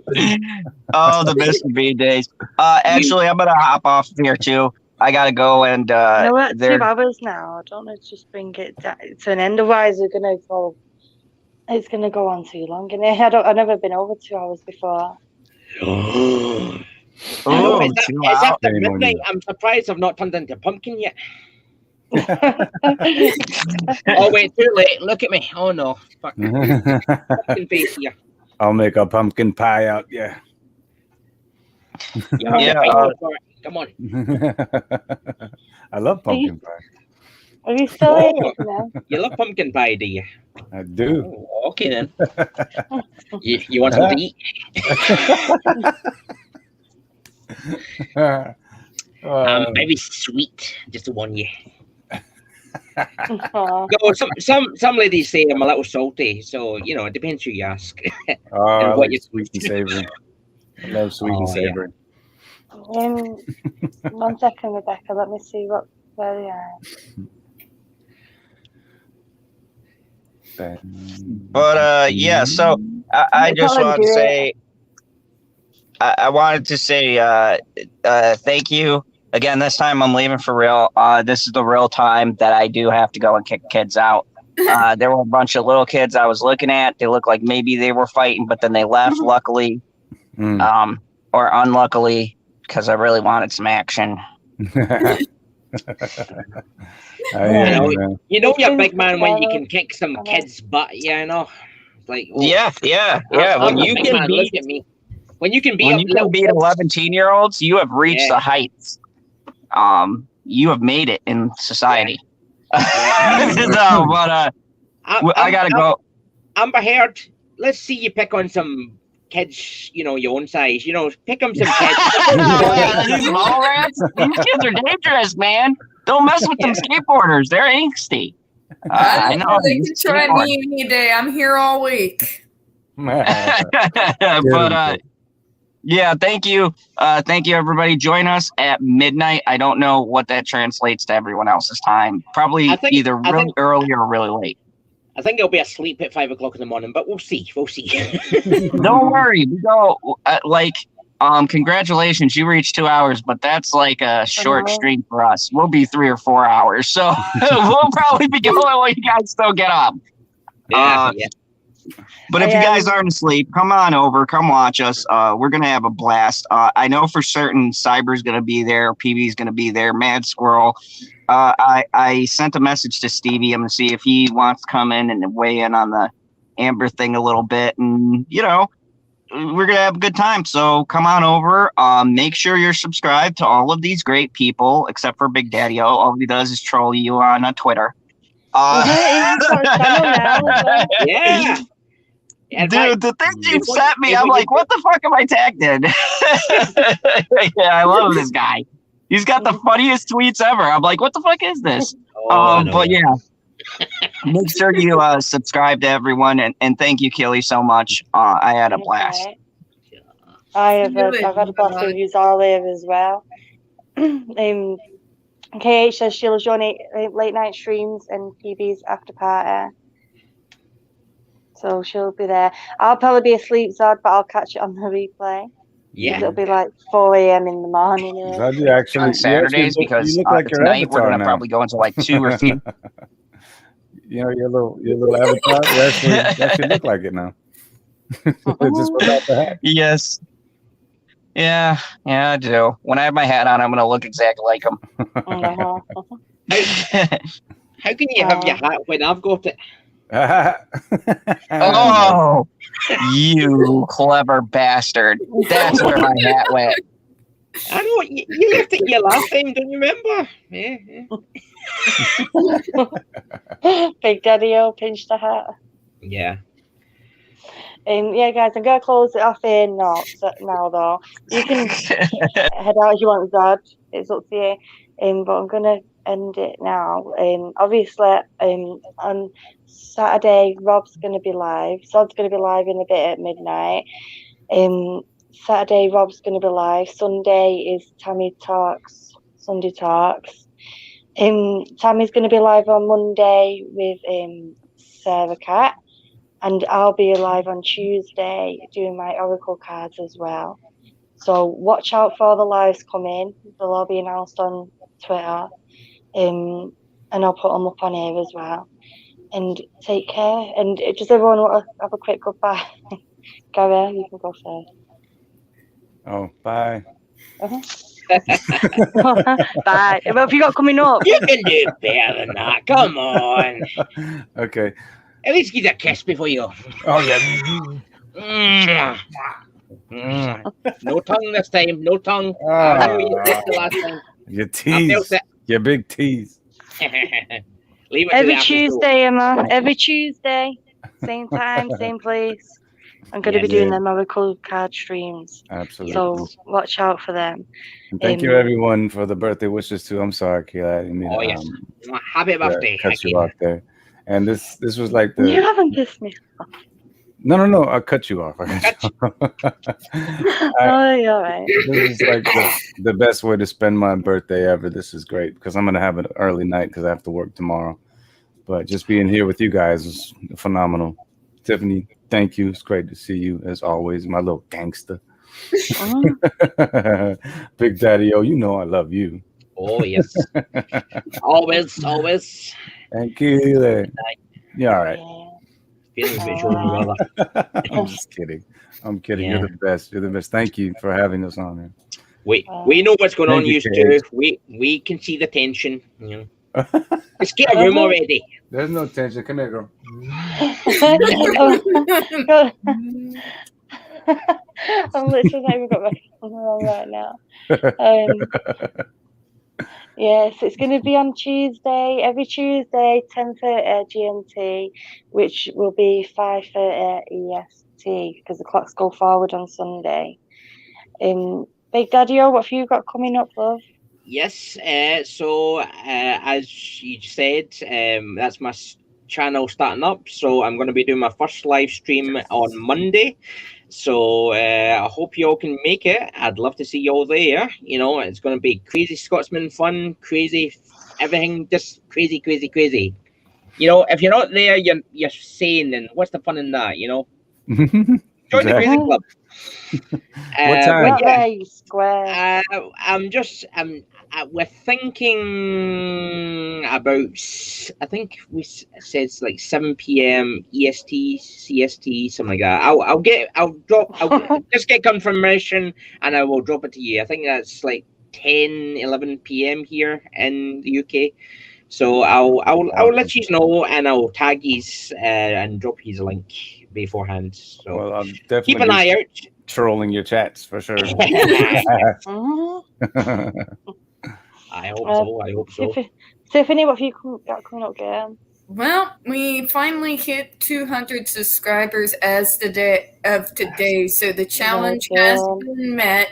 Oh, the Mr. Bean days. Actually, I'm gonna hop off here too. I gotta go and No, we're at 2 there. hours now. I don't know, just bring it to an end. Otherwise, we're gonna go. It's gonna go on too long. And I've never been over 2 hours before. I know, Oh, it's 2 after hours. midnight. I'm surprised I've not turned into pumpkin yet. Oh wait, too late. Look at me. Oh no, fuck. Pumpkin face here. I'll make a pumpkin pie out. Yeah. You have Yeah, to fight me for it. Come on. I love pumpkin pie. Are you still Oh. here, now? You love pumpkin pie, do you? I do. Oh, okay then. You want something to eat? Very sweet. Just to warn you. Aw. No, some ladies say I'm a little salty, so you know it depends who you ask. Oh, I And what like you- sweet and savory. I love sweet and Oh, yeah. savory. 1 second, Rebecca. Let me see where they are. But yeah. So I just Go on, want to do it. say. I wanted to say thank you again. This time I'm leaving for real. This is the real time that I do have to go and kick kids out. There were a bunch of little kids I was looking at. They looked like maybe they were fighting, but then they left. Luckily, or unluckily, because I really wanted some action. You know you're a big man when you can kick some kid's butt. Yeah, I know. Like, oh, Yeah. I'm When a you big can man, look beat at me. When you can beat when up you can little beat kids, 11-year-olds, you have reached Yeah. the heights. You have made it in society. No, but I gotta go. Amber Heard, let's see you pick on some kids, you know, your own size. You know, pick them some kids. These mall rats, these kids are dangerous, man. Don't mess with them skateboarders. They're angsty. I know. They these can try skateboard- me any day. I'm here all week. But yeah, thank you everybody. Join us at midnight. I don't know what that translates to everyone else's time. Probably either really early or really late. I think I'll be asleep at 5 o'clock in the morning, but we'll see. We'll see. Don't worry. We go congratulations, you reached 2 hours, but that's like a short stream for us. We'll be 3 or 4 hours, so we'll probably be going while you guys still get up. Yeah. But if you guys aren't asleep, come on over, come watch us. We're gonna have a blast. I know for certain Cyber's gonna be there, PB's gonna be there, Mad Squirrel. I sent a message to Stevie. I'm gonna see if he wants to come in and weigh in on the Amber thing a little bit, and you know, we're gonna have a good time. So come on over. Make sure you're subscribed to all of these great people, except for Big Daddy. All he does is troll you on Twitter. Yeah. Dude, the thing you sent me, I'm like, what the fuck am I tagged in? Yeah, I love this guy. He's got the funniest tweets ever. I'm like, what the fuck is this? But yeah, make sure you subscribe to everyone, and thank you, Kelly, so much. I had a blast. I've had a blast with you all there as well. KH says she'll join late night streams and PB's after party. So she'll be there. I'll probably be asleep, Zod, but I'll catch it on the replay. Yeah. It'll be like 4 a.m. in the morning. Zod, you actually, on Saturdays because you look like your tonight we're avatar gonna now. probably go into like 2 or 3. You know, your little avatar. You actually look like it now. Just without the hat. Yes. Yeah, I do. When I have my hat on, I'm gonna look exactly like him. How can you have your hat when I've got it? Oh, you clever bastard! That's where my hat went. I know you left it here last time, don't you remember? Yeah. Big Daddy-O pinched the hat. Yeah. Yeah, guys, I'm gonna close it off here now though. You can head out if you want, Zod. It's up to you. But I'm gonna end it now. Obviously, on Saturday, Rob's gonna be live. Zod's gonna be live in a bit at midnight. Saturday, Rob's gonna be live. Sunday is Tammy Talks. Sunday Talks. Tammy's gonna be live on Monday with Sarah Cat. And I'll be live on Tuesday doing my Oracle cards as well. So watch out for the lives coming. They'll all be announced on Twitter. And I'll put them up on here as well. And take care. And does everyone want to have a quick goodbye? Gary, you can go first. Oh, bye. Bye. What have you got coming up? You can do better than that. Come on. Okay. At least give a kiss before you go. Oh, yeah. No tongue this time. No tongue. Your tease. Your big tease. Leave it Every to the Tuesday, Emma. Every Tuesday. Same time, same place. I'm going to be doing them Oracle card streams. Absolutely. So watch out for them. And thank you, everyone, for the birthday wishes, too. I'm sorry, Kayla. I mean, yes. Happy birthday. Cut you off there. And this was like the... You haven't kissed me. No. I'll cut you off. Oh, you're all right. This is like the best way to spend my birthday ever. This is great because I'm going to have an early night because I have to work tomorrow. But just being here with you guys is phenomenal. Tiffany, thank you. It's great to see you as always, my little gangster. Big Daddy, you know I love you. Oh, yes. always. Thank you. Yeah, all right. I'm just kidding. I'm kidding. Yeah. You're the best. You're the best. Thank you for having us on here. We know what's going on, you two. We can see the tension. You know. Let's get a room already. There's no tension. Come here, girl. I'm literally not even got my camera on right now. Yes, it's going to be on Tuesday, every Tuesday, 10:30 GMT, which will be 5:30 EST because the clocks go forward on Sunday. Big Daddy-O, what have you got coming up, love? Yes, so as you said, that's my channel starting up. So I'm going to be doing my first live stream on Monday. So I hope you all can make it. I'd love to see you all there. You know, it's going to be crazy Scotsman fun, crazy everything, just crazy. You know, if you're not there, you're sane, then what's the fun in that? You know, join the crazy club. What time? Yeah, square. We're thinking about, I think we said it's like 7 p.m. EST, CST, something like that. I'll just get confirmation and I will drop it to you. I think that's like 10, 11 p.m. here in the UK. So I'll let you know and I'll tag you and drop you a link beforehand. So well, I'll definitely keep an eye out. Trolling your chats for sure. I hope so. Tiffany, what have you got coming up, girl? Well, we finally hit 200 subscribers as today, so the challenge has been met.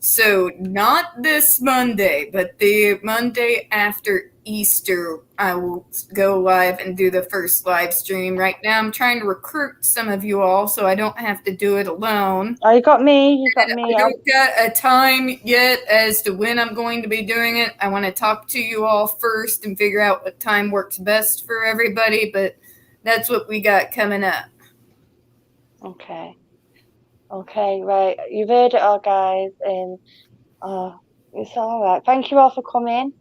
So not this Monday, but the Monday after Easter, I will go live and do the first live stream. Right now, I'm trying to recruit some of you all, so I don't have to do it alone. Oh, you got me. I don't got a time yet as to when I'm going to be doing it. I want to talk to you all first and figure out what time works best for everybody, but that's what we got coming up. Okay, right. You've heard it all, guys, and it's all right. Thank you all for coming,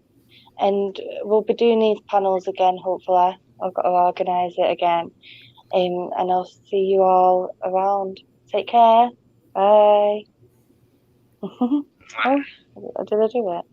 and we'll be doing these panels again, hopefully. I've got to organise it again, and I'll see you all around. Take care. Bye. Oh, did I do it?